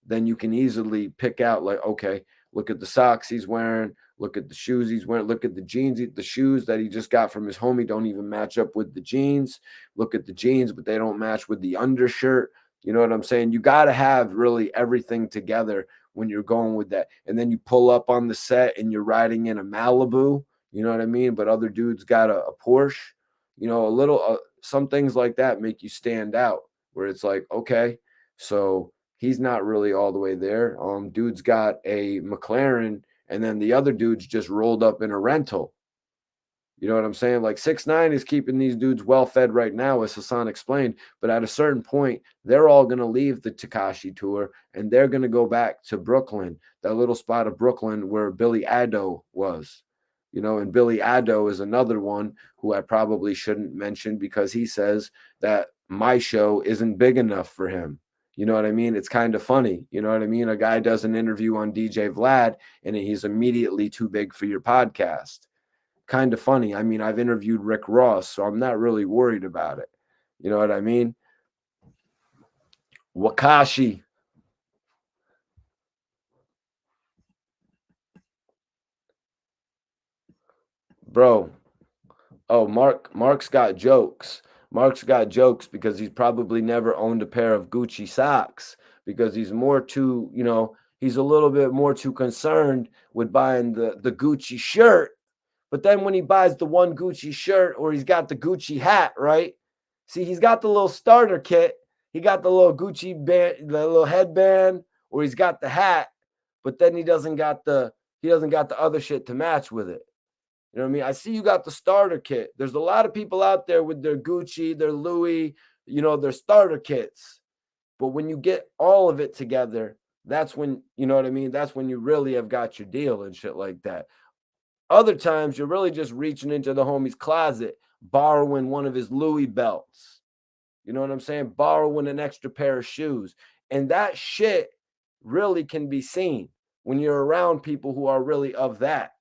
then you can easily pick out like, okay, look at the socks he's wearing, look at the shoes he's wearing, look at the jeans, the shoes that he just got from his homie don't even match up with the jeans. Look at the jeans, but they don't match with the undershirt. You know what I'm saying? You got to have really everything together when you're going with that. And then you pull up on the set and you're riding in a Malibu, you know what I mean? But other dudes got a Porsche, some things like that make you stand out, where it's like, okay, so he's not really all the way there. Dude's got a McLaren, and then the other dude's just rolled up in a rental. You know what I'm saying? Like 6ix9ine is keeping these dudes well fed right now, as Hassan explained. But at a certain point, they're all going to leave the Tekashi tour and they're going to go back to Brooklyn, that little spot of Brooklyn where Billy Addo was. And Billy Addo is another one who I probably shouldn't mention, because he says that my show isn't big enough for him. You know what I mean? It's kind of funny. You know what I mean? A guy does an interview on DJ Vlad and he's immediately too big for your podcast. Kind of funny. I mean, I've interviewed Rick Ross, so I'm not really worried about it. You know what I mean? Wakashi. Bro. Oh, Mark's got jokes. Mark's got jokes because he's probably never owned a pair of Gucci socks, because he's he's a little bit more too concerned with buying the Gucci shirt. But then when he buys the one Gucci shirt, or he's got the Gucci hat, right? See, he's got the little starter kit. He got the little Gucci band, the little headband, or he's got the hat, but then he doesn't got the other shit to match with it. You know what I mean? I see you got the starter kit. There's a lot of people out there with their Gucci, their Louis, their starter kits. But when you get all of it together, that's when, you know what I mean? That's when you really have got your deal and shit like that. Other times, you're really just reaching into the homie's closet, borrowing one of his Louis belts. You know what I'm saying? Borrowing an extra pair of shoes. And that shit really can be seen when you're around people who are really of that.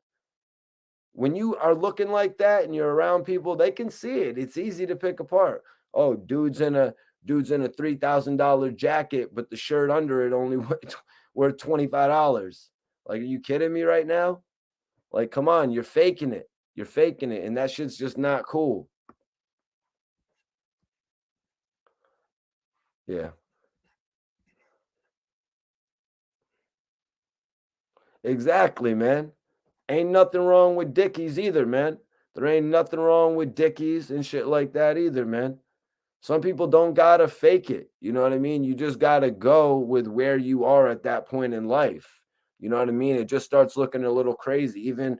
When you are looking like that and you're around people, they can see it. It's easy to pick apart. Oh, dude's in a $3,000 jacket, but the shirt under it only worth $25. Like, are you kidding me right now? Like, come on, you're faking it. You're faking it, and that shit's just not cool. Yeah. Exactly, man. Ain't nothing wrong with Dickies either, man. There ain't nothing wrong with Dickies and shit like that either, man. Some people don't gotta fake it. You know what I mean? You just gotta go with where you are at that point in life. You know what I mean? It just starts looking a little crazy. Even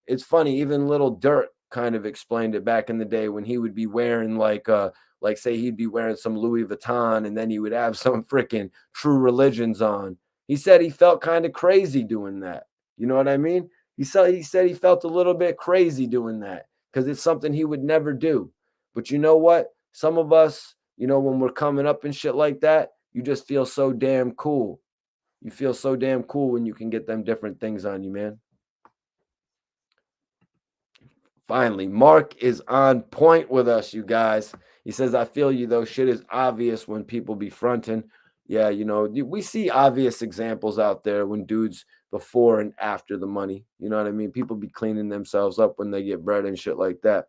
it's funny, even little Dirk kind of explained it back in the day when he would be wearing like say he'd be wearing some Louis Vuitton and then he would have some freaking True Religions on. He said he felt kind of crazy doing that. You know what I mean? He said he felt a little bit crazy doing that because it's something he would never do. But you know what? Some of us, you know, when we're coming up and shit like that, you just feel so damn cool. You feel so damn cool when you can get them different things on you, man. Finally, Mark is on point with us, you guys. He says, I feel you though. Shit is obvious when people be fronting. Yeah, you know, we see obvious examples out there when dudes before and after the money. You know what I mean? People be cleaning themselves up when they get bread and shit like that.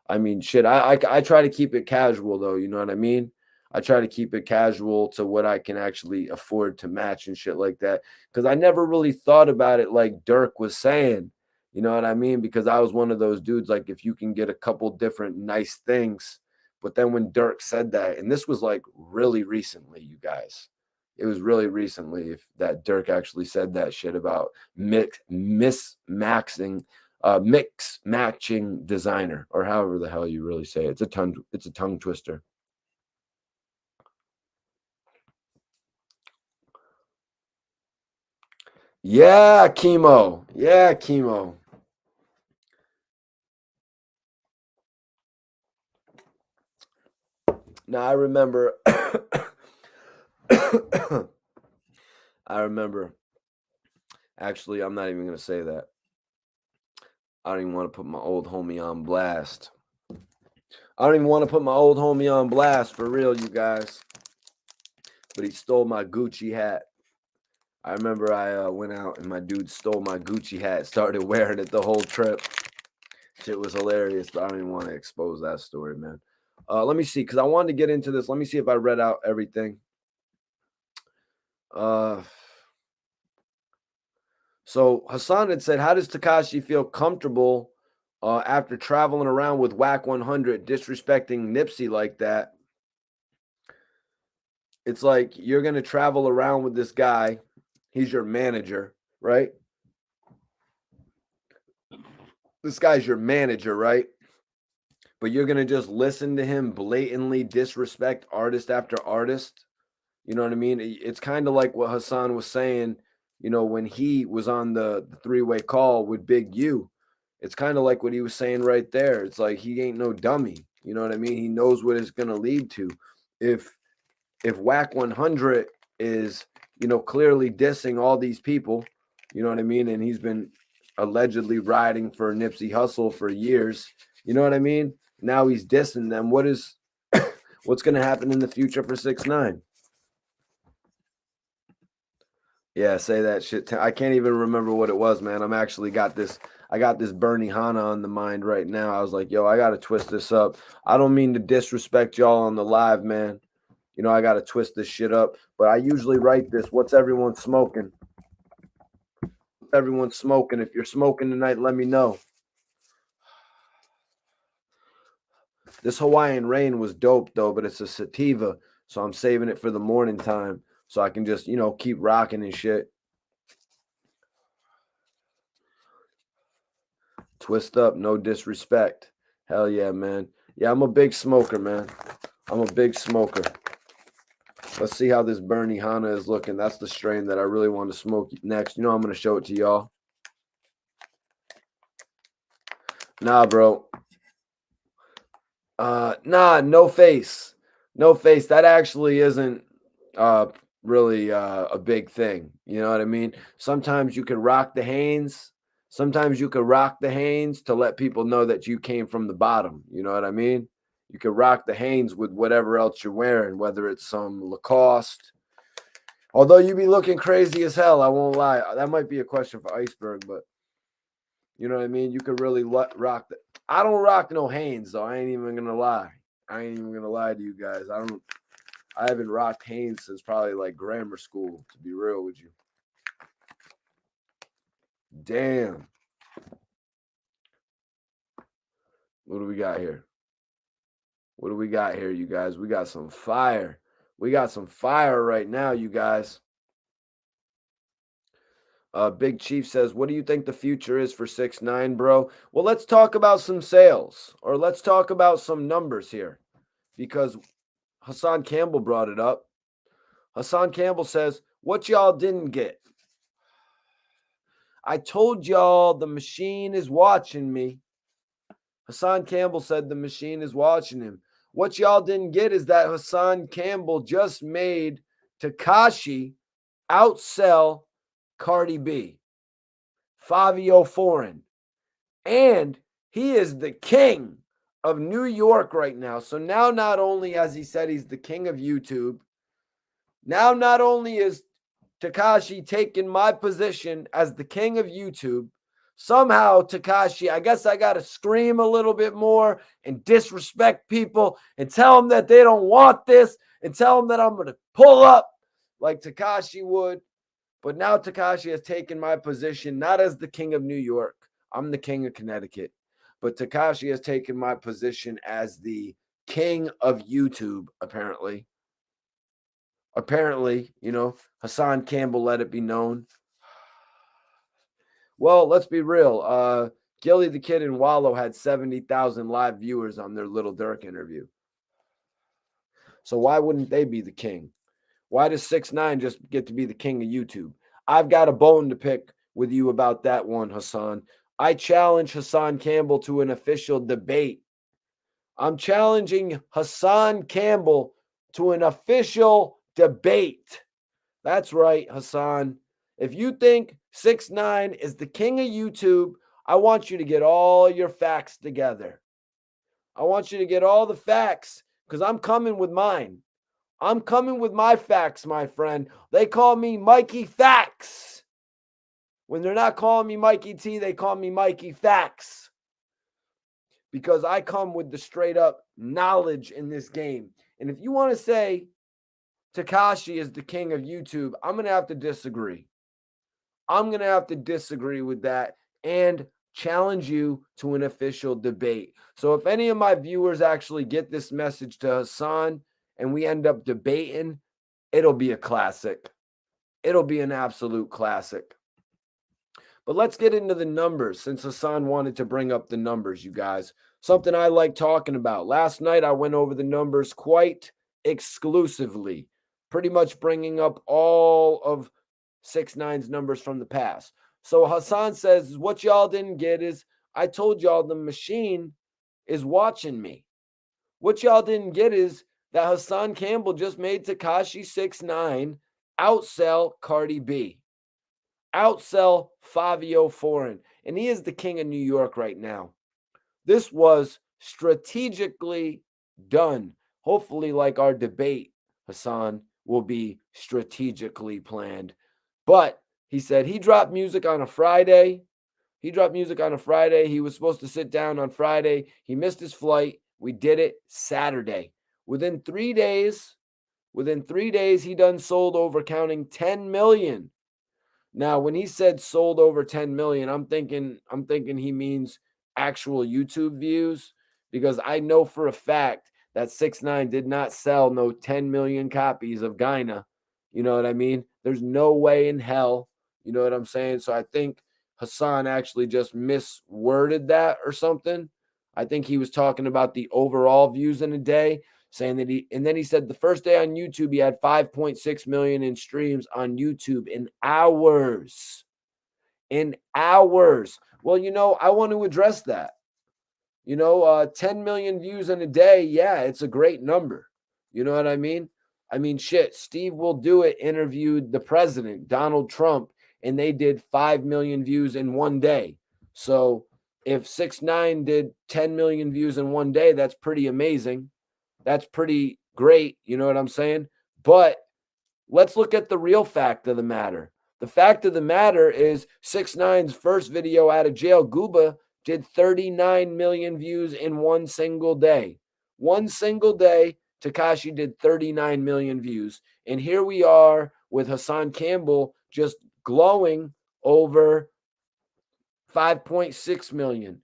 I mean, shit, I try to keep it casual though, you know what I mean? I try to keep it casual to what I can actually afford to match and shit like that. Because I never really thought about it like Dirk was saying, you know what I mean? Because I was one of those dudes, like if you can get a couple different nice things. But then when Dirk said that, and this was like really recently, you guys, it was really recently if that Dirk actually said that shit about mismaxing mix matching designer, or however the hell you really say it. It's a tongue twister. Yeah, chemo. Yeah, chemo. Now I remember I remember actually I'm not even gonna say that. I don't even want to put my old homie on blast. I don't even want to put my old homie on blast for real, you guys. But he stole my Gucci hat. I remember I went out and my dude stole my Gucci hat, started wearing it the whole trip. Shit was hilarious, but I don't even want to expose that story, man. Let me see, because I wanted to get into this. Let me see if I read out everything. So Hassan had said, how does Tekashi feel comfortable after traveling around with Wack 100, disrespecting Nipsey like that? It's like you're going to travel around with this guy. He's your manager, right? This guy's your manager, right? But you're going to just listen to him blatantly disrespect artist after artist. You know what I mean? It's kind of like what Hassan was saying, you know, when he was on the three-way call with Big U. It's kind of like what he was saying right there. It's like he ain't no dummy. You know what I mean? He knows what it's going to lead to. If Wack 100 is, you know, clearly dissing all these people, you know what I mean? And he's been allegedly riding for Nipsey Hussle for years. You know what I mean? Now he's dissing them. What's going to happen in the future for 6ix9ine? Yeah, say that shit. I can't even remember what it was, man. I got this Bernie Hanna on the mind right now. I was like, yo, I got to twist this up. I don't mean to disrespect y'all on the live, man. You know, I got to twist this shit up. But I usually write this. What's everyone smoking? Everyone's smoking. If you're smoking tonight, let me know. This Hawaiian rain was dope, though, but it's a sativa. So I'm saving it for the morning time so I can just, you know, keep rocking and shit. Twist up, no disrespect. Hell yeah, man. Yeah, I'm a big smoker, man. I'm a big smoker. Let's see how this Bernie Hanna is looking. That's the strain that I really want to smoke next. You know, I'm going to show it to y'all. Nah, bro. Nah, no face. No face. That actually isn't really a big thing. You know what I mean? Sometimes you can rock the Hanes. Sometimes you can rock the Hanes to let people know that you came from the bottom. You know what I mean? You can rock the Hanes with whatever else you're wearing, whether it's some Lacoste. Although you be looking crazy as hell, I won't lie. That might be a question for Iceberg, but you know what I mean? You could really rock the. I don't rock no Hanes though. I ain't even gonna lie. I ain't even gonna lie to you guys. I haven't rocked Hanes since probably like grammar school, to be real with you. Damn. What do we got here? What do we got here, you guys? We got some fire. We got some fire right now, you guys. Big Chief says, what do you think the future is for 6ix9ine, bro? Well, let's talk about some sales, or let's talk about some numbers here, because Hassan Campbell brought it up. Hassan Campbell says, what y'all didn't get? I told y'all the machine is watching me. Hassan Campbell said the machine is watching him. What y'all didn't get is that Hassan Campbell just made Tekashi outsell Cardi B. Fabio Foreign. And he is the king of New York right now. So now not only has he said he's the king of YouTube, now not only is Tekashi taking my position as the king of YouTube, somehow Tekashi, I guess I got to scream a little bit more and disrespect people and tell them that they don't want this and tell them that I'm going to pull up like Tekashi would. But now Tekashi has taken my position, not as the king of New York. I'm the king of Connecticut. But Tekashi has taken my position as the king of YouTube, apparently. Apparently, you know, Hassan Campbell let it be known. Well, let's be real. Gillie Da Kid and Wallo had 70,000 live viewers on their Little Durk interview. So why wouldn't they be the king? Why does 6ix9ine just get to be the king of YouTube? I've got a bone to pick with you about that one, Hassan. I challenge Hassan Campbell to an official debate. I'm challenging Hassan Campbell to an official debate. That's right, Hassan. If you think 6ix9ine is the king of YouTube, I want you to get all your facts together. I want you to get all the facts because I'm coming with mine. I'm coming with my facts, my friend. They call me Mikey Facts. When they're not calling me Mikey T, they call me Mikey Facts. Because I come with the straight up knowledge in this game. And if you want to say Tekashi is the king of YouTube, I'm going to have to disagree. I'm going to have to disagree with that and challenge you to an official debate. So if any of my viewers actually get this message to Hassan and we end up debating, it'll be a classic. It'll be an absolute classic. But let's get into the numbers since Hassan wanted to bring up the numbers, you guys. Something I like talking about. Last night, I went over the numbers quite exclusively, pretty much bringing up all of 6ix9ine's numbers from the past. So Hassan says, what y'all didn't get is I told y'all the machine is watching me. What y'all didn't get is that Hassan Campbell just made Tekashi 6ix9ine outsell Cardi B, outsell Fabio Foreign, and he is the king of New York right now. This was strategically done. Hopefully, like our debate, Hassan, will be strategically planned. But he said he dropped music on a Friday. He was supposed to sit down on Friday. He missed his flight. We did it Saturday. Within 3 days, he done sold over counting 10 million. Now, when he said sold over 10 million, I'm thinking he means actual YouTube views, because I know for a fact that 6ix9ine did not sell no 10 million copies of Gyna. You know what I mean? There's no way in hell. You know what I'm saying? So I think Hassan actually just misworded that or something. I think he was talking about the overall views in a day, saying that and then he said the first day on YouTube, he had 5.6 million in streams on YouTube in hours. In hours. Well, you know, I want to address that. 10 million views in a day. Yeah, it's a great number. You know what I mean? I mean, shit, Steve Will Do It interviewed the president, Donald Trump, and they did 5 million views in one day. So if 6ix9ine did 10 million views in one day, that's pretty amazing. That's pretty great. You know what I'm saying? But let's look at the real fact of the matter. The fact of the matter is 6ix9ine's first video out of jail, Gooba, did 39 million views in one single day. One single day, Tekashi did 39 million views. And here we are with Hassan Campbell just glowing over 5.6 million.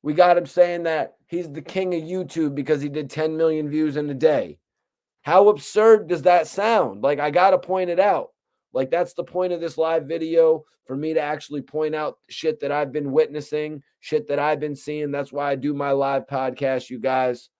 We got him saying that he's the king of YouTube because he did 10 million views in a day. How absurd does that sound? Like, I got to point it out. Like, that's the point of this live video, for me to actually point out shit that I've been witnessing, shit that I've been seeing. That's why I do my live podcast, you guys.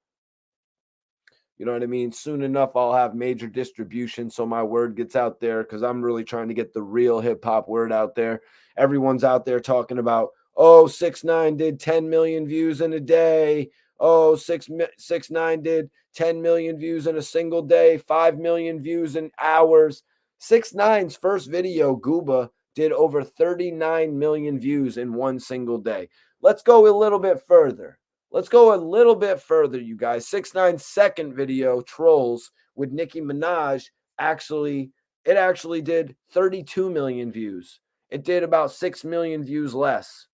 You know what I mean? Soon enough, I'll have major distribution so my word gets out there, because I'm really trying to get the real hip hop word out there. Everyone's out there talking about, oh, 6ix9ine did 10 million views in a day. Oh, 6ix9ine did 10 million views in a single day, 5 million views in hours. 6ix9ine's first video, Gooba, did over 39 million views in one single day. Let's go a little bit further. Let's go a little bit further, you guys. 6ix9ine's second video, Trolls, with Nicki Minaj, actually did 32 million views. It did about 6 million views less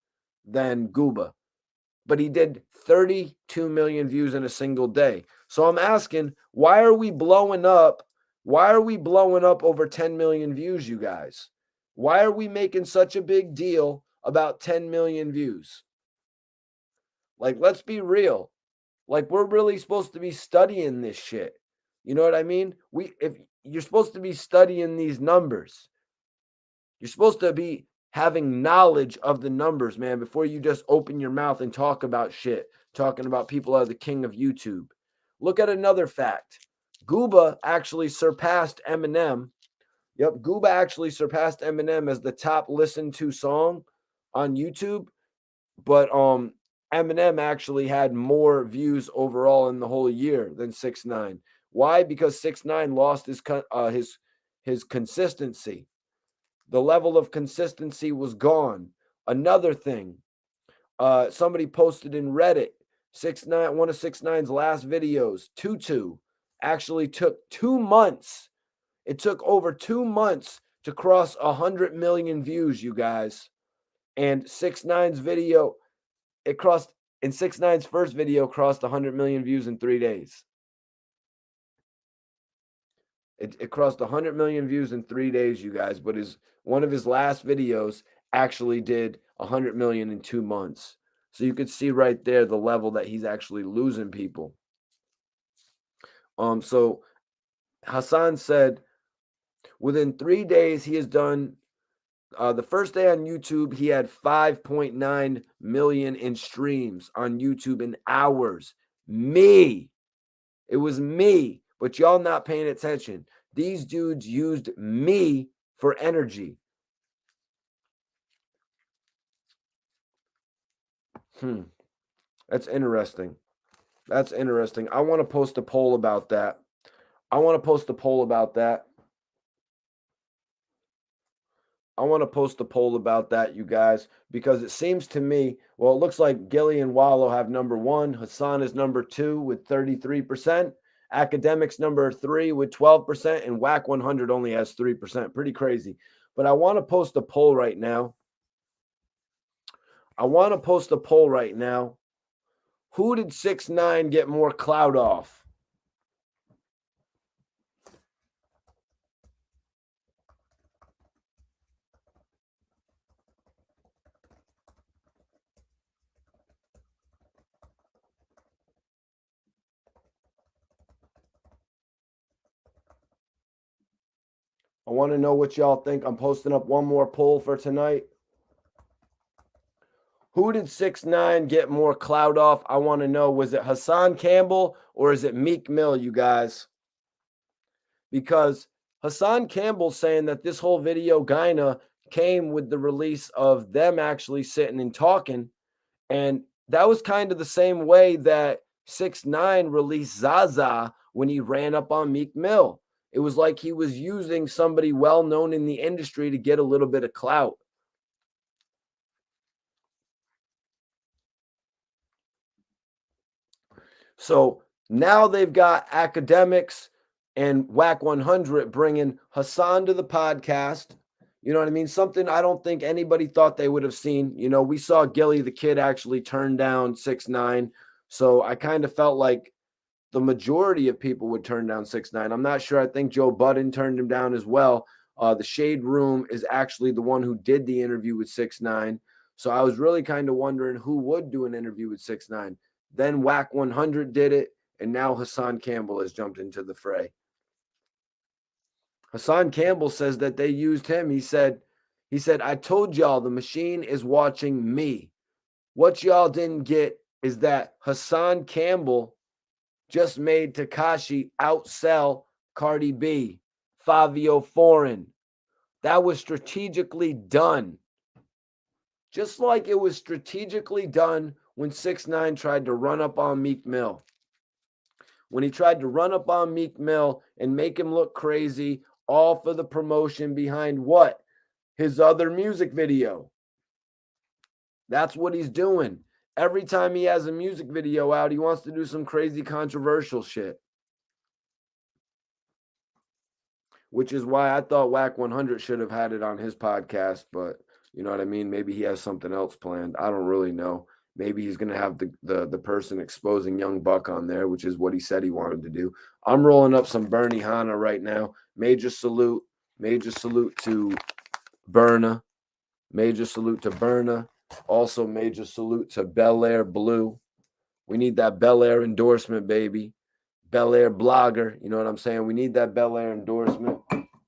than Gooba, but he did 32 million views in a single day. So I'm asking, why are we blowing up? Why are we blowing up over 10 million views, you guys? Why are we making such a big deal about 10 million views? Like, let's be real. Like, we're really supposed to be studying this shit. You know what I mean? If you're supposed to be studying these numbers, you're supposed to be having knowledge of the numbers, man, before you just open your mouth and talk about shit, talking about people are the king of YouTube. Look at another fact. Gooba actually surpassed Eminem. Yep, Gooba actually surpassed Eminem as the top listened to song on YouTube, but Eminem actually had more views overall in the whole year than 6ix9ine. Why? Because 6ix9ine lost his consistency. The level of consistency was gone. Another thing, somebody posted in Reddit, 6ix9ine, one of 6ix9ine's last videos, Tutu, actually took 2 months. It took over 2 months to cross 100 million views, you guys. And 6ix9ine's video, it crossed, in 6ix9ine's first video, crossed 100 million views in 3 days. It crossed 100 million views in 3 days, you guys. But one of his last videos actually did 100 million in 2 months. So you could see right there the level that he's actually losing people. So Hassan said within 3 days he has done. The first day on YouTube, he had 5.9 million in streams on YouTube in hours. Me. It was me. But y'all not paying attention. These dudes used me for energy. That's interesting. That's interesting. I want to post a poll about that. I want to post a poll about that, you guys, because it seems to me, well, it looks like Gillie and Wallo have number 1. Hassan is number 2 with 33%. Academics number 3 with 12%. And Wack 100 only has 3%. Pretty crazy. But I want to post a poll right now. Who did 6ix9ine get more clout off? I want to know what y'all think. I'm posting up one more poll for tonight. Who did 6ix9ine get more clout off? I want to know, was it Hassan Campbell or is it Meek Mill, you guys? Because Hassan Campbell's saying that this whole video kinda came with the release of them actually sitting and talking. And that was kind of the same way that 6ix9ine released Zaza when he ran up on Meek Mill. It was like he was using somebody well known in the industry to get a little bit of clout. So now they've got academics and Wack 100 bringing Hassan to the podcast. You know what I mean? Something I don't think anybody thought they would have seen. You know, we saw Gillie the Kid actually turn down 6ix9ine. So I kind of felt like the majority of people would turn down 6ix9ine. I'm not sure. I think Joe Budden turned him down as well. The Shade Room is actually the one who did the interview with 6ix9ine. So I was really kind of wondering who would do an interview with 6ix9ine. Then Wack 100 did it, and now Hassan Campbell has jumped into the fray. Hassan Campbell says that they used him. He said, I told y'all the machine is watching me. What y'all didn't get is that Hassan Campbell just made Tekashi outsell Cardi B, Fabio Foreign. That was strategically done. Just like it was strategically done when 6ix9ine tried to run up on Meek Mill. When he tried to run up on Meek Mill and make him look crazy, all for the promotion behind what? His other music video. That's what he's doing. Every time he has a music video out, he wants to do some crazy controversial shit. Which is why I thought Wack 100 should have had it on his podcast, but you know what I mean? Maybe he has something else planned. I don't really know. Maybe he's going to have the person exposing Young Buck on there, which is what he said he wanted to do. I'm rolling up some Bernie Hanna right now. Major salute to Berna. Major salute to Berna. Also, major salute to Bel Air Blue. We need that Bel Air endorsement, baby. Bel Air blogger. You know what I'm saying? We need that Bel Air endorsement.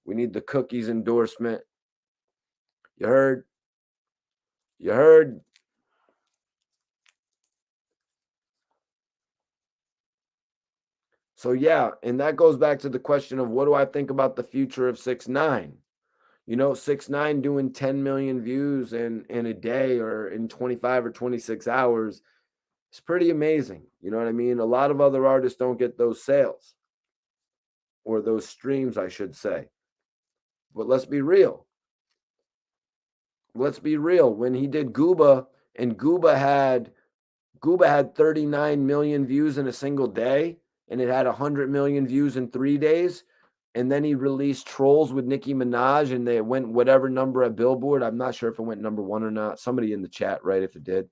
We need the cookies endorsement. You heard? You heard? So, yeah, and that goes back to the question of what do I think about the future of 6ix9ine? You know, 6ix9ine doing 10 million views in a day or in 25 or 26 hours. It's pretty amazing. You know what I mean? A lot of other artists don't get those sales or those streams, I should say. But let's be real. Let's be real. When he did Gooba and Gooba had 39 million views in a single day and it had 100 million views in 3 days. And then he released Trolls with Nicki Minaj and they went whatever number at Billboard. I'm not sure if it went number 1 or not. Somebody in the chat, right, if it did.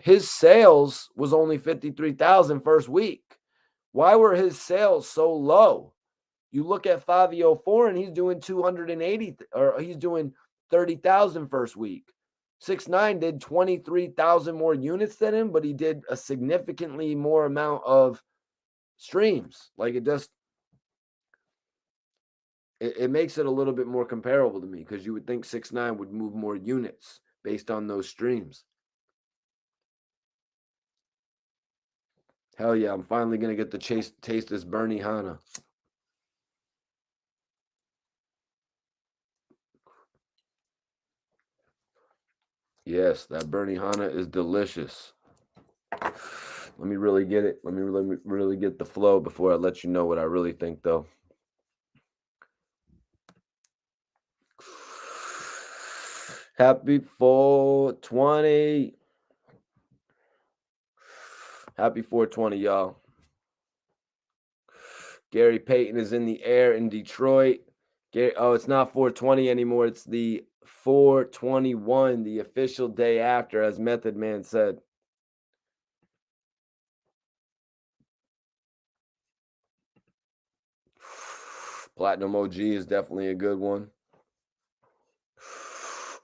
His sales was only 53,000 first week. Why were his sales so low? You look at Fabio Foreign, he's doing 280 or he's doing 30,000 first week. 6ix9ine did 23,000 more units than him, but he did a significantly more amount of streams. Like it makes it a little bit more comparable to me because you would think 6ix9ine would move more units based on those streams. Hell yeah, I'm finally going to get to taste this Bernie Hanna. Yes, that Bernie Hanna is delicious. Let me really get it. Let me really get the flow before I let you know what I really think, though. Happy 420. Happy 420, y'all. Gary Payton is in the air in Detroit. It's not 420 anymore. It's the 421, the official day after, as Method Man said. Platinum OG is definitely a good one.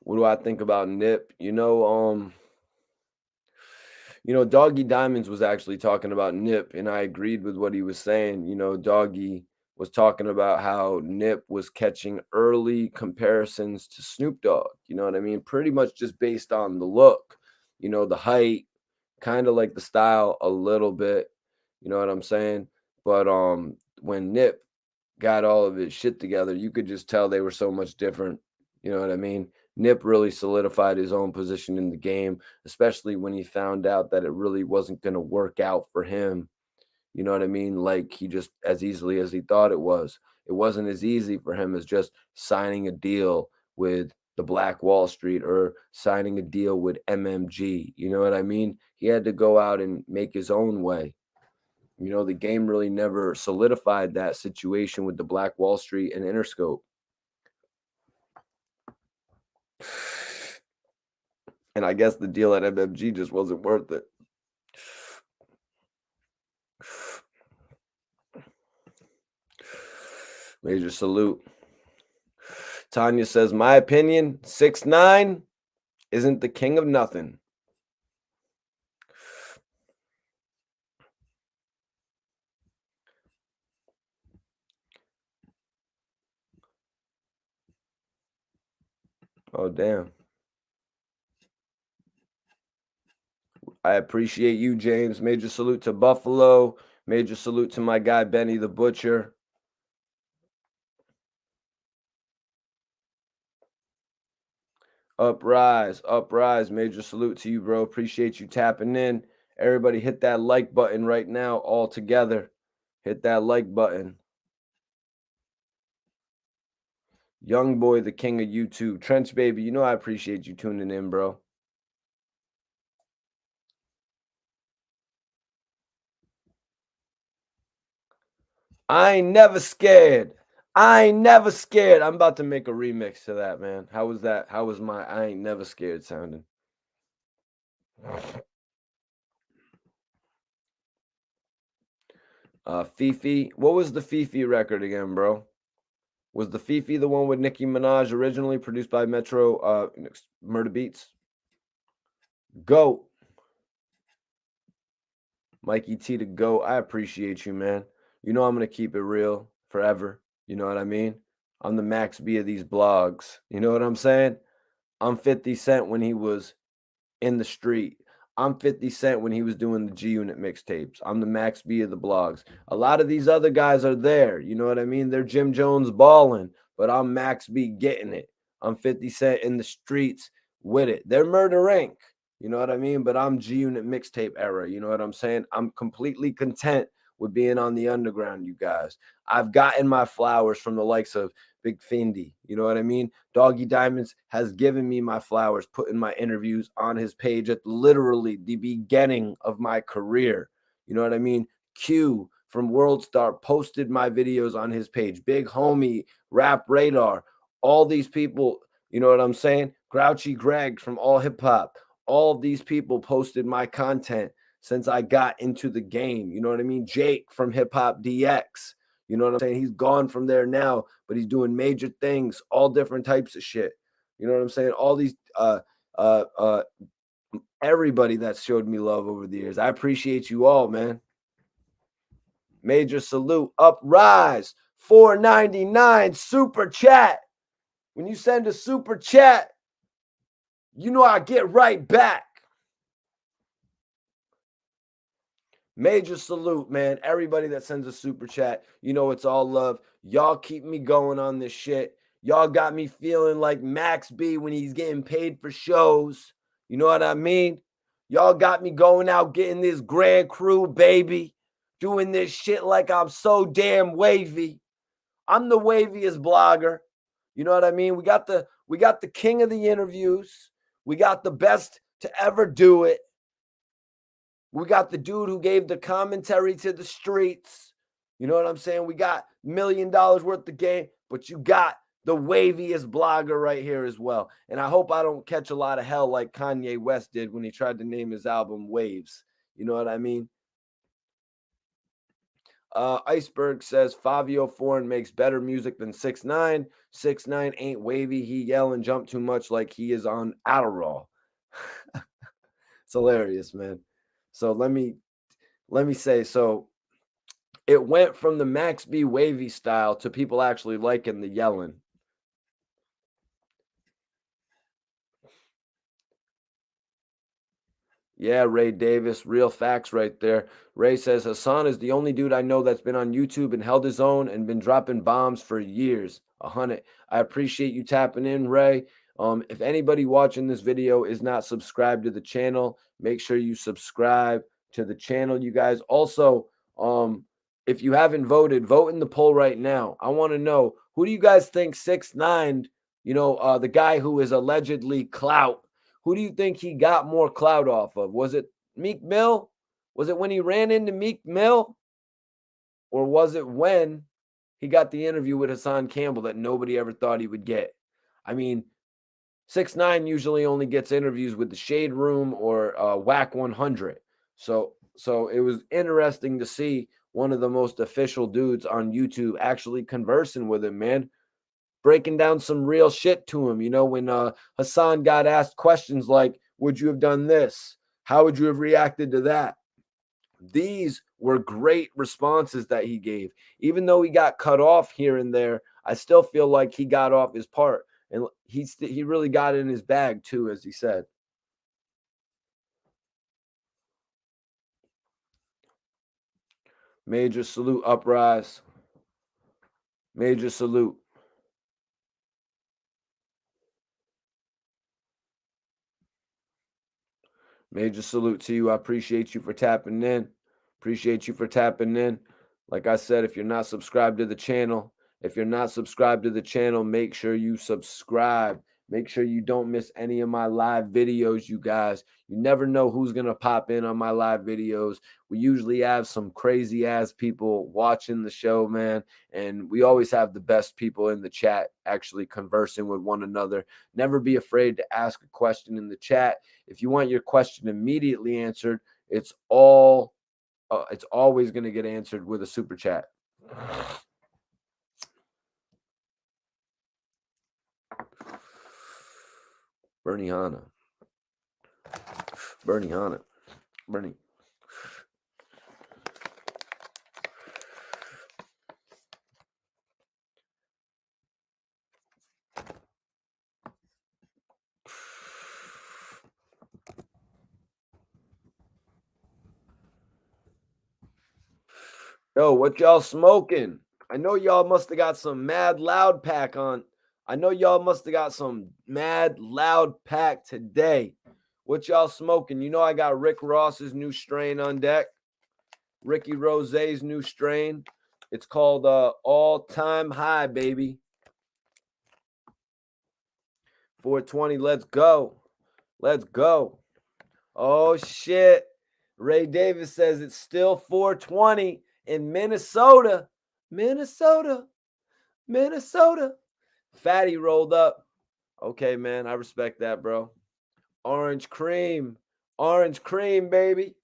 What do I think about Nip? You know, Doggy Diamonds was actually talking about Nip, and I agreed with what he was saying. You know, Doggy was talking about how Nip was catching early comparisons to Snoop Dogg. You know what I mean? Pretty much just based on the look, you know, the height, kind of like the style a little bit. You know what I'm saying? But when Nip got all of his shit together, you could just tell they were so much different. You know what I mean? Nip really solidified his own position in the game, especially when he found out that it really wasn't going to work out for him. You know what I mean? Like he just as easily as he thought it was. It wasn't as easy for him as just signing a deal with the Black Wall Street or signing a deal with MMG. You know what I mean? He had to go out and make his own way. You know, the game really never solidified that situation with the Black Wall Street and Interscope. And I guess the deal at MMG just wasn't worth it. Major salute. Tanya says, my opinion, 6ix9ine isn't the king of nothing. Oh, damn. I appreciate you, James. Major salute to Buffalo. Major salute to my guy, Benny the Butcher. Uprise, uprise. Major salute to you, bro. Appreciate you tapping in. Everybody hit that like button right now all together. Hit that like button. Young boy, the king of YouTube. Trench baby, you know I appreciate you tuning in, bro. I ain't never scared. I ain't never scared. I'm about to make a remix to that, man. How was that? How was my I ain't never scared sounding? Fifi. What was the Fifi record again, bro? Was the Fifi the one with Nicki Minaj originally produced by Metro Murder Beats? Go. Mikey T the Go. I appreciate you, man. You know I'm going to keep it real forever. You know what I mean? I'm the Max B of these blogs. You know what I'm saying? I'm 50 Cent when he was in the street. I'm 50 Cent when he was doing the G Unit mixtapes. I'm the Max B of the blogs. A lot of these other guys are there. You know what I mean? They're Jim Jones balling, but I'm Max B getting it. I'm 50 Cent in the streets with it. They're Murder Inc. You know what I mean? But I'm G Unit mixtape era. You know what I'm saying? I'm completely content with being on the underground, you guys. I've gotten my flowers from the likes of Big Fendi. You know what I mean? Doggy Diamonds has given me my flowers, putting my interviews on his page at literally the beginning of my career. You know what I mean? Q from World Star posted my videos on his page. Big Homie, Rap Radar, all these people, you know what I'm saying? Grouchy Greg from All Hip Hop. All of these people posted my content since I got into the game. You know what I mean? Jake from Hip Hop DX. You know what I'm saying? He's gone from there now, but he's doing major things, all different types of shit. You know what I'm saying? All these everybody that showed me love over the years. I appreciate you all, man. Major salute. Uprise. $4.99 super chat. When you send a super chat, you know I get right back. Major salute, man. Everybody that sends a super chat, you know it's all love. Y'all keep me going on this shit. Y'all got me feeling like Max B when he's getting paid for shows. You know what I mean? Y'all got me going out getting this grand crew, baby. Doing this shit like I'm so damn wavy. I'm the waviest blogger. You know what I mean? We got the king of the interviews. We got the best to ever do it. We got the dude who gave the commentary to the streets. You know what I'm saying? We got $1 million worth of game, but you got the waviest blogger right here as well. And I hope I don't catch a lot of hell like Kanye West did when he tried to name his album Waves. You know what I mean? Iceberg says Fabio Foreign makes better music than 6ix9ine. 6ix9ine ain't wavy. He yell and jump too much like he is on Adderall. It's hilarious, man. So let me say, so it went from the Max B wavy style to people actually liking the yelling. Yeah, Ray Davis, real facts right there. Ray says Hassan is the only dude I know that's been on YouTube and held his own and been dropping bombs for years. 100. I appreciate you tapping in, Ray. If anybody watching this video is not subscribed to the channel, make sure you subscribe to the channel, you guys. Also, if you haven't voted, vote in the poll right now. I want to know, who do you guys think 6ix9ine, the guy who is allegedly clout, who do you think he got more clout off of? Was it Meek Mill? Was it when he ran into Meek Mill? Or was it when he got the interview with Hassan Campbell that nobody ever thought he would get? I mean, 6ix9ine usually only gets interviews with the Shade Room or Wack 100. So it was interesting to see one of the most official dudes on YouTube actually conversing with him, man. Breaking down some real shit to him. When Hassan got asked questions like, would you have done this? How would you have reacted to that? These were great responses that he gave. Even though he got cut off here and there, I still feel like he got off his part. And he really got in his bag too, as he said. Major salute, Uprise. Major salute. Major salute to you. I appreciate you for tapping in. Appreciate you for tapping in. Like I said, if you're not subscribed to the channel, make sure you subscribe. Make sure you don't miss any of my live videos, you guys. You never know who's going to pop in on my live videos. We usually have some crazy ass people watching the show, man. And we always have the best people in the chat actually conversing with one another. Never be afraid to ask a question in the chat. If you want your question immediately answered, it's always going to get answered with a super chat. Bernie Hanna. Yo, what y'all smoking? I know y'all must have got some mad loud pack on. I know y'all must have got some mad loud pack today. What y'all smoking? I got Rick Ross's new strain on deck. Ricky Rose's new strain. It's called All Time High, baby. 420, let's go. Let's go. Oh, shit. Ray Davis says it's still 420 in Minnesota. Minnesota. Fatty rolled up. Okay, man. I respect that, bro. Orange cream. Orange cream, baby.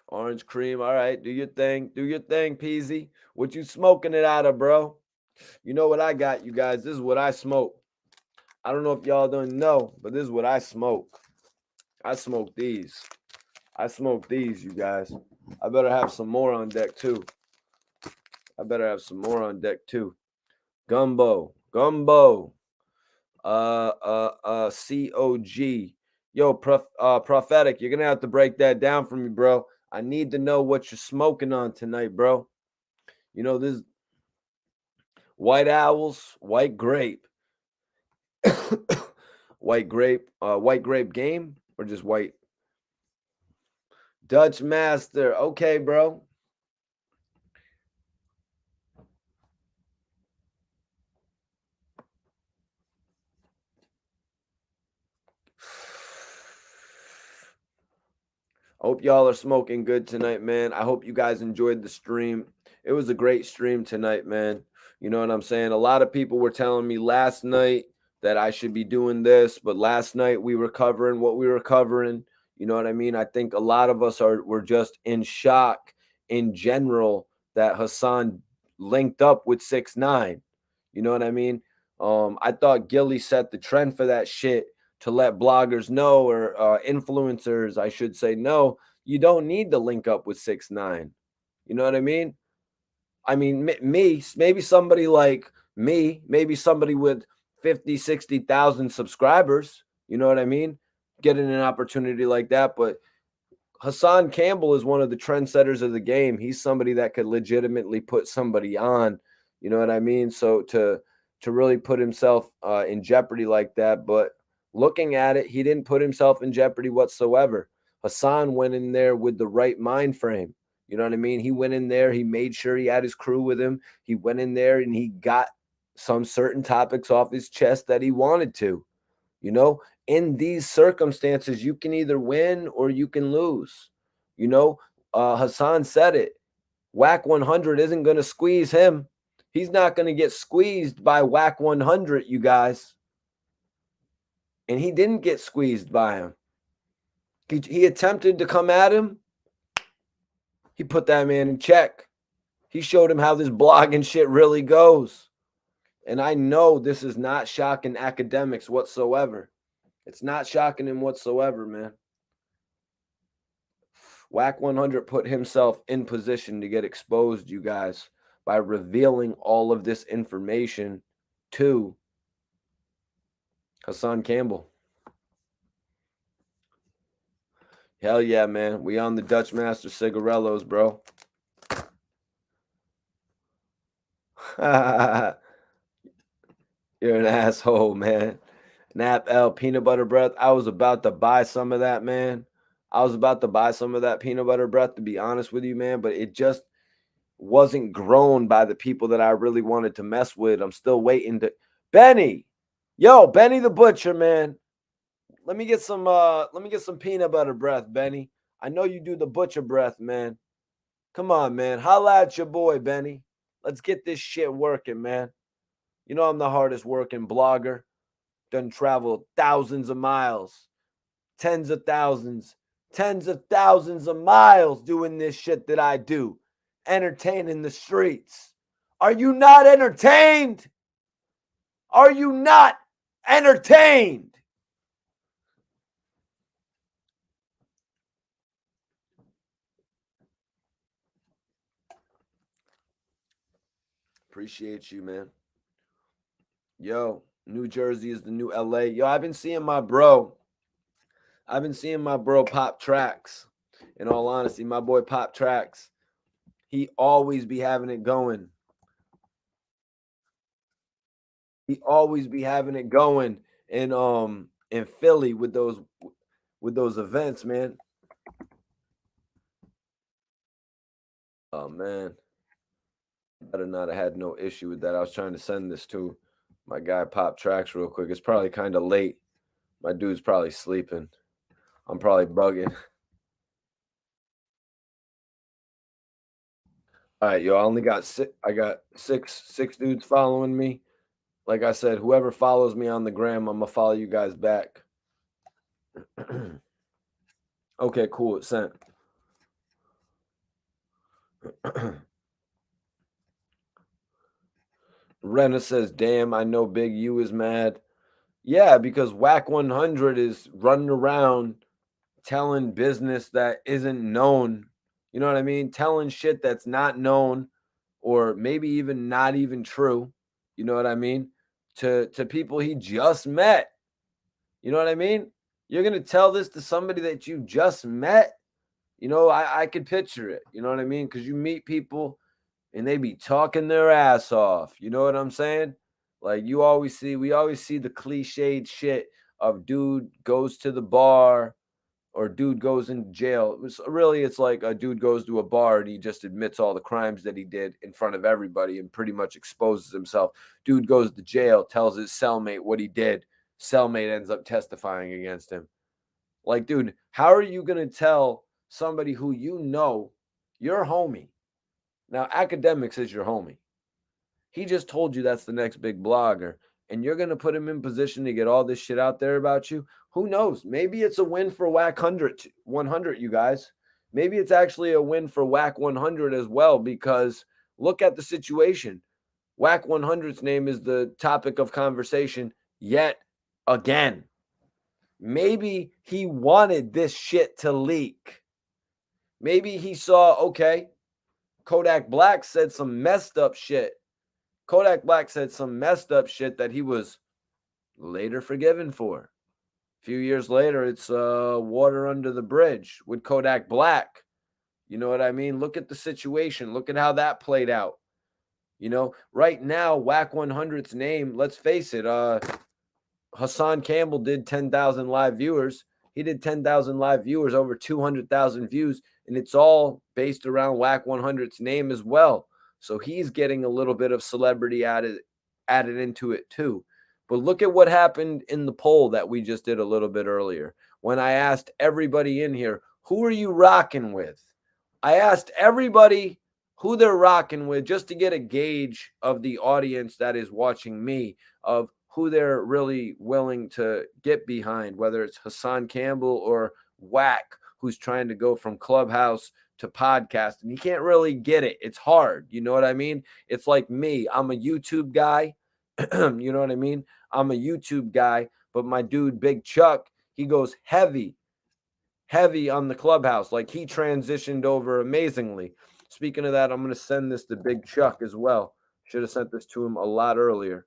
Orange cream. All right. Do your thing. Do your thing, Peasy. What you smoking it out of, bro? You know what I got, you guys? This is what I smoke. I don't know if y'all don't know, but this is what I smoke. I smoke these. You guys. I better have some more on deck, too. Gumbo. COG. Yo, Prophetic, you're going to have to break that down for me, bro. I need to know what you're smoking on tonight, bro. This White Owls, White Grape. White Grape game or just white? Dutch Master. Okay, bro. Hope y'all are smoking good tonight, man. I hope you guys enjoyed the stream. It was a great stream tonight, man. You know what I'm saying? A lot of people were telling me last night that I should be doing this, but last night we were covering what we were covering. You know what I mean? I think a lot of us were just in shock in general that Hassan linked up with 6ix9ine. You know what I mean? I thought Gillie set the trend for that shit to let bloggers know, or influencers, I should say, no, you don't need to link up with 6ix9ine. You know what I mean? Maybe somebody like me, maybe somebody with 50, 60,000 subscribers, you know what I mean? Getting an opportunity like that. But Hassan Campbell is one of the trendsetters of the game. He's somebody that could legitimately put somebody on. You know what I mean? So to really put himself in jeopardy like that, but looking at it, he didn't put himself in jeopardy whatsoever. Hassan went in there with the right mind frame. You know what I mean? He went in there, he made sure he had his crew with him. He went in there and he got some certain topics off his chest that he wanted to. You know, in these circumstances, you can either win or you can lose. You know, Hassan said it. Wack 100 isn't going to squeeze him. He's not going to get squeezed by Wack 100, you guys. And he didn't get squeezed by him. He attempted to come at him. He put that man in check. He showed him how this blogging shit really goes. And I know this is not shocking academics whatsoever. It's not shocking him whatsoever, man. Wack 100 put himself in position to get exposed, you guys, by revealing all of this information to Hassan Campbell. Hell yeah, man. We on the Dutch Master Cigarellos, bro. You're an asshole, man. Nap L peanut butter breath. I was about to buy some of that, man. I was about to buy some of that peanut butter breath, to be honest with you, man, but it just wasn't grown by the people that I really wanted to mess with. I'm still waiting to Benny. Yo, Benny the Butcher, man. Let me get some peanut butter breath, Benny. I know you do the butcher breath, man. Come on, man. Holla at your boy, Benny. Let's get this shit working, man. You know I'm the hardest working blogger. Done traveled thousands of miles, tens of thousands of miles doing this shit that I do. Entertaining the streets. Are you not entertained? Are you not entertained? Appreciate you, man. Yo, New Jersey is the new LA. Yo, I've been seeing my bro Pop Tracks. In all honesty, my boy Pop Tracks, he always be having it going. He always be having it going in Philly with those events, man. Oh man. Better not have had no issue with that. I was trying to send this to my guy Pop Tracks real quick. It's probably kind of late. My dude's probably sleeping. I'm probably bugging. All right, yo, I only got six. I got six dudes following me. Like I said, whoever follows me on the gram, I'm gonna follow you guys back. Okay, cool. It's sent. Rena says, "Damn, I know Big U is mad." Yeah, because Wack 100 is running around telling business that isn't known. You know what I mean? Telling shit that's not known or maybe even not even true. You know what I mean? To people he just met. You know what I mean? You're going to tell this to somebody that you just met? You know, I could picture it. You know what I mean? Because you meet people and they be talking their ass off. You know what I'm saying? Like we always see the cliched shit of dude goes to the bar or dude goes in jail. It's like a dude goes to a bar and he just admits all the crimes that he did in front of everybody and pretty much exposes himself. Dude goes to jail, tells his cellmate what he did. Cellmate ends up testifying against him. Like, dude, how are you going to tell somebody who you know, your homie? Now, academics is your homie. He just told you that's the next big blogger, and you're going to put him in position to get all this shit out there about you. Who knows? Maybe it's a win for Wack 100, you guys. Maybe it's actually a win for Wack 100 as well, because look at the situation. Wack 100's name is the topic of conversation yet again. Maybe he wanted this shit to leak. Maybe he saw, okay, Kodak Black said some messed up shit. Kodak Black said some messed up shit that he was later forgiven for. few years later, it's water under the bridge with Kodak Black. You know what I mean? Look at the situation. Look at how that played out. You know, right now, Whack 100's name, let's face it, Hassan Campbell did 10,000 live viewers. He did 10,000 live viewers, over 200,000 views, and it's all based around Whack 100's name as well. So he's getting a little bit of celebrity added into it too. But look at what happened in the poll that we just did a little bit earlier. When I asked everybody in here, who are you rocking with? I asked everybody who they're rocking with just to get a gauge of the audience that is watching me, of who they're really willing to get behind, whether it's Hassan Campbell or Wack, who's trying to go from Clubhouse to podcast. And you can't really get it. It's hard. You know what I mean? It's like me. I'm a YouTube guy. You know what I mean? I'm a YouTube guy, but my dude, Big Chuck, he goes heavy on the Clubhouse. Like, he transitioned over amazingly. Speaking of that, I'm going to send this to Big Chuck as well. Should have sent this to him a lot earlier.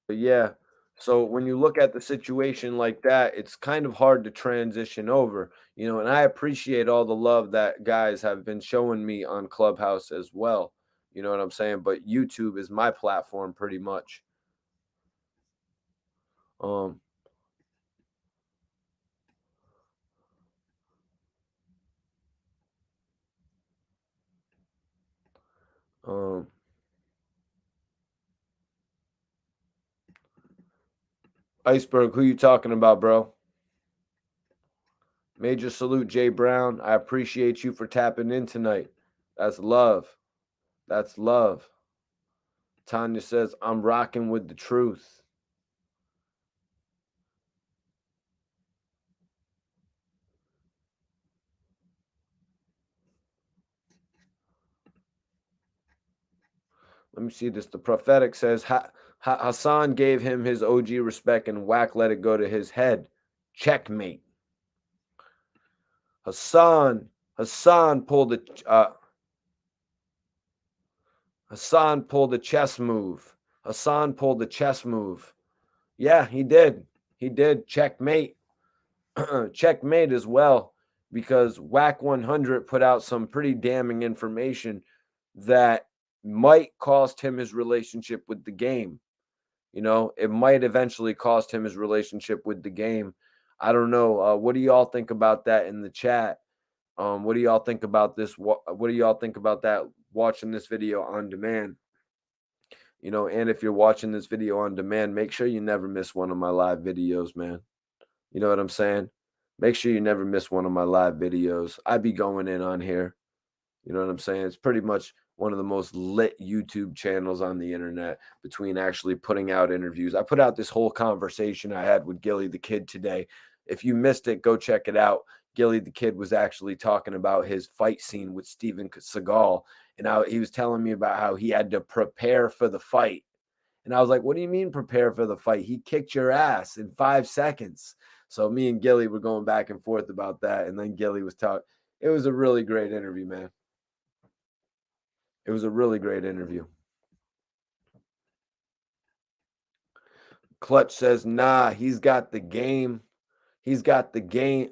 But yeah, so when you look at the situation like that, it's kind of hard to transition over, you know, and I appreciate all the love that guys have been showing me on Clubhouse as well. You know what I'm saying? But YouTube is my platform pretty much. Um, um, Iceberg, who you talking about, bro? Major salute, Jay Brown. I appreciate you for tapping in tonight. That's love. That's love. Tanya says, I'm rocking with the truth. Let me see this. The prophetic says, Hassan gave him his OG respect and Wack let it go to his head. Checkmate. Hassan pulled a chess move. Hassan pulled a chess move. Yeah, he did. He did. Checkmate. Checkmate as well, because Wack 100 put out some pretty damning information that might cost him his relationship with the game. You know, it might eventually cost him his relationship with the game. I don't know. What do y'all think about that in the chat? What do y'all think about this? What do y'all think about that watching this video on demand? You know, and if you're watching this video on demand, make sure you never miss one of my live videos, man. You know what I'm saying? Make sure you never miss one of my live videos. I be going in on here. You know what I'm saying? It's pretty much one of the most lit YouTube channels on the internet, between actually putting out interviews. I put out this whole conversation I had with Gillie Da Kid today. If you missed it, go check it out. Gillie Da Kid was actually talking about his fight scene with Steven Seagal, and how he was telling me about how he had to prepare for the fight. And I was like, what do you mean prepare for the fight? He kicked your ass in 5 seconds. So me and Gillie were going back and forth about that. And then Gillie was talking. It was a really great interview, man. It was a really great interview. Clutch says, nah, he's got the game. He's got the game.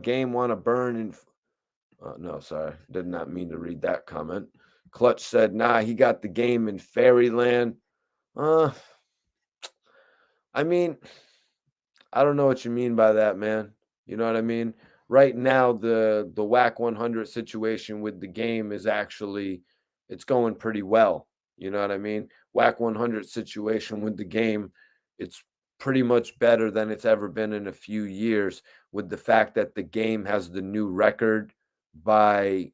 Game want to burn. And no, sorry. Did not mean to read that comment. Clutch said, nah, he got the game in fairyland. I mean, I don't know what you mean by that, man. You know what I mean? Right now, the Wack 100 situation with the game is actually, it's going pretty well. You know what I mean? Wack 100 situation with the game, it's pretty much better than it's ever been in a few years, with the fact that the game has the new record by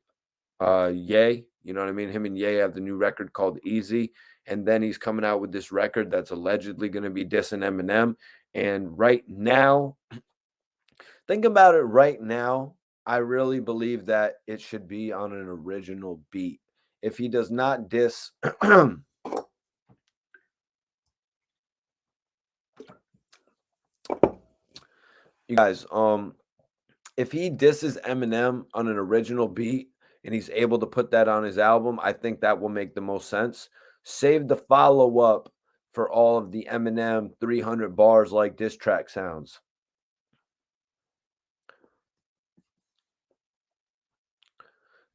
Ye. You know what I mean? Him and Ye have the new record called Easy. And then he's coming out with this record that's allegedly going to be dissing Eminem. And right now, think about it right now, I really believe that it should be on an original beat. If he does not diss you guys, if he disses Eminem on an original beat, and he's able to put that on his album, I think that will make the most sense. Save the follow-up for all of the Eminem 300 bars like diss track sounds.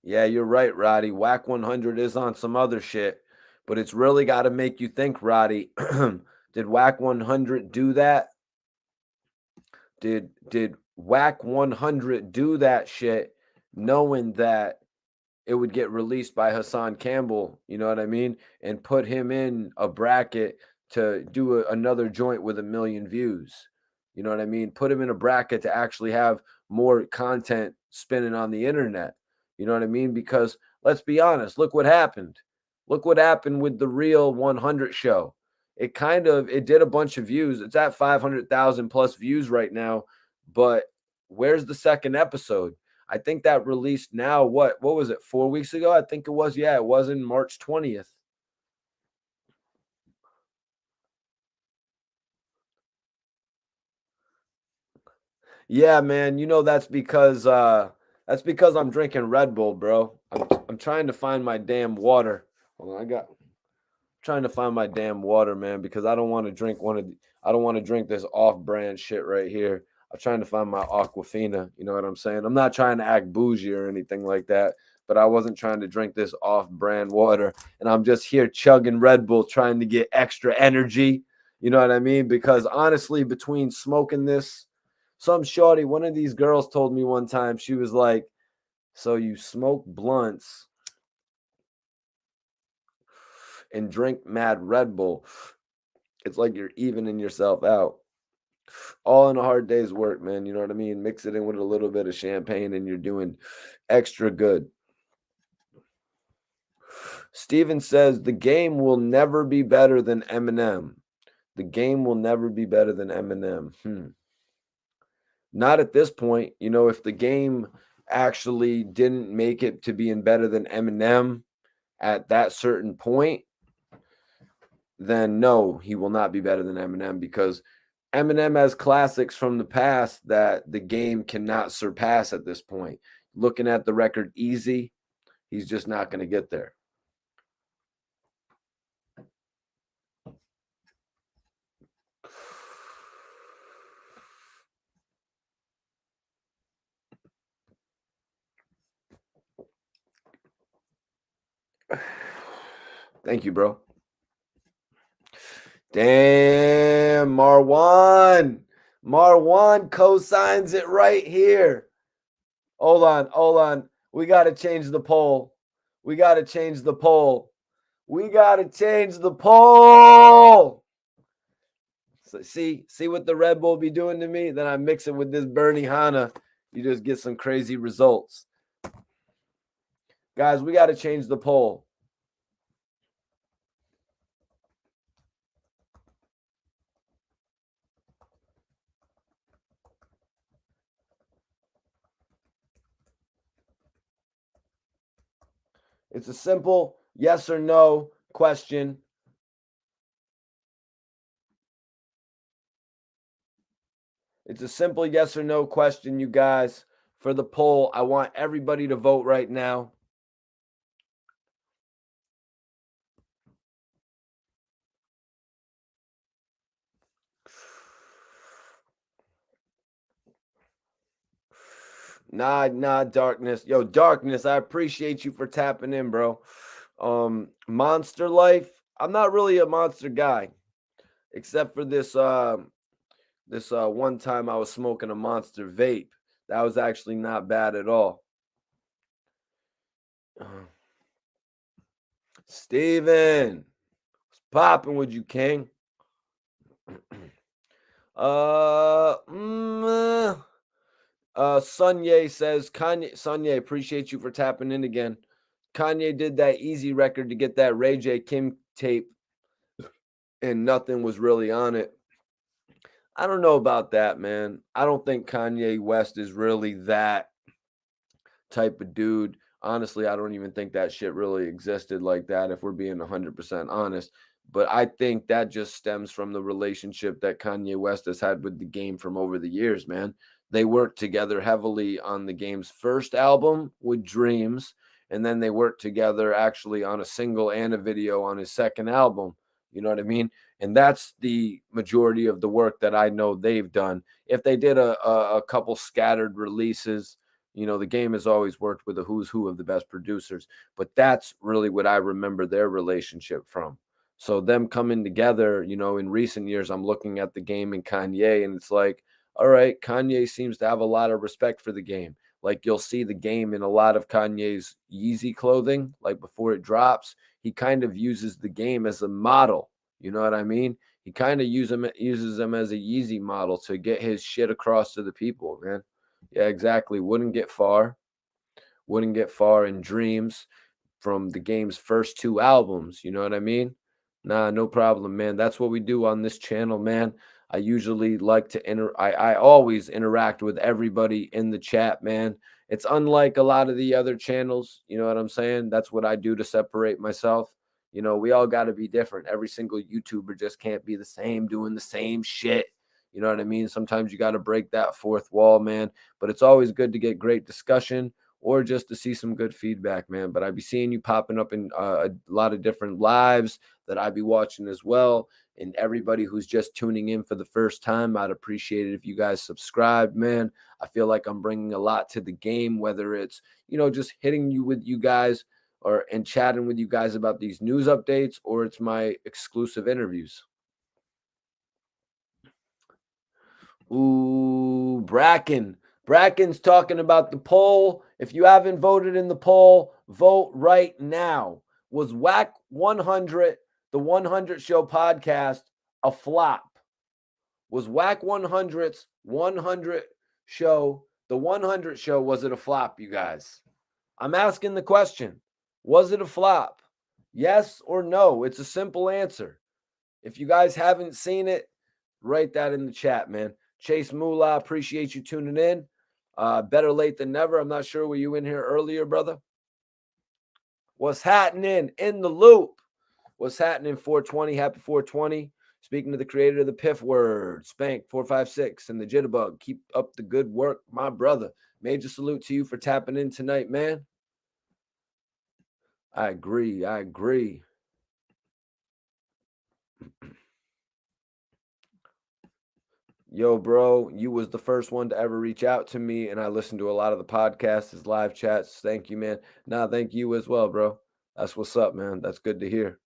Yeah, you're right, Roddy. Whack 100 is on some other shit, but it's really got to make you think, Roddy. Did Whack 100 do that? Did Whack 100 do that shit knowing that it would get released by Hassan Campbell, you know what I mean? And put him in a bracket to do another joint with 1 million views. You know what I mean? Put him in a bracket to actually have more content spinning on the internet. You know what I mean? Because let's be honest, look what happened. Look what happened with the Real 100 show. It did a bunch of views. It's at 500,000 plus views right now, but where's the second episode? I think that released now, what was it, 4 weeks ago? I think it was. Yeah, it was in March 20th. Yeah, man, you know that's because I'm drinking Red Bull, bro. I'm trying to find my damn water. Hold on, trying to find my damn water, man, because I don't want to drink I don't want to drink this off-brand shit right here. I'm trying to find my Aquafina, you know what I'm saying? I'm not trying to act bougie or anything like that, but I wasn't trying to drink this off-brand water, and I'm just here chugging Red Bull trying to get extra energy, you know what I mean? Because honestly, between smoking this, one of these girls told me one time, she was like, "So you smoke blunts and drink mad Red Bull. It's like you're evening yourself out. All in a hard day's work, man. You know what I mean? Mix it in with a little bit of champagne and you're doing extra good." Steven says the game will never be better than Eminem. The game will never be better than Eminem. Not at this point. You know, if the game actually didn't make it to being better than Eminem at that certain point, then no, he will not be better than Eminem because Eminem has classics from the past that the game cannot surpass at this point. Looking at the record easy, he's just not going to get there. Thank you, bro. Damn, Marwan. Marwan co-signs it right here. Hold on. We got to change the poll. We got to change the poll. So see what the Red Bull be doing to me? Then I mix it with this Bernie Hanna. You just get some crazy results. Guys, we got to change the poll. It's a simple yes or no question. It's a simple yes or no question, you guys. For the poll, I want everybody to vote right now. Nah, Darkness. Yo, Darkness, I appreciate you for tapping in, bro. Monster Life. I'm not really a monster guy, except for this one time I was smoking a monster vape. That was actually not bad at all. Steven, what's popping with you, King? Sunye says, Sunye, appreciate you for tapping in again. Kanye did that Easy record to get that Ray J Kim tape, and nothing was really on it. I don't know about that, man. I don't think Kanye West is really that type of dude. Honestly, I don't even think that shit really existed like that, if we're being 100% honest. But I think that just stems from the relationship that Kanye West has had with the game from over the years, man. They worked together heavily on the game's first album with Dreams, and then they worked together actually on a single and a video on his second album. You know what I mean? And that's the majority of the work that I know they've done. If they did a couple scattered releases, the game has always worked with a who's who of the best producers, but that's really what I remember their relationship from. So them coming together, in recent years, I'm looking at the game and Kanye, and it's like, all right, Kanye seems to have a lot of respect for the game. Like you'll see the game in a lot of Kanye's Yeezy clothing, like before it drops, he kind of uses the game as a model. You know what I mean? He kind of uses them as a Yeezy model to get his shit across to the people, man. Yeah, exactly. Wouldn't get far in dreams from the game's first two albums. You know what I mean? Nah, no problem, man. That's what we do on this channel, man. I usually like to I always interact with everybody in the chat, man. It's unlike a lot of the other channels. You know what I'm saying? That's what I do to separate myself. We all got to be different. Every single YouTuber just can't be the same, doing the same shit. You know what I mean? Sometimes you got to break that fourth wall, man. But it's always good to get great discussion or just to see some good feedback, man. But I be seeing you popping up in a lot of different lives that I be watching as well. And everybody who's just tuning in for the first time, I'd appreciate it if you guys subscribe, man. I feel like I'm bringing a lot to the game, whether it's, just hitting you with you guys and chatting with you guys about these news updates, or it's my exclusive interviews. Ooh, Bracken. Bracken's talking about the poll. If you haven't voted in the poll, vote right now. Was Wack 100, the 100 Show podcast, a flop? Was Wack 100's 100 Show, the 100 Show, was it a flop, you guys? I'm asking the question. Was it a flop? Yes or no? It's a simple answer. If you guys haven't seen it, write that in the chat, man. Chase Moolah, appreciate you tuning in. Better late than never. I'm not sure, were you in here earlier, brother? What's happening in the loop? What's happening 420? Happy 420. Speaking to the creator of the Piff Word, Spank 456 and the Jitterbug. Keep up the good work, my brother. Major salute to you for tapping in tonight, man. I agree. Yo, bro, you was the first one to ever reach out to me, and I listened to a lot of the podcasts, his live chats. Thank you, man. Nah, thank you as well, bro. That's what's up, man. That's good to hear.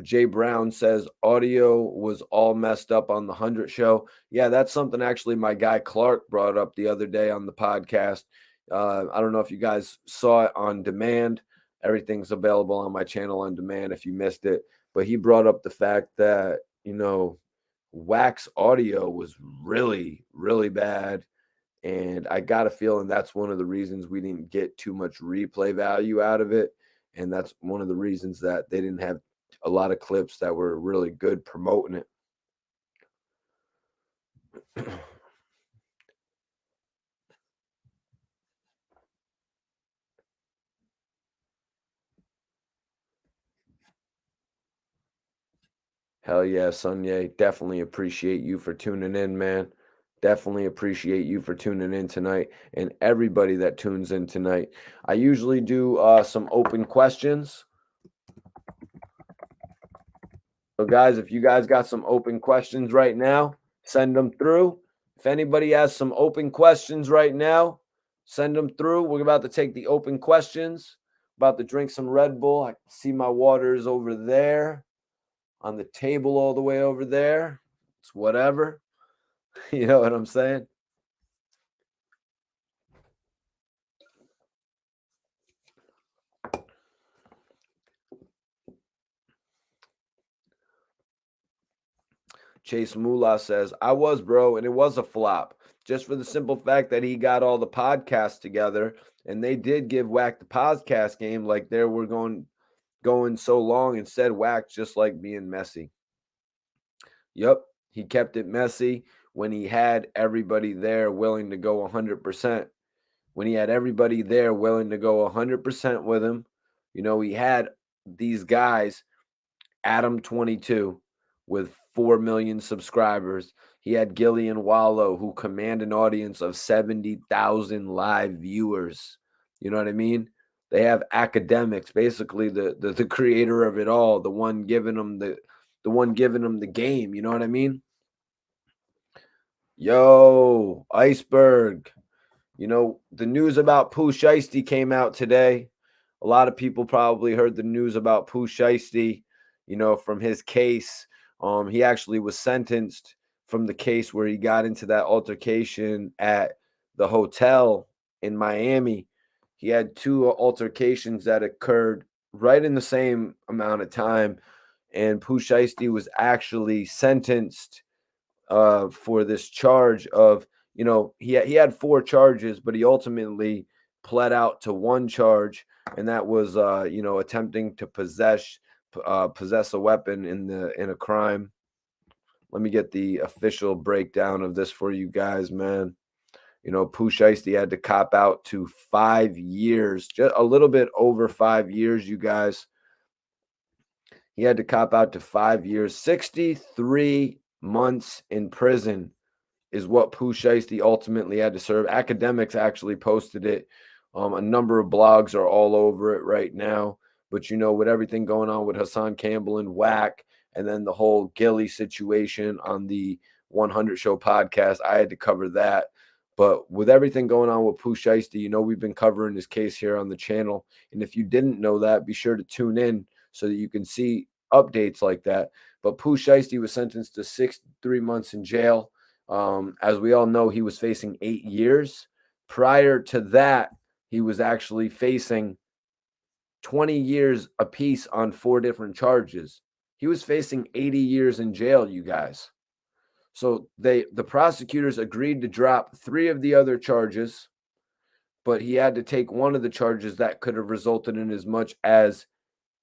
Jay Brown says audio was all messed up on the 100 show. Yeah, that's something actually my guy Clark brought up the other day on the podcast. I don't know if you guys saw it on demand. Everything's available on my channel on demand if you missed it. But he brought up the fact that, Wack's audio was really, really bad. And I got a feeling that's one of the reasons we didn't get too much replay value out of it. And that's one of the reasons that they didn't have a lot of clips that were really good promoting it. Hell yeah, Sunye. Definitely appreciate you for tuning in, man. Definitely appreciate you for tuning in tonight and everybody that tunes in tonight. I usually do some open questions. So, guys, if you guys got some open questions right now, send them through. If anybody has some open questions right now, send them through. We're about to take the open questions. About to drink some Red Bull. I see my waters over there on the table all the way over there. It's whatever. You know what I'm saying? Chase Moolah says, I was, bro, and it was a flop. Just for the simple fact that he got all the podcasts together, and they did give Wack the podcast game like they were going so long. Instead, Wack just like being messy. Yep, he kept it messy when he had everybody there willing to go 100%. When he had everybody there willing to go 100% with him, he had these guys, Adam 22 with 4 million subscribers. He had Gillie and Wallo, who command an audience of 70,000 live viewers. You know what I mean? They have academics, basically the creator of it all, the one giving them the game. You know what I mean? Yo, Iceberg. You know, the news about Pooh Shiesty came out today. A lot of people probably heard the news about Pooh Shiesty, you know, from his case. He actually was sentenced from the case where he got into that altercation at the hotel in Miami. He had two altercations that occurred right in the same amount of time, and Pooh Shiesty was actually sentenced for this charge of, you know, he had four charges, but he ultimately pled out to one charge, and that was you know, attempting to possess a weapon in a crime. Let me get the official breakdown of this for you guys, man. You know, Pooh Shiesty had to cop out to 5 years, just a little bit over 5 years, you guys. He had to cop out to 5 years, 63 months in prison is what Pooh Shiesty ultimately had to serve. Academics actually posted it. A number of blogs are all over it right now. But, you know, with everything going on with Hassan Campbell and Wack, and then the whole Gillie situation on the 100 Show podcast, I had to cover that. But with everything going on with Pooh Shiesty, you know, we've been covering his case here on the channel. And if you didn't know that, be sure to tune in so that you can see updates like that. But Pooh Shiesty was sentenced to 63 months in jail. As we all know, he was facing 8 years. Prior to that, he was actually facing 20 years apiece on 4 different charges. He was facing 80 years in jail, you guys. So the prosecutors agreed to drop 3 of the other charges, but he had to take one of the charges that could have resulted in as much as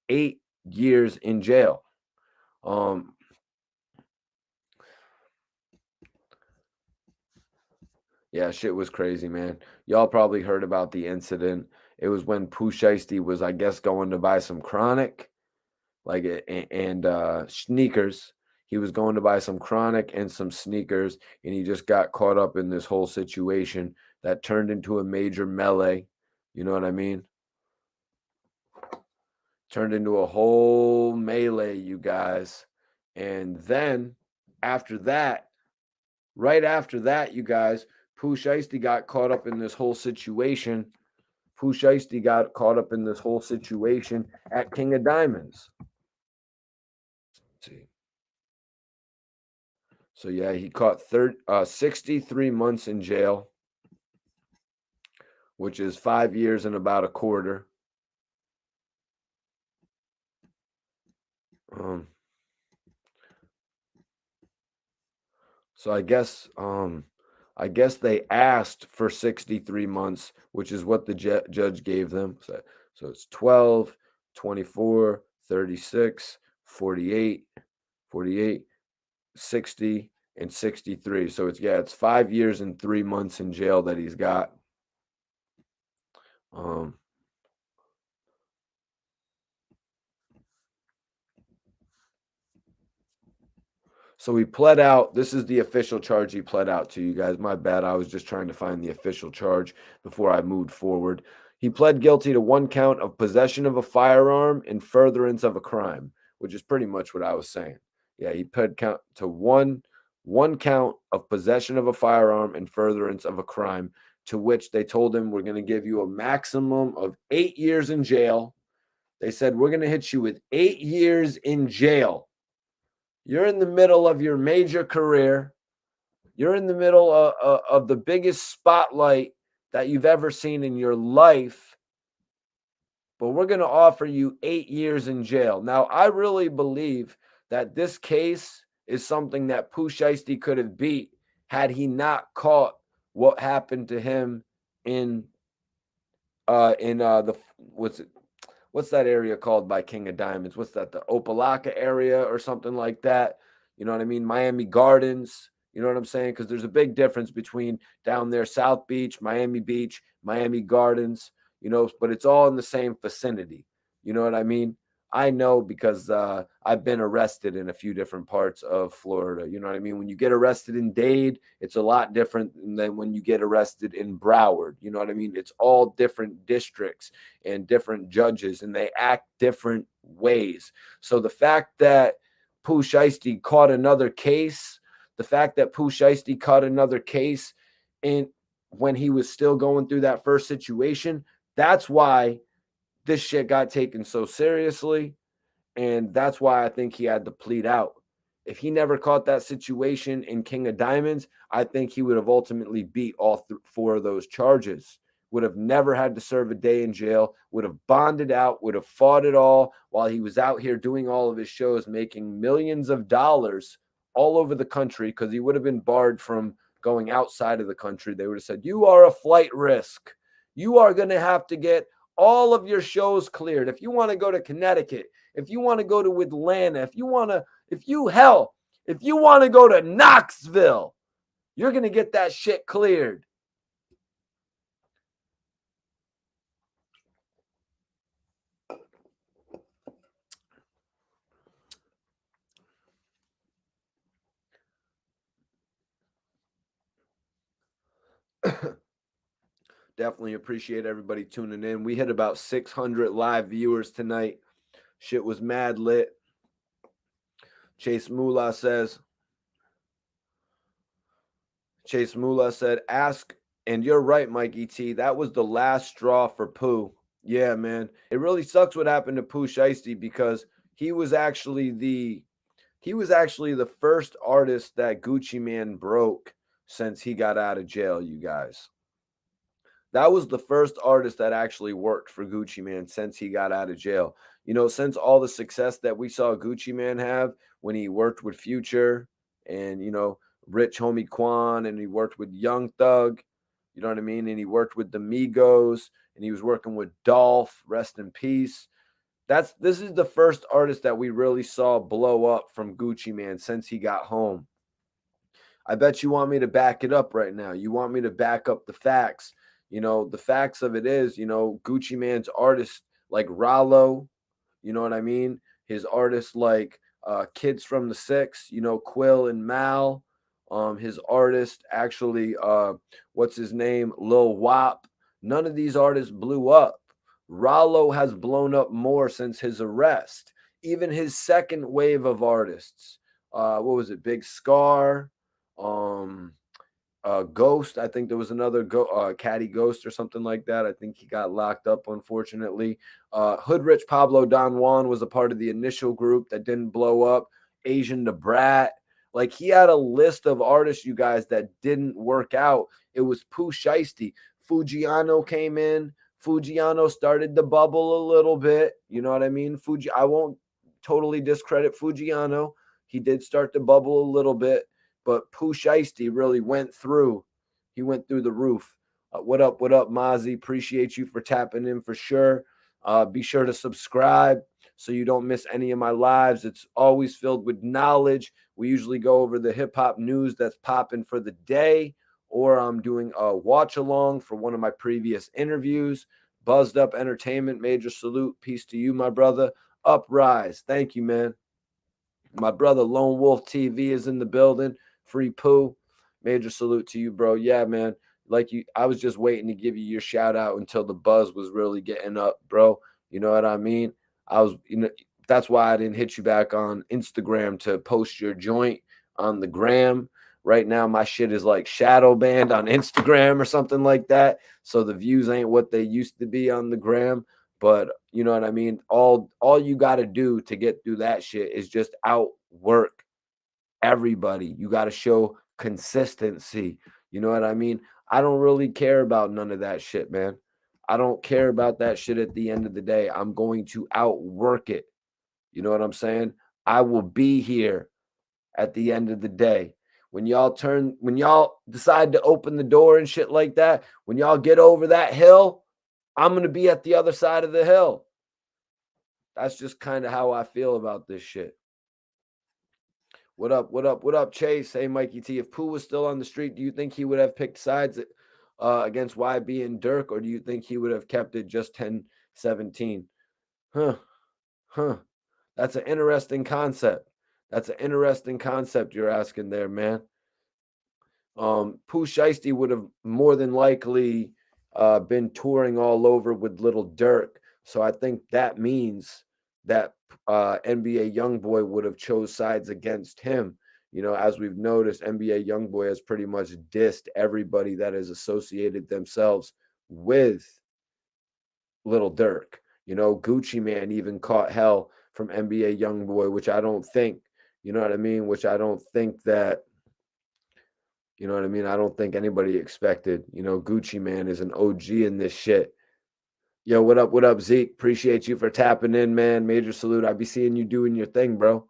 8 years in jail. Yeah, shit was crazy, man. Y'all probably heard about the incident. It was when Pooh Shiesty was, I guess, going to buy some chronic, like and sneakers. He was going to buy some chronic and some sneakers, and he just got caught up in this whole situation that turned into a major melee. You know what I mean? Turned into a whole melee, you guys. And then after that, right after that, you guys, Pooh Shiesty got caught up in this whole situation. Pooh Shiesty got caught up in this whole situation at King of Diamonds. Let's see. So yeah, he caught 63 months in jail, which is 5 years and about a quarter. So I guess they asked for 63 months, which is what the judge gave them. So it's 12, 24, 36, 48, 48, 60, and 63. So it's 5 years and 3 months in jail that he's got. So he pled out. This is the official charge he pled out to, you guys. My bad. I was just trying to find the official charge before I moved forward. He pled guilty to 1 count of possession of a firearm in furtherance of a crime, which is pretty much what I was saying. Yeah, he pled count to one count of possession of a firearm in furtherance of a crime, to which they told him, we're going to give you a maximum of 8 years in jail. They said, we're going to hit you with 8 years in jail. You're in the middle of your major career. You're in the middle of the biggest spotlight that you've ever seen in your life. But we're going to offer you 8 years in jail. Now, I really believe that this case is something that Pooh Shiesty could have beat had he not caught what happened to him in the what's that area called by King of Diamonds? What's that? The Opelika area or something like that. You know what I mean? Miami Gardens. You know what I'm saying? Because there's a big difference between down there, South Beach, Miami Gardens, you know, but it's all in the same vicinity. You know what I mean? I know because I've been arrested in a few different parts of Florida. You know what I mean? When you get arrested in Dade, it's a lot different than when you get arrested in Broward. You know what I mean? It's all different districts and different judges, and they act different ways. So the fact that Pooh Shiesty caught another case, the fact that Pooh Shiesty caught another case in when he was still going through that first situation, that's why this shit got taken so seriously. And that's why I think he had to plead out. If he never caught that situation in King of Diamonds, I think he would have ultimately beat all four of those charges. Would have never had to serve a day in jail, would have bonded out, would have fought it all while he was out here doing all of his shows, making millions of dollars all over the country because he would have been barred from going outside of the country. They would have said, "You are a flight risk. You are going to have to get all of your shows cleared. If you want to go to Connecticut, if you want to go to Atlanta, if you want to go to Knoxville, you're going to get that shit cleared." Definitely appreciate everybody tuning in. We hit about 600 live viewers tonight. Shit was mad lit. Chase Moolah said, ask, and you're right, Mikey T. That was the last straw for Pooh. Yeah, man. It really sucks what happened to Pooh Shiesty because he was actually the first artist that Gucci Mane broke since he got out of jail, you guys. That was the first artist that actually worked for Gucci Mane since he got out of jail. You know, since all the success that we saw Gucci Mane have when he worked with Future and, you know, Rich Homie Quan, and he worked with Young Thug, you know what I mean? And he worked with the Migos, and he was working with Dolph, rest in peace. This is the first artist that we really saw blow up from Gucci Mane since he got home. I bet you want me to back it up right now. You want me to back up the facts. You know, the facts of it is, you know, Gucci Mane's artists like Wallo, you know what I mean? His artists like Kids from the Six, you know, Quill and Mal. His artist actually, what's his name? Lil Wop. None of these artists blew up. Rollo has blown up more since his arrest. Even his second wave of artists, what was it? Big Scar, um, Ghost. I think there was another Caddy Ghost or something like that. I think he got locked up, unfortunately. Hood Rich Pablo Don Juan was a part of the initial group that didn't blow up. Asian the Brat. Like, he had a list of artists, you guys, that didn't work out. It was Pooh Shiesty. Fujiano came in. Fujiano started the bubble a little bit. You know what I mean? I won't totally discredit Fujiano. He did start the bubble a little bit, but Pooh Shiesty really went through. He went through the roof. What up, Mozzie? Appreciate you for tapping in for sure. Be sure to subscribe so you don't miss any of my lives. It's always filled with knowledge. We usually go over the hip-hop news that's popping for the day, or I'm doing a watch-along for one of my previous interviews. Buzzed Up Entertainment, major salute. Peace to you, my brother. Uprise. Thank you, man. My brother Lone Wolf TV is in the building. Free Pooh. Major salute to you, bro. Yeah, man. Like you, I was just waiting to give you your shout out until the buzz was really getting up, bro. You know what I mean? That's why I didn't hit you back on Instagram to post your joint on the gram. Right now, my shit is like shadow banned on Instagram or something like that. So the views ain't what they used to be on the gram. But you know what I mean? All you got to do to get through that shit is just outwork everybody. You got to show consistency. You know what I mean? I don't really care about none of that shit, man. I don't care about that shit at the end of the day. I'm going to outwork it. You know what I'm saying? I will be here at the end of the day. When y'all decide to open the door and shit like that, when y'all get over that hill, I'm going to be at the other side of the hill. That's just kind of how I feel about this shit. What up, Chase? Hey, Mikey T. If Pooh was still on the street, do you think he would have picked sides against YB and Dirk, or do you think he would have kept it just 10-17? Huh. Huh. That's an interesting concept. That's an interesting concept you're asking there, man. Pooh Shiesty would have more than likely been touring all over with Little Dirk. So I think that means that NBA YoungBoy would have chose sides against him. You know, as we've noticed, NBA YoungBoy has pretty much dissed everybody that has associated themselves with Little Dirk. You know, Gucci Man even caught hell from NBA YoungBoy, which I don't think, you know what I mean? Which I don't think that, you know what I mean? I don't think anybody expected. You know, Gucci Man is an OG in this shit. Yo, what up? What up, Zeke? Appreciate you for tapping in, man. Major salute. I be seeing you doing your thing, bro.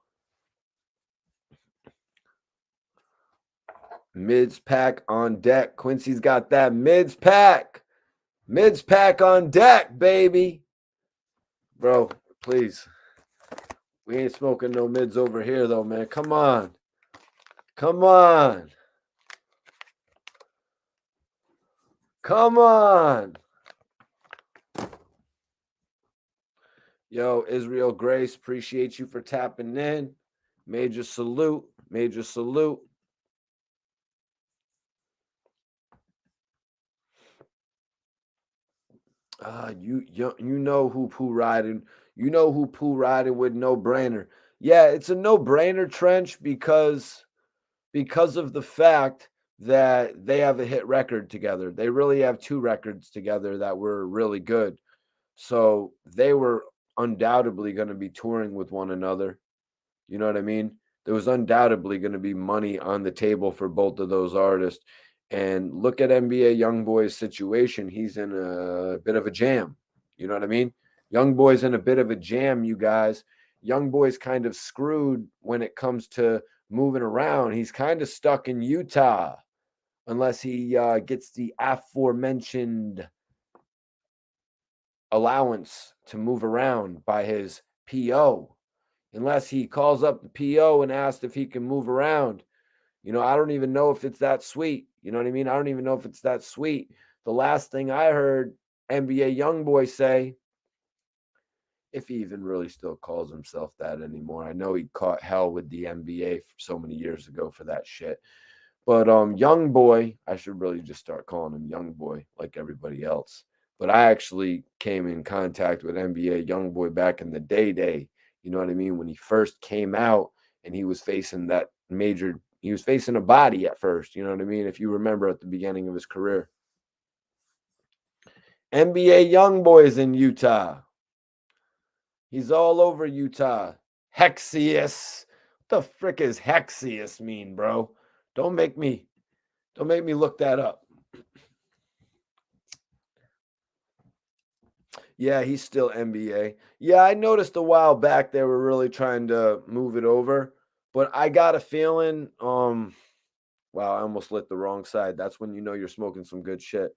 Mids pack on deck. Quincy's got that mids pack. Mids pack on deck, baby. Bro, please. We ain't smoking no mids over here, though, man. Come on. Come on. Come on. Yo, Israel Grace, appreciate you for tapping in. Major salute. Major salute. You know who Pooh riding. You know who Pooh riding with no brainer. Yeah, it's a no brainer, Trench, because of the fact that they have a hit record together. They really have two records together that were really good. So they were undoubtedly going to be touring with one another. You know what I mean? There was undoubtedly going to be money on the table for both of those artists. And look at NBA YoungBoy's situation. He's in a bit of a jam. You know what I mean? YoungBoy's in a bit of a jam, you guys. YoungBoy's kind of screwed when it comes to moving around. He's kind of stuck in Utah unless he gets the aforementioned allowance to move around by his PO. Unless he calls up the PO and asks if he can move around. You know, I don't even know if it's that sweet. You know what I mean? I don't even know if it's that sweet. The last thing I heard NBA YoungBoy say, if he even really still calls himself that anymore. I know he caught hell with the NBA so many years ago for that shit. But YoungBoy, I should really just start calling him YoungBoy like everybody else. But I actually came in contact with NBA YoungBoy back in the day. You know what I mean? When he first came out and he was facing that major, he was facing a body at first. You know what I mean? If you remember at the beginning of his career. NBA YoungBoy is in Utah. He's all over Utah. Hexius. What the frick is Hexius mean, bro? Don't make me look that up. Yeah, he's still NBA. Yeah, I noticed a while back they were really trying to move it over, but I got a feeling wow, I almost lit the wrong side. That's when you know you're smoking some good shit.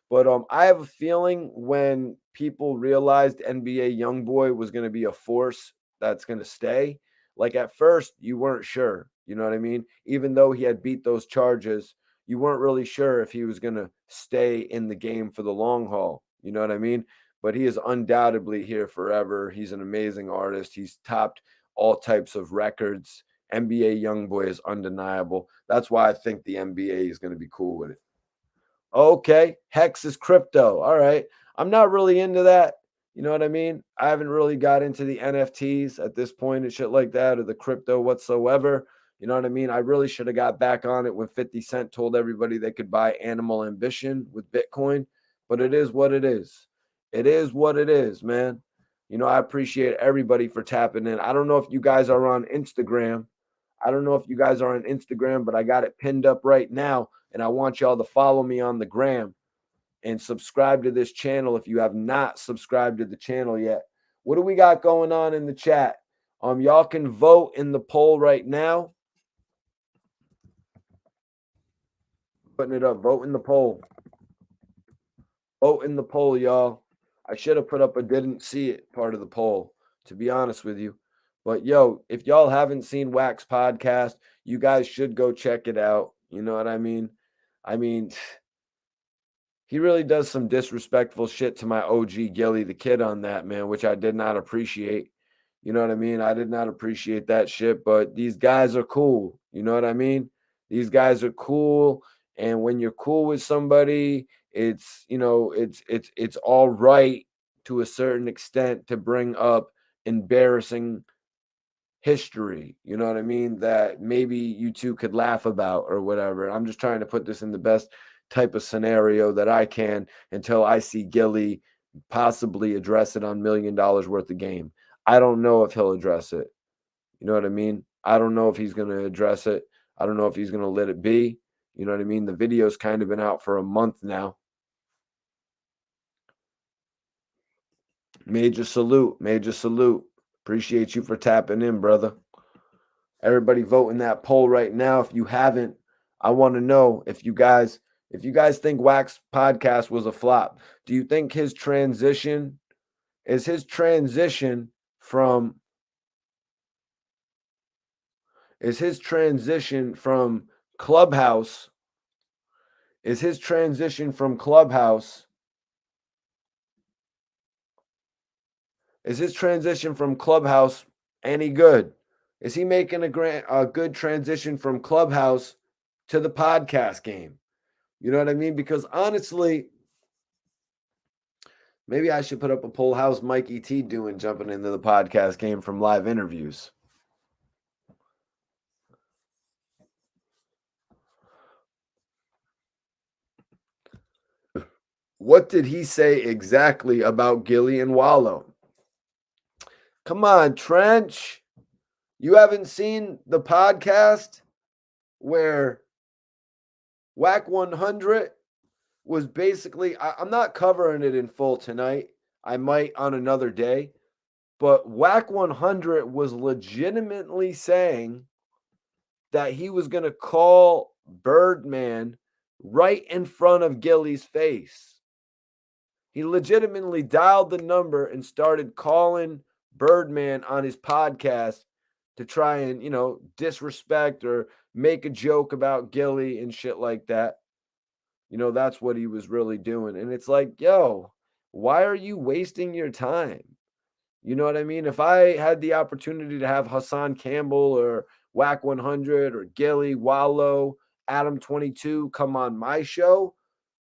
But I have a feeling when people realized NBA YoungBoy was going to be a force that's going to stay, like at first you weren't sure, you know what I mean? Even though he had beat those charges, you weren't really sure if he was going to stay in the game for the long haul, you know what I mean? But he is undoubtedly here forever. He's an amazing artist. He's topped all types of records. NBA YoungBoy is undeniable. That's why I think the NBA is going to be cool with it. Okay, Hex is crypto. All right. I'm not really into that. You know what I mean? I haven't really got into the NFTs at this point and shit like that or the crypto whatsoever. You know what I mean? I really should have got back on it when 50 Cent told everybody they could buy Animal Ambition with Bitcoin, but it is what it is. It is what it is, man. You know, I appreciate everybody for tapping in. I don't know if you guys are on Instagram. I don't know if you guys are on Instagram, but I got it pinned up right now. And I want y'all to follow me on the gram and subscribe to this channel if you have not subscribed to the channel yet. What do we got going on in the chat? Y'all can vote in the poll right now. Putting it up. Vote in the poll. Vote in the poll, y'all. I should have put up a didn't see it part of the poll, to be honest with you. But yo, if y'all haven't seen Wack's podcast, you guys should go check it out. You know what I mean? He really does some disrespectful shit to my OG Gillie Da Kid on that, man, which I did not appreciate. You know what I mean? I did not appreciate that shit, but these guys are cool. You know what I mean? These guys are cool. And when you're cool with somebody, it's, it's all right to a certain extent to bring up embarrassing history, you know what I mean, that maybe you two could laugh about or whatever. I'm just trying to put this in the best type of scenario that I can until I see Gillie possibly address it on $1 million worth of game. I don't know if he'll address it. You know what I mean? I don't know if he's going to address it. I don't know if he's going to let it be. You know what I mean? The video's kind of been out for a month now. Major salute. Major salute. Appreciate you for tapping in, brother. Everybody vote in that poll right now. If you haven't, I want to know if you guys think Wack's podcast was a flop. Do you think his transition from Clubhouse is his transition from Clubhouse any good? Is he making a good transition from Clubhouse to the podcast game? You know what I mean? Because honestly, maybe I should put up a poll. How's Mikey T doing jumping into the podcast game from live interviews? What did he say exactly about Gillie and Wallo? Come on, Trench. You haven't seen the podcast where Wack 100 was basically, I'm not covering it in full tonight. I might on another day. But Wack 100 was legitimately saying that he was going to call Birdman right in front of Gillie's face. He legitimately dialed the number and started calling Birdman on his podcast to try and, disrespect or make a joke about Gillie and shit like that. That's what he was really doing. And it's like, yo, why are you wasting your time? You know what I mean? If I had the opportunity to have Hassan Campbell or Wack 100 or Gillie, Wallo, Adam 22 come on my show,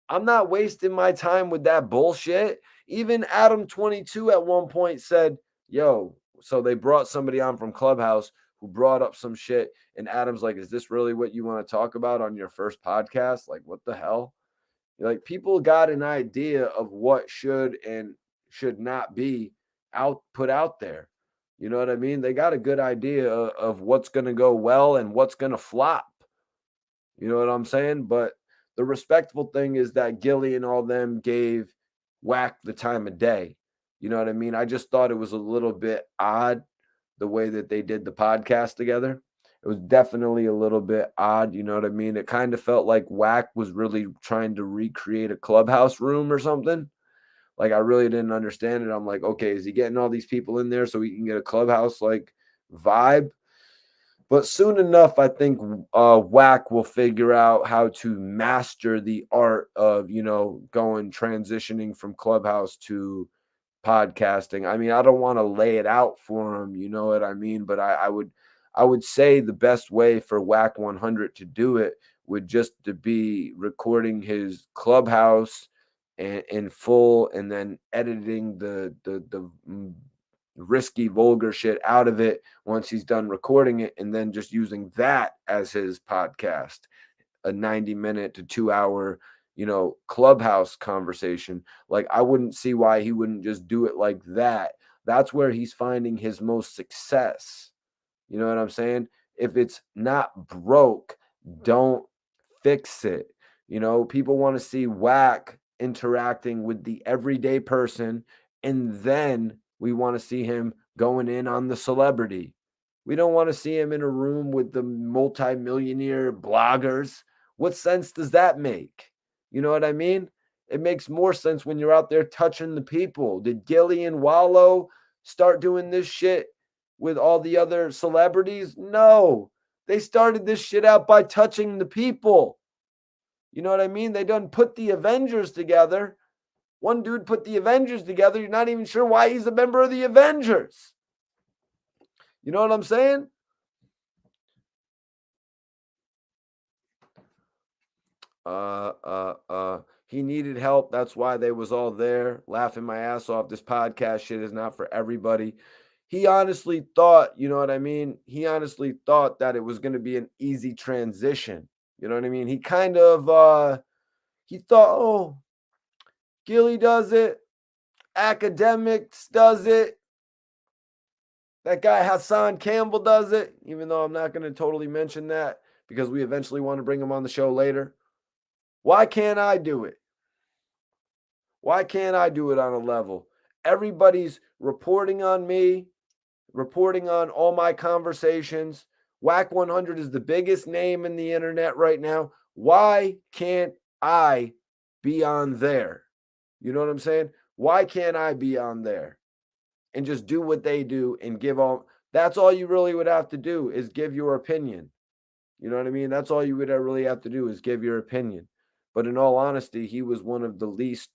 I'm not wasting my time with that bullshit. Even Adam 22 at one point said, yo, so they brought somebody on from Clubhouse who brought up some shit. And Adam's like, is this really what you want to talk about on your first podcast? Like, what the hell? Like, people got an idea of what should and should not be put out there. You know what I mean? They got a good idea of what's going to go well and what's going to flop. You know what I'm saying? But the respectful thing is that Gillie and all them gave Wack the time of day. You know what I mean? I just thought it was a little bit odd the way that they did the podcast together. It was definitely a little bit odd. You know what I mean? It kind of felt like Wack was really trying to recreate a Clubhouse room or something. Like, I really didn't understand it. I'm like, okay, is he getting all these people in there so he can get a Clubhouse like vibe? But soon enough, I think Wack will figure out how to master the art of, transitioning from Clubhouse to podcasting. I mean, I don't want to lay it out for him, you know what I mean? But I would say the best way for Wack 100 to do it would just to be recording his Clubhouse in full and then editing the risky vulgar shit out of it once he's done recording it, and then just using that as his podcast, a 90-minute to 2-hour Clubhouse conversation. Like, I wouldn't see why he wouldn't just do it like that. That's where he's finding his most success. You know what I'm saying? If it's not broke, don't fix it. People want to see Wack interacting with the everyday person, and then we want to see him going in on the celebrity. We don't want to see him in a room with the multimillionaire bloggers. What sense does that make? You know what I mean? It makes more sense when you're out there touching the people. Did Gillie and Wallo start doing this shit with all the other celebrities? No. They started this shit out by touching the people. You know what I mean? They done put the Avengers together. One dude put the Avengers together. You're not even sure why he's a member of the Avengers. You know what I'm saying? He needed help. That's why they was all there laughing my ass off. This podcast shit is not for everybody. He honestly thought, you know what I mean? He honestly thought that it was going to be an easy transition. You know what I mean? He kind of he thought, "Oh, Gillie does it, academics does it. That guy Hassan Campbell does it," even though I'm not going to totally mention that because we eventually want to bring him on the show later. Why can't I do it? Why can't I do it on a level? Everybody's reporting on me, reporting on all my conversations. Wack 100 is the biggest name in the internet right now. Why can't I be on there? You know what I'm saying? Why can't I be on there and just do what they do and give all? That's all you really would have to do is give your opinion. You know what I mean? That's all you would really have to do is give your opinion. But in all honesty, he was one of the least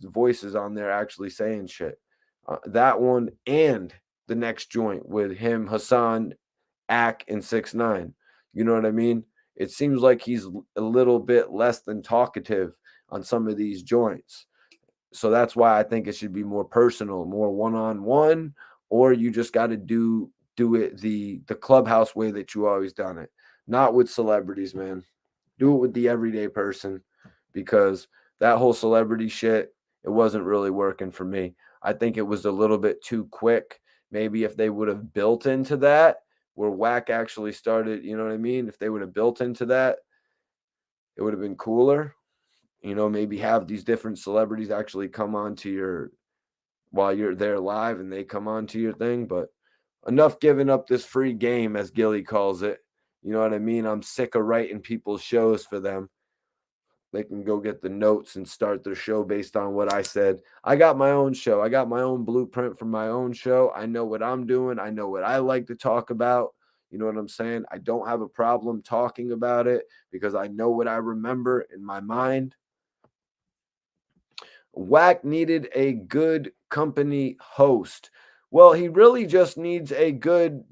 voices on there actually saying shit. That one and the next joint with him, Hassan, Ack, and 6ix9ine. You know what I mean? It seems like he's a little bit less than talkative on some of these joints. So that's why I think it should be more personal, more one-on-one, or you just got to do it the clubhouse way that you always done it. Not with celebrities, man. Do it with the everyday person, because that whole celebrity shit, it wasn't really working for me. I think it was a little bit too quick. Maybe if they would have built into that, where Wack actually started, you know what I mean? If they would have built into that, it would have been cooler. You know, maybe have these different celebrities actually come on to your, while you're there live and they come on to your thing. But enough giving up this free game, as Gillie calls it. You know what I mean? I'm sick of writing people's shows for them. They can go get the notes and start their show based on what I said. I got my own show. I got my own blueprint for my own show. I know what I'm doing. I know what I like to talk about. You know what I'm saying? I don't have a problem talking about it because I know what I remember in my mind. Wack needed a good company host. Well, he really just needs a good,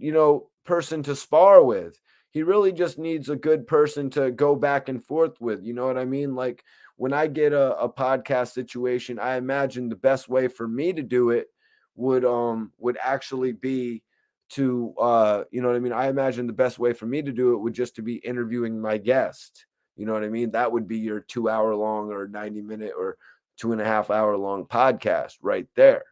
person to spar with. He really just needs a good person to go back and forth with. You know what I mean? Like when I get a podcast situation, I imagine the best way for me to do it would actually be to you know what I mean? I imagine the best way for me to do it would just to be interviewing my guest. You know what I mean? That would be your 2 hour long or 90-minute or 2.5 hour long podcast right there.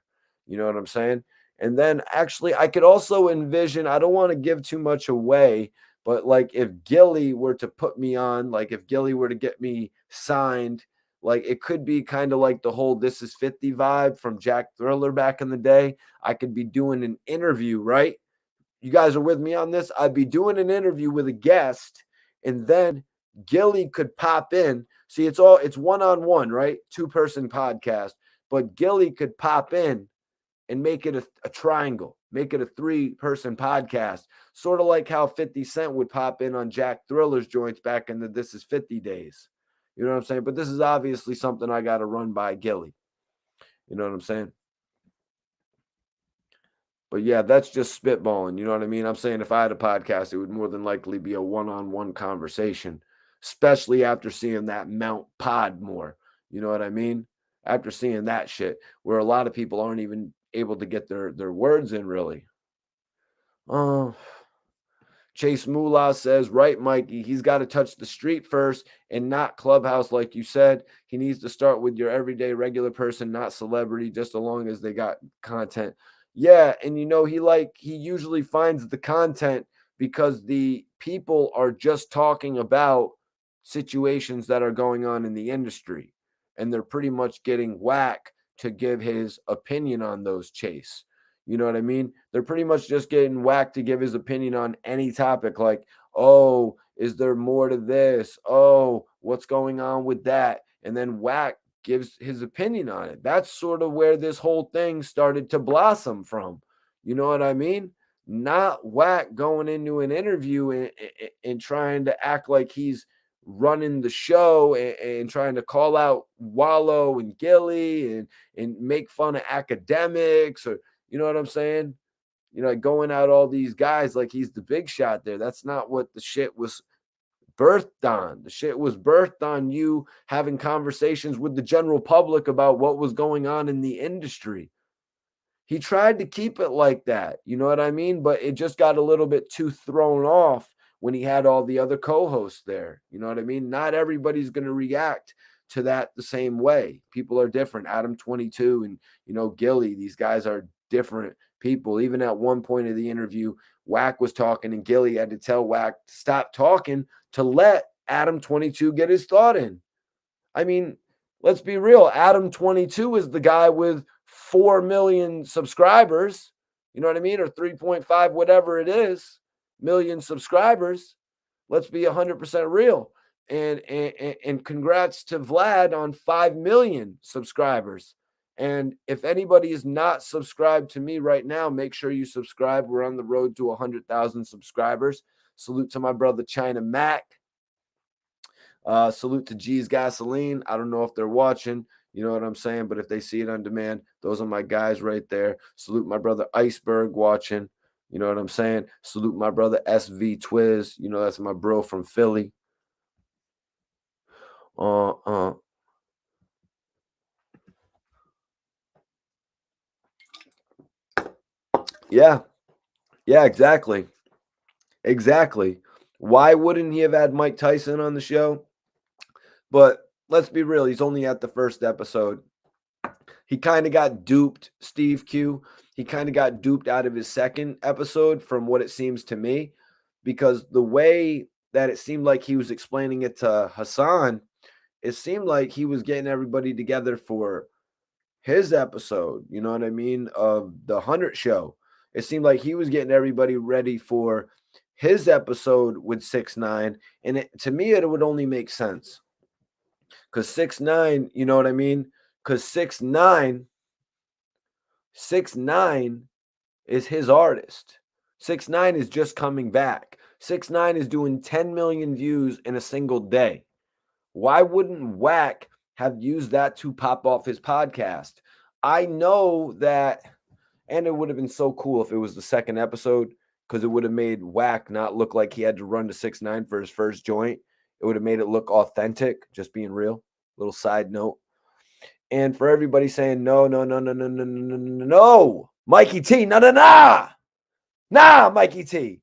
You know what I'm saying? And then actually, I could also envision, I don't want to give too much away, but like if Gillie were to put me on, like if Gillie were to get me signed, like it could be kind of like the whole This Is 50 vibe from Jack Thriller back in the day. I could be doing an interview, right? You guys are with me on this? I'd be doing an interview with a guest, and then Gillie could pop in. See, it's one-on-one, right? 2-person podcast. But Gillie could pop in and make it a triangle, make it a 3-person podcast, sort of like how 50 Cent would pop in on Jack Thriller's joints back in the This Is 50 days. You know what I'm saying? But this is obviously something I got to run by Gillie. You know what I'm saying? But yeah, that's just spitballing. You know what I mean? I'm saying if I had a podcast, it would more than likely be a one-on-one conversation, especially after seeing that Mount Pod more. You know what I mean? After seeing that shit, where a lot of people aren't even able to get their words in, really. Oh, Chase Moolah says, right, Mikey, he's got to touch the street first and not clubhouse, like you said. He needs to start with your everyday regular person, not celebrity, just as long as they got content. Yeah, and he usually finds the content because the people are just talking about situations that are going on in the industry. And they're pretty much getting Wack to give his opinion on those, Chase. You know what I mean? They're pretty much just getting Wack to give his opinion on any topic, like, oh, is there more to this? Oh, what's going on with that? And then Wack gives his opinion on it. That's sort of where this whole thing started to blossom from. You know what I mean? Not Wack going into an interview and trying to act like he's running the show and trying to call out Wallo and Gillie and make fun of academics, or you know what I'm saying? you know, going out all these guys like he's the big shot there. That's not what the shit was birthed on. The shit was birthed on you having conversations with the general public about what was going on in the industry. He tried to keep it like that, you know what I mean? But it just got a little bit too thrown off when he had all the other co-hosts there. You know what I mean? Not everybody's going to react to that the same way. People are different. Adam 22 and, you know, Gillie, these guys are different people. Even at one point of the interview, Wack was talking and Gillie had to tell Wack to stop talking to let Adam 22 get his thought in. I mean, let's be real. Adam 22 is the guy with 4 million subscribers. You know what I mean? Or 3.5, whatever it is, million subscribers. Let's be 100% real. And congrats to Vlad on 5 million subscribers. And if anybody is not subscribed to me right now, make sure you subscribe. We're on the road to 100,000 subscribers. Salute to my brother China Mac. Salute to G's Gasoline. I don't know if they're watching, you know what I'm saying, but if they see it on demand, those are my guys right there. Salute my brother Iceberg watching, you know what I'm saying. Salute my brother SV Twiz, you know, that's my bro from Philly. Yeah, exactly. Why wouldn't he have had Mike Tyson on the show? But let's be real, he's only at the first episode. He kind of got duped, Steve Q. He kind of got duped out of his second episode from what it seems to me, because the way that it seemed like he was explaining it to Hassan, it seemed like he was getting everybody together for his episode, you know what I mean, of the 100 show. It seemed like he was getting everybody ready for his episode with 6ix9ine, and to me it would only make sense because 6ix9ine, you know what I mean, because 6ix9ine is his artist. 6ix9ine is just coming back. 6ix9ine is doing 10 million views in a single day. Why wouldn't Wack have used that to pop off his podcast? I know that, and it would have been so cool if it was the second episode, because it would have made Wack not look like he had to run to 6ix9ine for his first joint. It would have made it look authentic, just being real. Little side note. And for everybody saying, no, Mikey T, nah, Mikey T.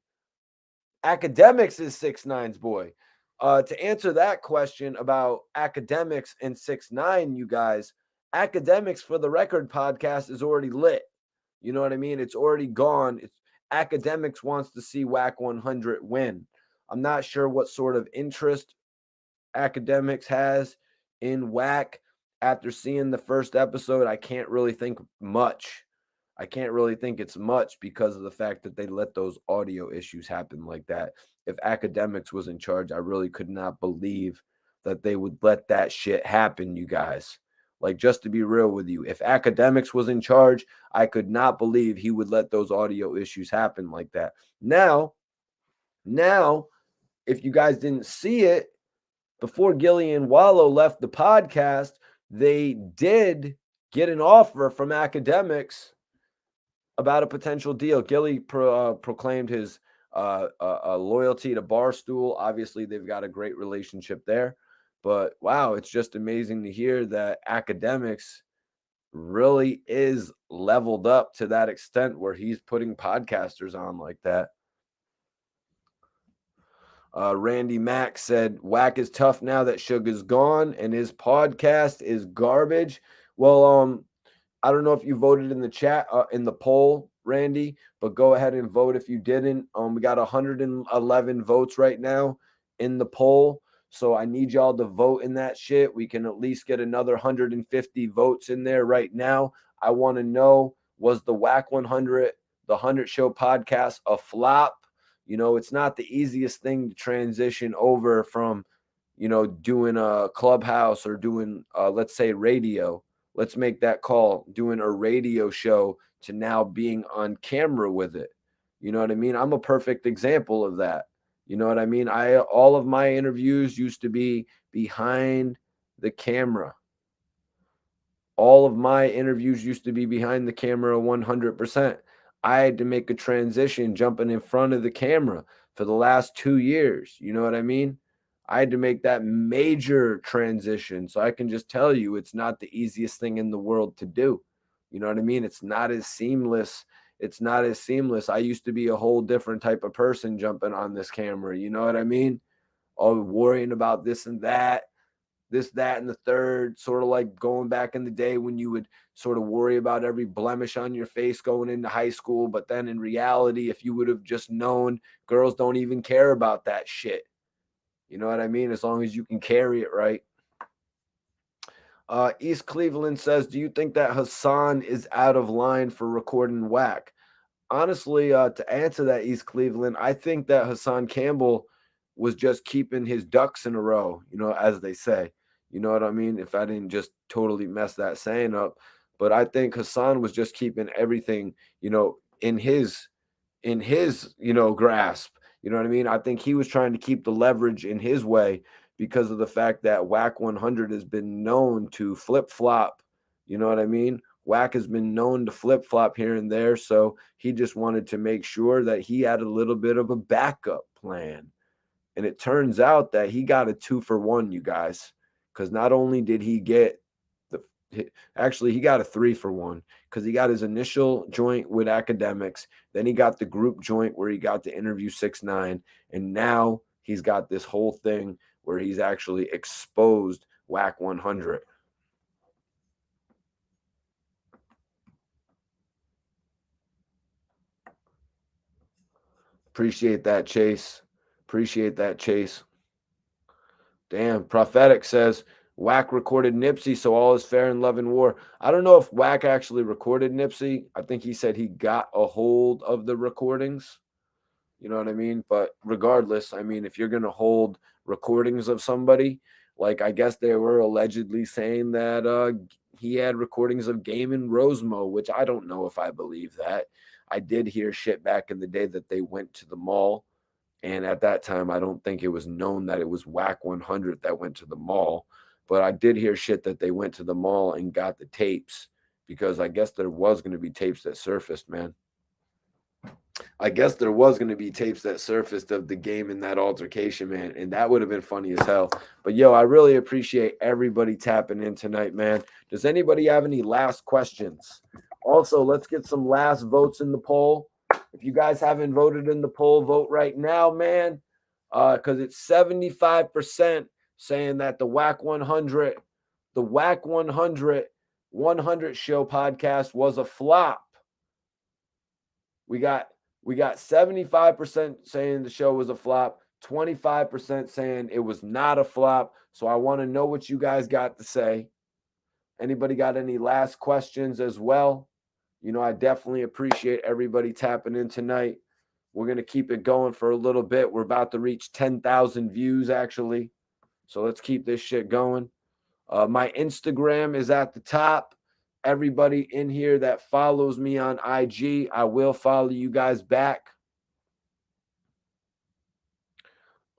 Academics is 6ix9ine's boy. To answer that question about Academics and 6ix9ine, you guys, Academics for the Record podcast is already lit. You know what I mean? It's already gone. Academics wants to see Wack 100 win. I'm not sure what sort of interest Academics has in Wack. After seeing the first episode, I can't really think much. I can't really think it's much because of the fact that they let those audio issues happen like that. If Academics was in charge, I really could not believe that they would let that shit happen, you guys. Like, just to be real with you, if Academics was in charge, I could not believe he would let those audio issues happen like that. Now, if you guys didn't see it, before Gillie and Wallo left the podcast, they did get an offer from Academics about a potential deal. Gillie proclaimed his loyalty to Barstool. Obviously, they've got a great relationship there. But wow, it's just amazing to hear that Academics really is leveled up to that extent where he's putting podcasters on like that. Randy Mack said, Wack is tough now that Suga's gone and his podcast is garbage. Well, I don't know if you voted in the chat, in the poll, Randy, but go ahead and vote if you didn't. We got 111 votes right now in the poll. So I need y'all to vote in that shit. We can at least get another 150 votes in there right now. I want to know, was the Wack 100, the 100 Show podcast, a flop? You know, it's not the easiest thing to transition over from, you know, doing a Clubhouse or doing, let's say, radio. Let's make that call, doing a radio show to now being on camera with it. You know what I mean? I'm a perfect example of that. You know what I mean? All of my interviews used to be behind the camera. All of my interviews used to be behind the camera 100%. I had to make a transition jumping in front of the camera for the last 2 years. You know what I mean? I had to make that major transition. So I can just tell you it's not the easiest thing in the world to do. You know what I mean? It's not as seamless. It's not as seamless. I used to be a whole different type of person jumping on this camera. You know what I mean? All worrying about this and that, this, that, and the third, sort of like going back in the day when you would sort of worry about every blemish on your face going into high school. But then in reality, if you would have just known, girls don't even care about that shit. You know what I mean? As long as you can carry it right. East Cleveland says, do you think that Hassan is out of line for recording Wack? Honestly, to answer that, East Cleveland, I think that Hassan Campbell was just keeping his ducks in a row, you know, as they say. You know what I mean? If I didn't just totally mess that saying up. But I think Hassan was just keeping everything, you know, in his, you know, grasp. You know what I mean? I think he was trying to keep the leverage in his way because of the fact that Wack 100 has been known to flip flop. You know what I mean? Wack has been known to flip flop here and there. So he just wanted to make sure that he had a little bit of a backup plan. And it turns out that he got a 2-for-1, you guys, because not only did he get the actually he got a 3-for-1 because he got his initial joint with academics, then he got the group joint where he got to interview 6ix9ine, and now he's got this whole thing where he's actually exposed Wack 100. Appreciate that, Chase. Appreciate that, Chase. Damn, Prophetic says Wack recorded Nipsey, so all is fair in love and war. I don't know if Wack actually recorded Nipsey. I think he said he got a hold of the recordings. You know what I mean? But regardless, I mean, if you're going to hold recordings of somebody, like I guess they were allegedly saying that he had recordings of Game and Rosemo, which I don't know if I believe that. I did hear shit back in the day that they went to the mall. And at that time, I don't think it was known that it was Wack 100 that went to the mall. But I did hear shit that they went to the mall and got the tapes because I guess there was going to be tapes that surfaced, man. I guess there was going to be tapes that surfaced of the game in that altercation, man. And that would have been funny as hell. But yo, I really appreciate everybody tapping in tonight, man. Does anybody have any last questions? Also, let's get some last votes in the poll. If you guys haven't voted in the poll, vote right now, man. Because it's 75% saying that the Wack 100, the Wack 100 show podcast was a flop. We got 75% saying the show was a flop, 25% saying it was not a flop. So I want to know what you guys got to say. Anybody got any last questions as well? You know, I definitely appreciate everybody tapping in tonight. We're going to keep it going for a little bit. We're about to reach 10,000 views, actually. So let's keep this shit going. My Instagram is at the top. Everybody in here that follows me on IG, I will follow you guys back.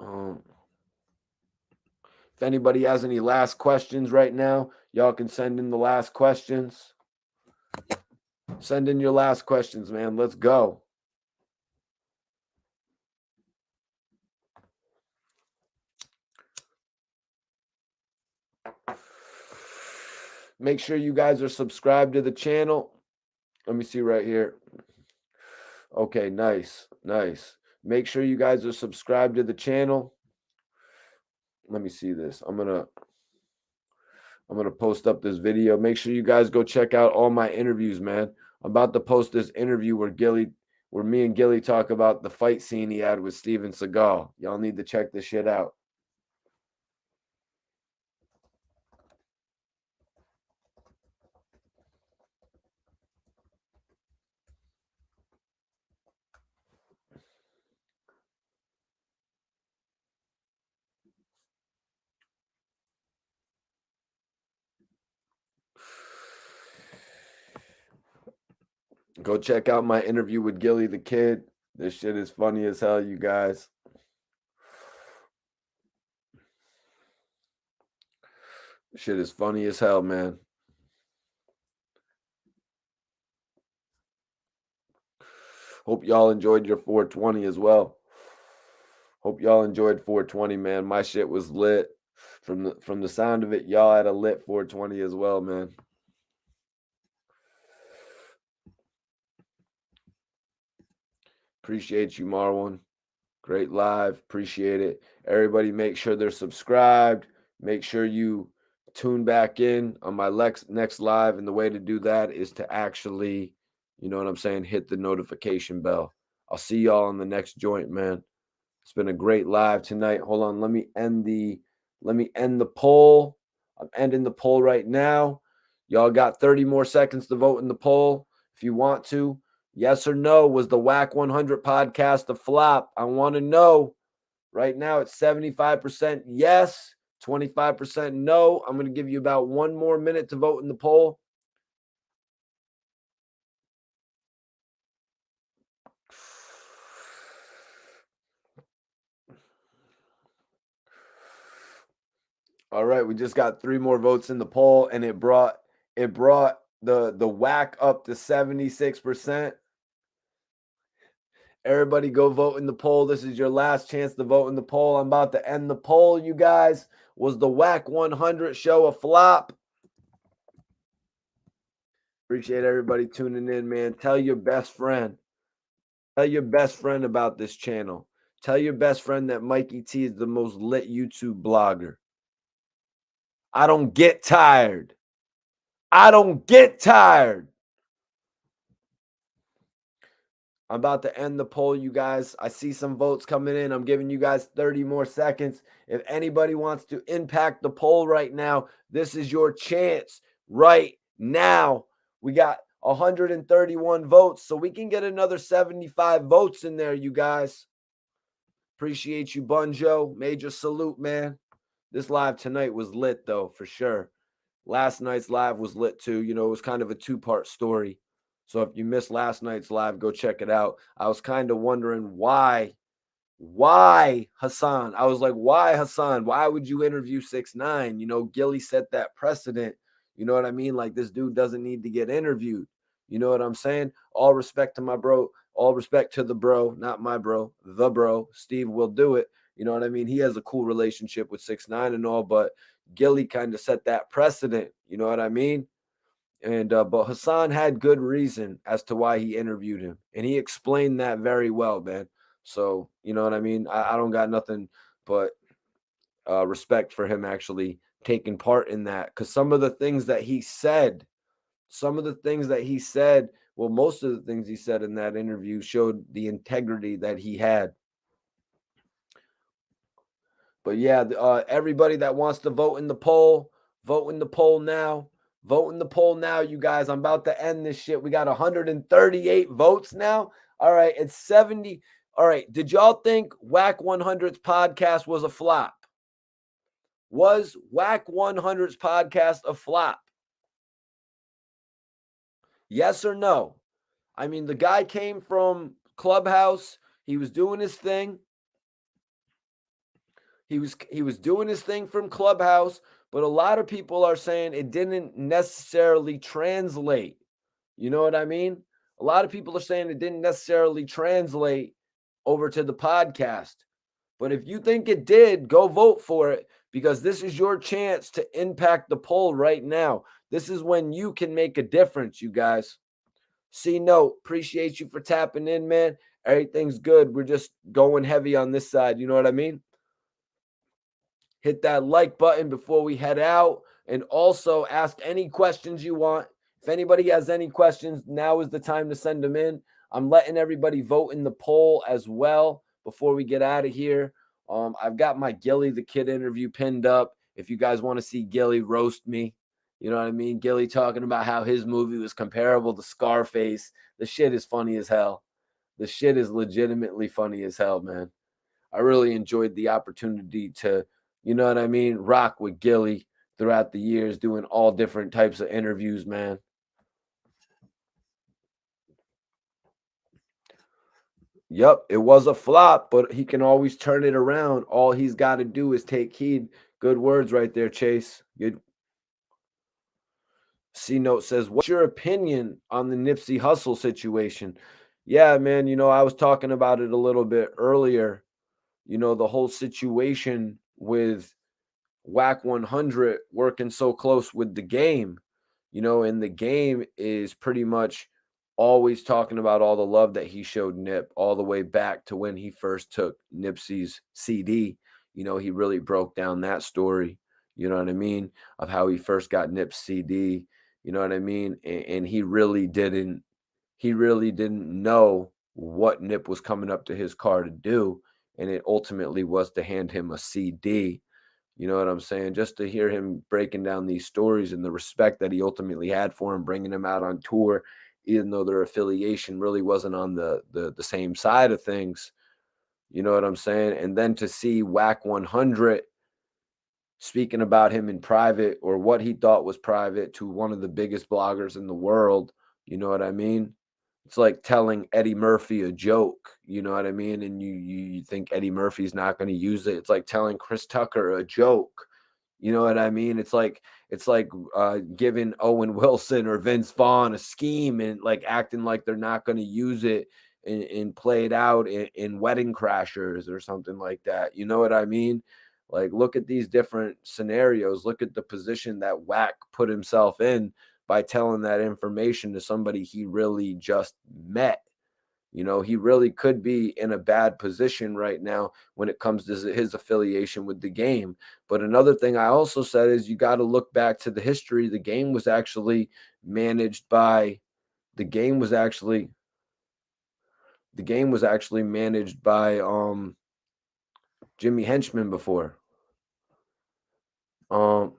If anybody has any last questions right now, y'all can send in the last questions. Send in your last questions, man. Let's go. Make sure you guys are subscribed to the channel. Let me see right here. Okay, nice. Make sure you guys are subscribed to the channel. Let me see this. I'm gonna post up this video. Make sure you guys go check out all my interviews, man. I'm about to post this interview where me and Gillie talk about the fight scene he had with Steven Seagal. Y'all need to check this shit out. Go check out my interview with Gillie Da Kid. This shit is funny as hell, you guys. Shit is funny as hell, man. Hope y'all enjoyed your 420 as well. Hope y'all enjoyed 420, man. My shit was lit. From the sound of it, y'all had a lit 420 as well, man. Appreciate you, Marwan. Great live. Appreciate it. Everybody make sure they're subscribed. Make sure you tune back in on my next live. And the way to do that is to actually, you know what I'm saying, hit the notification bell. I'll see y'all on the next joint, man. It's been a great live tonight. Hold on. Let me end the poll. I'm ending the poll right now. Y'all got 30 more seconds to vote in the poll if you want to. Yes or no, was the Wack 100 podcast a flop? I want to know. Right now it's 75% yes, 25% no. I'm going to give you about 1 more minute to vote in the poll. All right, we just got 3 more votes in the poll, and it brought the Wack up to 76%. Everybody go vote in the poll. This is your last chance to vote in the poll. I'm about to end the poll, you guys. Was the Wack 100 show a flop? Appreciate everybody tuning in, man. Tell your best friend. Tell your best friend about this channel. Tell your best friend that Mikey T is the most lit YouTube blogger. I don't get tired. I don't get tired. I'm about to end the poll, you guys. I see some votes coming in. I'm giving you guys 30 more seconds. If anybody wants to impact the poll right now, this is your chance right now. We got 131 votes, so we can get another 75 votes in there, you guys. Appreciate you, Bunjo. Major salute, man. This live tonight was lit, though, for sure. Last night's live was lit, too. You know, it was kind of a 2-part story. So if you missed last night's live, go check it out. I was kind of wondering why Hassan? I was like, why Hassan? Why would you interview 6ix9ine? You know, Gillie set that precedent. You know what I mean? Like, this dude doesn't need to get interviewed. You know what I'm saying? All respect to my bro. All respect to the bro, not my bro, the bro. Steve will do it. You know what I mean? He has a cool relationship with 6ix9ine and all, but Gillie kind of set that precedent. You know what I mean? And but Hassan had good reason as to why he interviewed him, and he explained that very well, man. So you know what I mean. I don't got nothing but respect for him actually taking part in that, because some of the things that he said, well, most of the things he said in that interview showed the integrity that he had. But yeah, everybody that wants to vote in the poll, vote in the poll now. Vote in the poll now, you guys. I'm about to end this shit. We got 138 votes now. All right, it's 70. All right, did y'all think Wack 100's podcast was a flop? Was Wack 100's podcast a flop? Yes or no? I mean, the guy came from Clubhouse. He was doing his thing. He was doing his thing from Clubhouse, but a lot of people are saying it didn't necessarily translate. You know what I mean? A lot of people are saying it didn't necessarily translate over to the podcast. But if you think it did, go vote for it, because this is your chance to impact the poll right now. This is when you can make a difference, you guys. C note, appreciate you for tapping in, man. Everything's good. We're just going heavy on this side. You know what I mean? Hit that like button before we head out, and also ask any questions you want. If anybody has any questions, now is the time to send them in. I'm letting everybody vote in the poll as well before we get out of here. I've got my Gillie Da Kid interview pinned up. If you guys want to see Gillie roast me, you know what I mean? Gillie talking about how his movie was comparable to Scarface. The shit is funny as hell. The shit is legitimately funny as hell, man. I really enjoyed the opportunity to, you know what I mean, rock with Gillie throughout the years, doing all different types of interviews, man. Yep, it was a flop, but he can always turn it around. All he's got to do is take heed. Good words right there, Chase. Good. C note says, what's your opinion on the Nipsey Hussle situation? Yeah, man, I was talking about it a little bit earlier, the whole situation with Whack 100 working so close with the game, and the game is pretty much always talking about all the love that he showed Nip all the way back to when he first took Nipsey's CD. He really broke down that story, you know what I mean, of how he first got Nip's CD, you know what I mean? And he really didn't know what Nip was coming up to his car to do. And it ultimately was to hand him a CD. You know what I'm saying? Just to hear him breaking down these stories and the respect that he ultimately had for him, bringing him out on tour, even though their affiliation really wasn't on the same side of things. You know what I'm saying? And then to see Whack 100 speaking about him in private or what he thought was private to one of the biggest bloggers in the world. You know what I mean? It's like telling Eddie Murphy a joke, you know what I mean? And you think Eddie Murphy's not going to use it. It's like telling Chris Tucker a joke. You know what I mean? It's like giving Owen Wilson or Vince Vaughn a scheme and like acting like they're not going to use it and play it out in Wedding Crashers or something like that. You know what I mean? Like, look at these different scenarios. Look at the position that Wack put himself in by telling that information to somebody he really just met. He really could be in a bad position right now when it comes to his affiliation with the game. But another thing I also said is you got to look back to the history. Managed by the game was actually the game was actually managed by Jimmy Henchman before. Um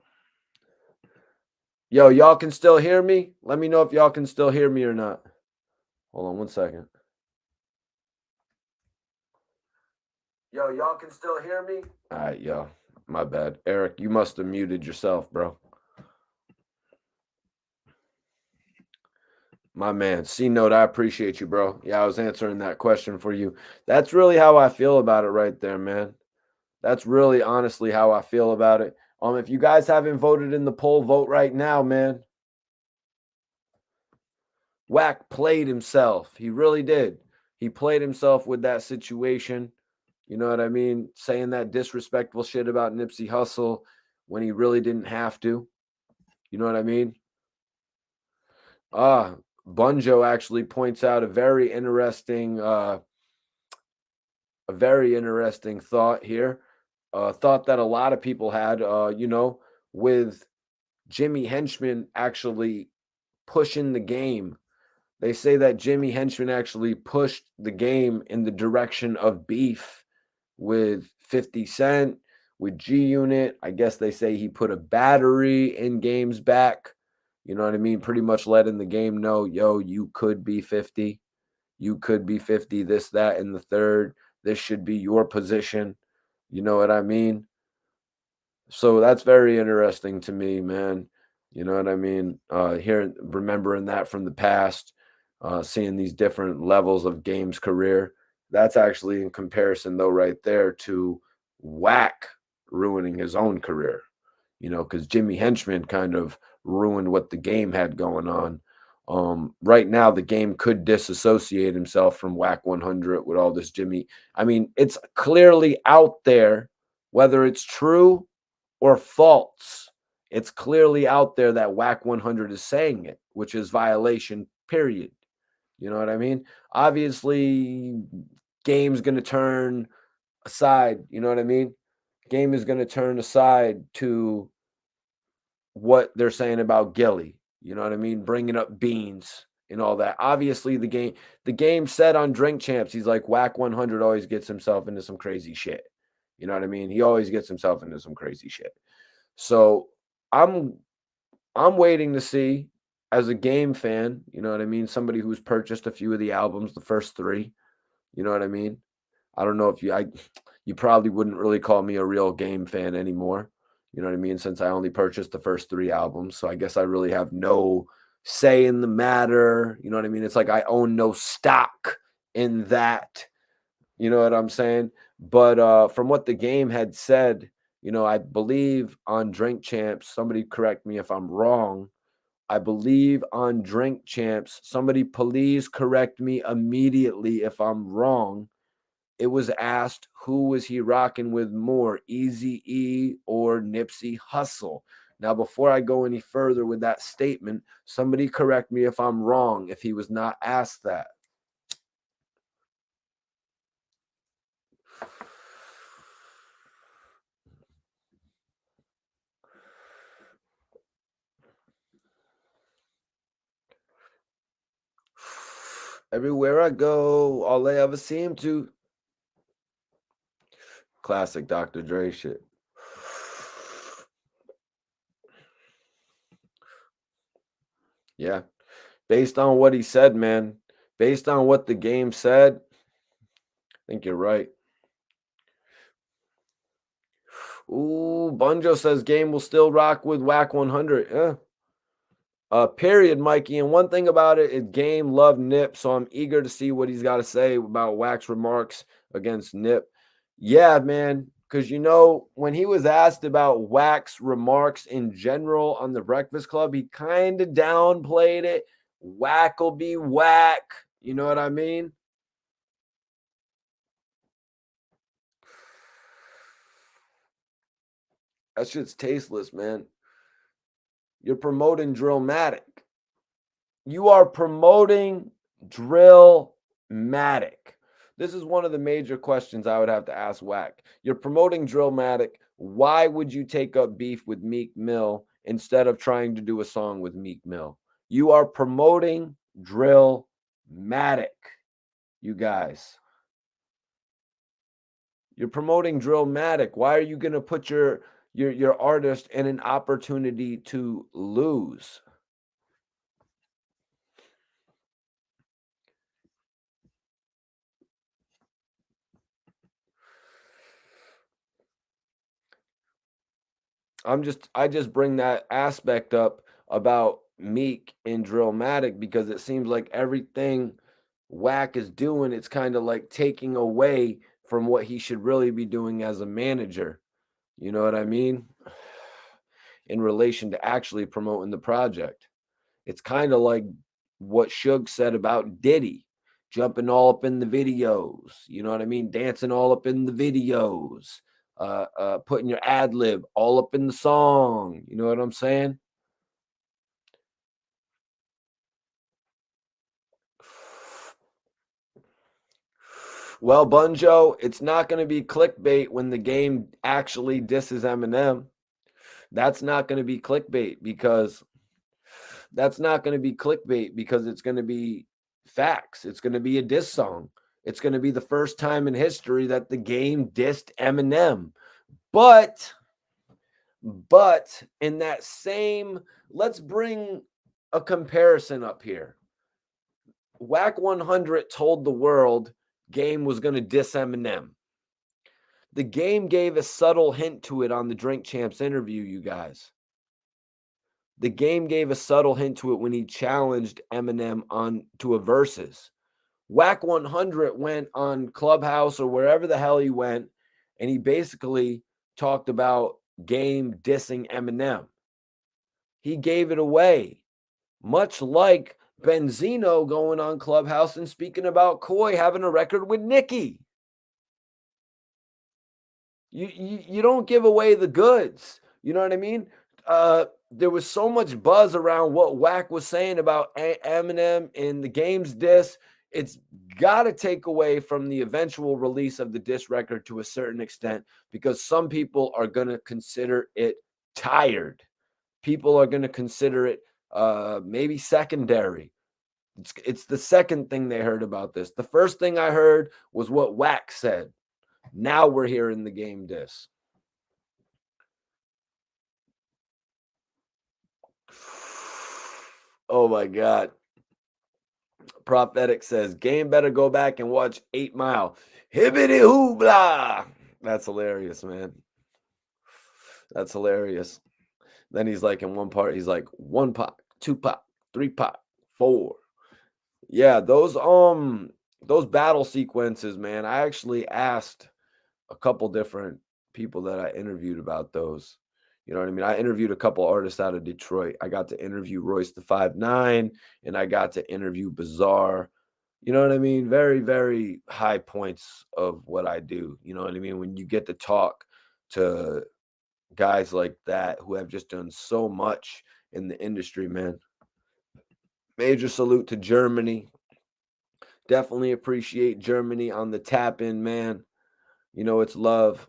Yo, y'all can still hear me? Let me know if y'all can still hear me or not. Hold on one second. Yo, y'all can still hear me? All right, yo. My bad. Eric, you must have muted yourself, bro. My man. C Note, I appreciate you, bro. Yeah, I was answering that question for you. That's really how I feel about it right there, man. That's really honestly how I feel about it. If you guys haven't voted in the poll, vote right now, man. Wack played himself. He really did. He played himself with that situation. You know what I mean? Saying that disrespectful shit about Nipsey Hussle when he really didn't have to. You know what I mean? Bunjo actually points out a very interesting thought here. Thought that a lot of people had, with Jimmy Henchman actually pushing the game. They say that Jimmy Henchman actually pushed the game in the direction of beef with 50 Cent, with G Unit. I guess they say he put a battery in Game's back. You know what I mean? Pretty much letting the game know, yo, you could be 50. You could be 50, this, that, and the third. This should be your position. You know what I mean? So that's very interesting to me, man. You know what I mean? Hearing, remembering that from the past, seeing these different levels of Game's career. That's actually in comparison, though, right there to Wack ruining his own career. Because Jimmy Henchman kind of ruined what the Game had going on. Right now, the Game could disassociate himself from Wack 100 with all this Jimmy. I mean, it's clearly out there, whether it's true or false. It's clearly out there that Wack 100 is saying it, which is violation, period. You know what I mean? Obviously, Game's going to turn aside. You know what I mean? Game is going to turn aside to what they're saying about Gillie. You know what I mean? Bringing up beans and all that. Obviously, the game said on Drink Champs, he's like, Wack 100 always gets himself into some crazy shit. You know what I mean? He always gets himself into some crazy shit. So I'm I'm waiting to see as a Game fan, you know what I mean? Somebody who's purchased a few of the albums, the first three, you know what I mean? I don't know if you probably wouldn't really call me a real Game fan anymore. You know what I mean? Since I only purchased the first three albums. So I guess I really have no say in the matter. You know what I mean? It's like I own no stock in that. You know what I'm saying? But from what the Game had said, I believe on Drink Champs, somebody correct me if I'm wrong. I believe on Drink Champs. Somebody please correct me immediately if I'm wrong. It was asked, who was he rocking with more, Eazy-E or Nipsey Hussle? Now, before I go any further with that statement, somebody correct me if I'm wrong, if he was not asked that. Everywhere I go, all I ever seem to. Classic Dr. Dre shit. Yeah. Based on what he said, man. Based on what the game said, I think you're right. Ooh, Bunjo says Game will still rock with Wack 100. Yeah. Period, Mikey. And one thing about it is Game loved Nip, so I'm eager to see what he's got to say about Wack's remarks against Nip. Yeah, man, because when he was asked about Wack's remarks in general on the Breakfast Club, he kind of downplayed it. Wack will be whack. You know what I mean? That shit's tasteless, man. You're promoting Drillmatic. You are promoting Drillmatic. This is one of the major questions I would have to ask Wack. You're promoting Drillmatic. Why would you take up beef with Meek Mill instead of trying to do a song with Meek Mill? You are promoting Drillmatic, you guys. You're promoting Drillmatic. Why are you going to put your artist in an opportunity to lose? I just bring that aspect up about Meek and Drillmatic because it seems like everything Wack is doing, it's kind of like taking away from what he should really be doing as a manager. You know what I mean? In relation to actually promoting the project. It's kind of like what Suge said about Diddy, jumping all up in the videos. You know what I mean? Dancing all up in the videos. Putting your ad lib all up in the song. You know what I'm saying? Well, Bunjo, it's not going to be clickbait when the game actually disses Eminem. That's not going to be clickbait because it's going to be facts. It's going to be a diss song. It's going to be the first time in history that the game dissed Eminem. But in that same, let's bring a comparison up here. Wack 100 told the world Game was going to diss Eminem. The Game gave a subtle hint to it on the Drink Champs interview, you guys. The Game gave a subtle hint to it when he challenged Eminem on to a versus. Wack 100 went on Clubhouse or wherever the hell he went, and he basically talked about Game dissing Eminem. He gave it away, much like Benzino going on Clubhouse and speaking about Coy having a record with Nicki. You don't give away the goods. You know what I mean? There was so much buzz around what Wack was saying about Eminem in the Game's diss. It's got to take away from the eventual release of the diss record to a certain extent because some people are going to consider it tired. People are going to consider it maybe secondary. It's the second thing they heard about this. The first thing I heard was what Wack said. Now we're hearing the Game diss. Oh my God. Prophetic says, Game better go back and watch 8 Mile. Hibbity hoo blah. That's hilarious, man. That's hilarious. Then he's like, in one part, he's like, 1 pop, 2 pop, 3 pop, 4. Yeah, those battle sequences, man. I actually asked a couple different people that I interviewed about those. You know what I mean? I interviewed a couple artists out of Detroit. I got to interview Royce the 5'9", and I got to interview Bizarre. You know what I mean? Very, very high points of what I do. You know what I mean? When you get to talk to guys like that who have just done so much in the industry, man. Major salute to Germany. Definitely appreciate Germany on the tap in, man. You know, it's love.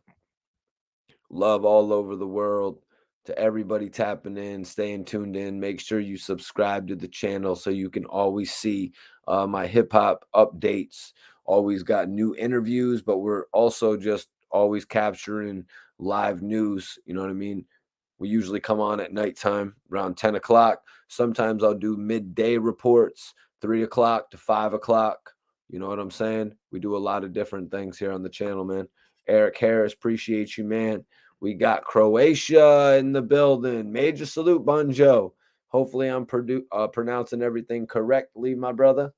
Love all over the world. To everybody tapping in, staying tuned in. Make sure you subscribe to the channel so you can always see my hip hop updates. Always got new interviews, but we're also just always capturing live news. You know what I mean? We usually come on at nighttime around 10 o'clock. Sometimes I'll do midday reports, 3 o'clock to 5 o'clock. You know what I'm saying? We do a lot of different things here on the channel, man. Eric Harris, appreciate you, man. We got Croatia in the building. Major salute, Bonjo. Hopefully, I'm pronouncing everything correctly, my brother.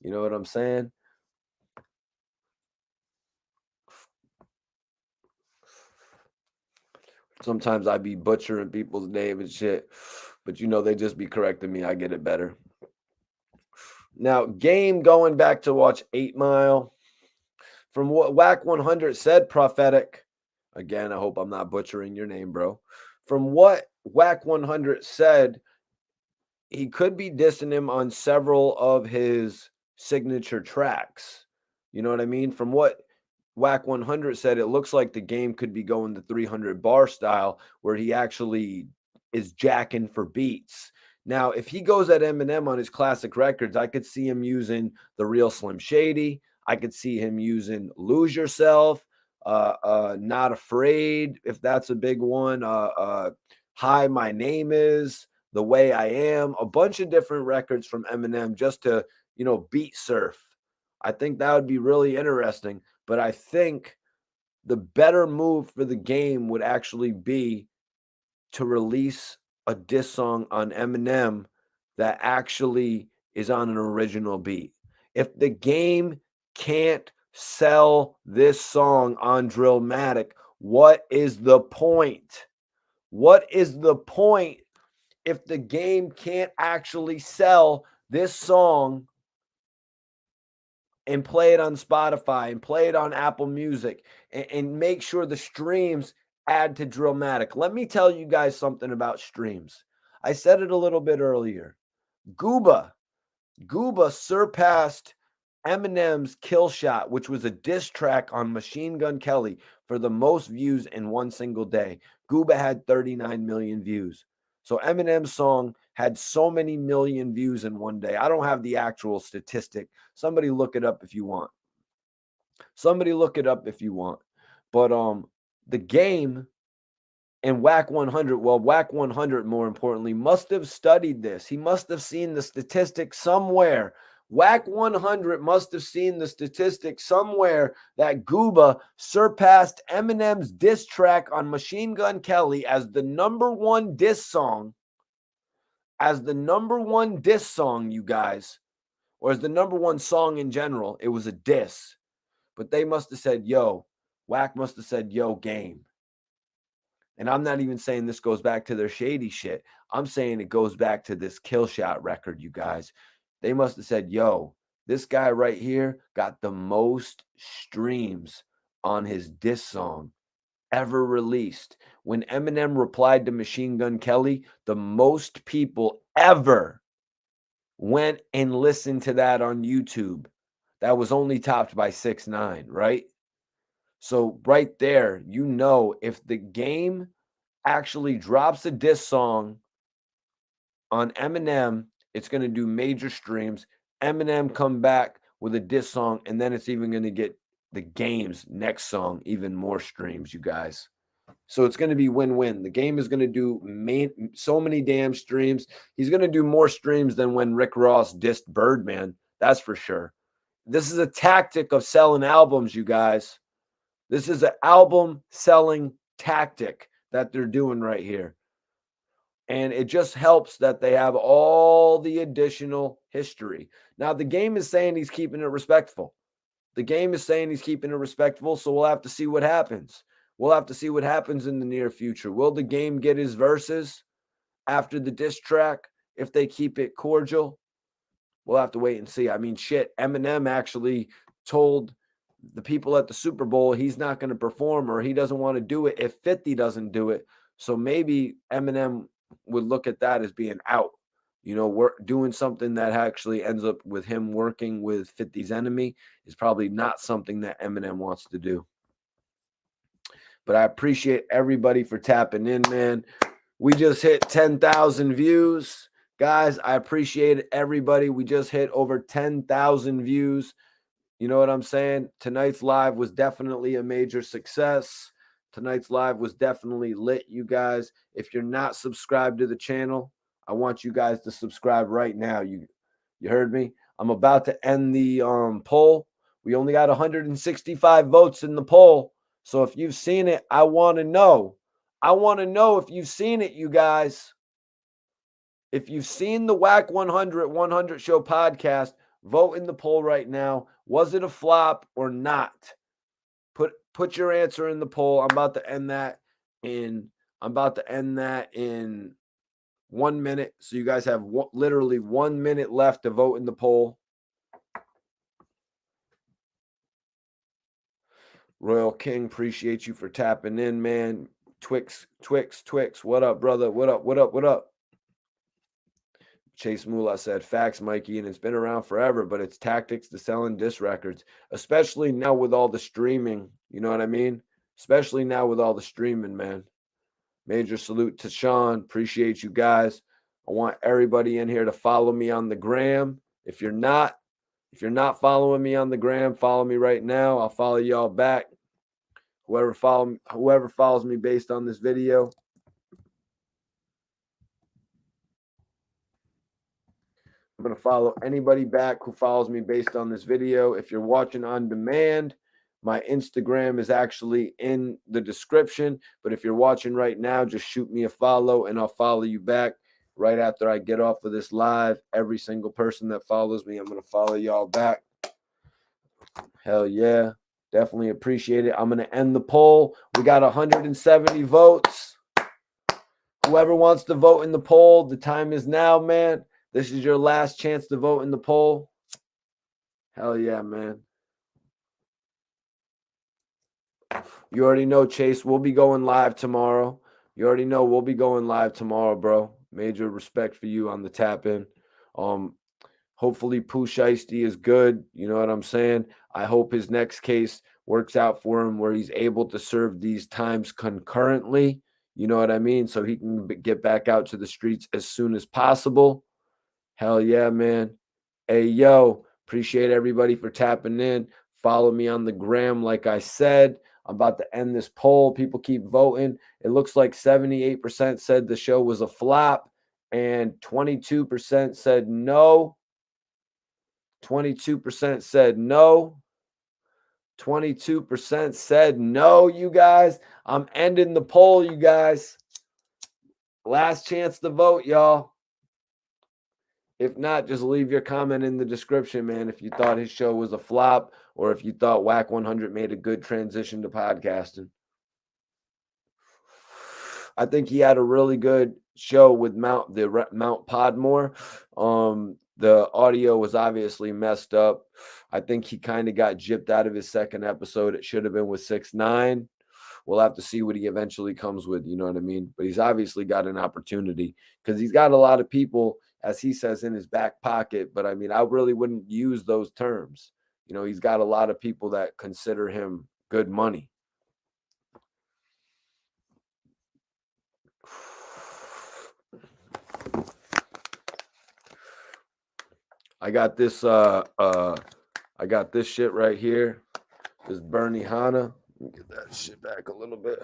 You know what I'm saying? Sometimes I be butchering people's name and shit, but you know, they just be correcting me. I get it better. Now, Game going back to watch 8 Mile. From what Wack 100 said, prophetic. Again, I hope I'm not butchering your name, bro. From what Wack 100 said, he could be dissing him on several of his signature tracks. You know what I mean? From what Wack 100 said, it looks like the Game could be going the 300 bar style where he actually is jacking for beats. Now, if he goes at Eminem on his classic records, I could see him using The Real Slim Shady. I could see him using Lose Yourself, Not Afraid, if that's a big one. Hi, My Name Is, The Way I Am, a bunch of different records from Eminem just to, you know, beat surf. I think that would be really interesting. But I think the better move for the Game would actually be to release a diss song on Eminem that actually is on an original beat. If the Game can't sell this song on Drillmatic, what is the point? What is the point if the Game can't actually sell this song and play it on Spotify and play it on Apple Music and make sure the streams add to Drillmatic? Let me tell you guys something about streams. I said it a little bit earlier. Gooba surpassed Eminem's Kill Shot, which was a diss track on Machine Gun Kelly, for the most views in one single day. Gooba had 39 million views. So Eminem's song had so many million views in one day. I don't have the actual statistic. Somebody look it up if you want. But the Game and Wack 100, well, Wack 100, more importantly, must have studied this. He must have seen the statistic somewhere. Wack 100 must have seen the statistic somewhere that Gooba surpassed Eminem's diss track on Machine Gun Kelly as the number one diss song. As the number one diss song, you guys, or as the number one song in general. It was a diss. But they must have said, yo, Wack must have said, yo, Game. And I'm not even saying this goes back to their shady shit. I'm saying it goes back to this Kill Shot record, you guys. They must have said, yo, this guy right here got the most streams on his diss song ever released. When Eminem replied to Machine Gun Kelly, the most people ever went and listened to that on YouTube. That was only topped by 6ix9ine, right? So right there, you know, if the Game actually drops a diss song on Eminem, it's going to do major streams. Eminem come back with a diss song, and then it's even going to get the Game's next song even more streams, you guys. So it's going to be win-win. The Game is going to do so many damn streams. He's going to do more streams than when Rick Ross dissed Birdman. That's for sure. This is a tactic of selling albums, you guys. This is an album selling tactic that they're doing right here. And it just helps that they have all the additional history. Now, the Game is saying he's keeping it respectful. So we'll have to see what happens. We'll have to see what happens in the near future. Will the Game get his verses after the diss track if they keep it cordial? We'll have to wait and see. I mean, shit, Eminem actually told the people at the Super Bowl he's not going to perform or he doesn't want to do it if 50 doesn't do it. So maybe Eminem would look at that as being out. You know, we're doing something that actually ends up with him working with 50's enemy is probably not something that Eminem wants to do. But I appreciate everybody for tapping in, man. We just hit 10,000 views. Guys, I appreciate everybody. We just hit over 10,000 views. You know what I'm saying? Tonight's live was definitely a major success. Tonight's live was definitely lit, you guys. If you're not subscribed to the channel, I want you guys to subscribe right now. You heard me? I'm about to end the poll. We only got 165 votes in the poll. So if you've seen it, I want to know. I want to know if you've seen it, you guys. If you've seen the Wack 100 Show podcast, vote in the poll right now. Was it a flop or not? Put your answer in the poll. I'm about to end that in 1 minute. So you guys have literally 1 minute left to vote in the poll. Royal King, appreciate you for tapping in, man. Twix. What up, brother? What up? Chase Moolah said, facts, Mikey, and it's been around forever, but it's tactics to selling disc records, especially now with all the streaming. You know what I mean? Especially now with all the streaming, man. Major salute to Sean. Appreciate you guys. I want everybody in here to follow me on the gram. If you're not following me on the gram, follow me right now. I'll follow y'all back. Whoever follows me based on this video. I'm going to follow anybody back who follows me based on this video. If you're watching on demand, my Instagram is actually in the description. But if you're watching right now, just shoot me a follow and I'll follow you back right after I get off of this live. Every single person that follows me, I'm going to follow y'all back. Hell yeah. Definitely appreciate it. I'm going to end the poll. We got 170 votes. Whoever wants to vote in the poll, the time is now, man. This is your last chance to vote in the poll. Hell yeah, man. You already know, Chase, we'll be going live tomorrow. You already know we'll be going live tomorrow, bro. Major respect for you on the tap-in. Hopefully Pooh Shiesty is good. You know what I'm saying? I hope his next case works out for him where he's able to serve these times concurrently. You know what I mean? So he can get back out to the streets as soon as possible. Hell yeah, man. Hey, yo, appreciate everybody for tapping in. Follow me on the gram, like I said. I'm about to end this poll. People keep voting. It looks like 78% said the show was a flop and 22% said no. 22% said no. 22% said no, you guys. I'm ending the poll, you guys. Last chance to vote, y'all. If not, just leave your comment in the description, man, if you thought his show was a flop or if you thought Wack 100 made a good transition to podcasting. I think he had a really good show with Mount Podmore. The audio was obviously messed up. I think he kind of got gypped out of his second episode. It should have been with 6ix9ine. We'll have to see what he eventually comes with, you know what I mean? But he's obviously got an opportunity because he's got a lot of people, as he says, in his back pocket. But I mean, I really wouldn't use those terms. You know, he's got a lot of people that consider him good money. I got this shit right here. This Bernie Hanna. Let me get that shit back a little bit.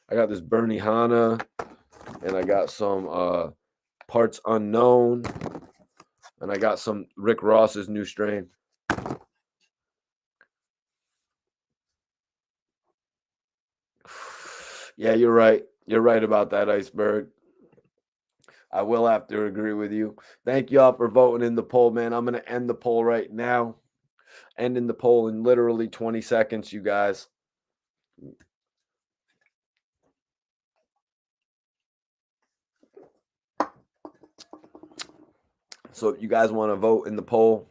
I got this Bernie Hanna and I got some Parts Unknown and I got some Rick Ross's new strain. Yeah, you're right. You're right about that, Iceberg. I will have to agree with you. Thank y'all for voting in the poll, man. I'm going to end the poll right now. Ending the poll in literally 20 seconds, you guys. So if you guys want to vote in the poll,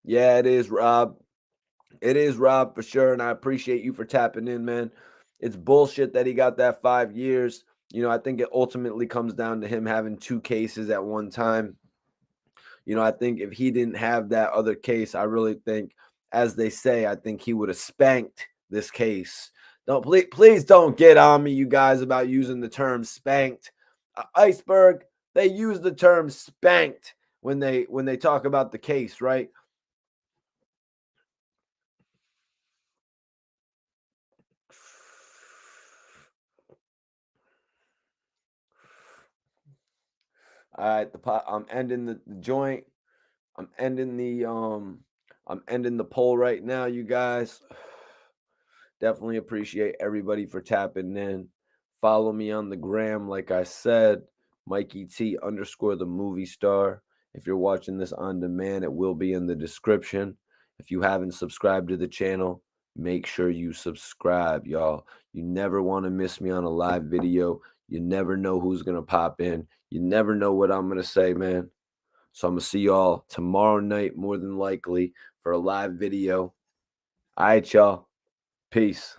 yeah, it is Rob. It is Rob for sure, and I appreciate you for tapping in, man. It's bullshit that he got that 5 years. You know, I think it ultimately comes down to him having 2 cases at one time. You know, I think if he didn't have that other case, I really think, as they say, I think he would have spanked this case. Don't please don't get on me, you guys, about using the term spanked. Iceberg, they use the term spanked when they talk about the case, right? All right, the pot. I'm ending the joint. I'm ending the poll right now, you guys. Definitely appreciate everybody for tapping in. Follow me on the gram, like I said, Mikey T _ the movie star. If you're watching this on demand, it will be in the description. If you haven't subscribed to the channel, make sure you subscribe, y'all. You never want to miss me on a live video. You never know who's going to pop in. You never know what I'm going to say, man. So I'm going to see y'all tomorrow night, more than likely, for a live video. All right, y'all. Peace.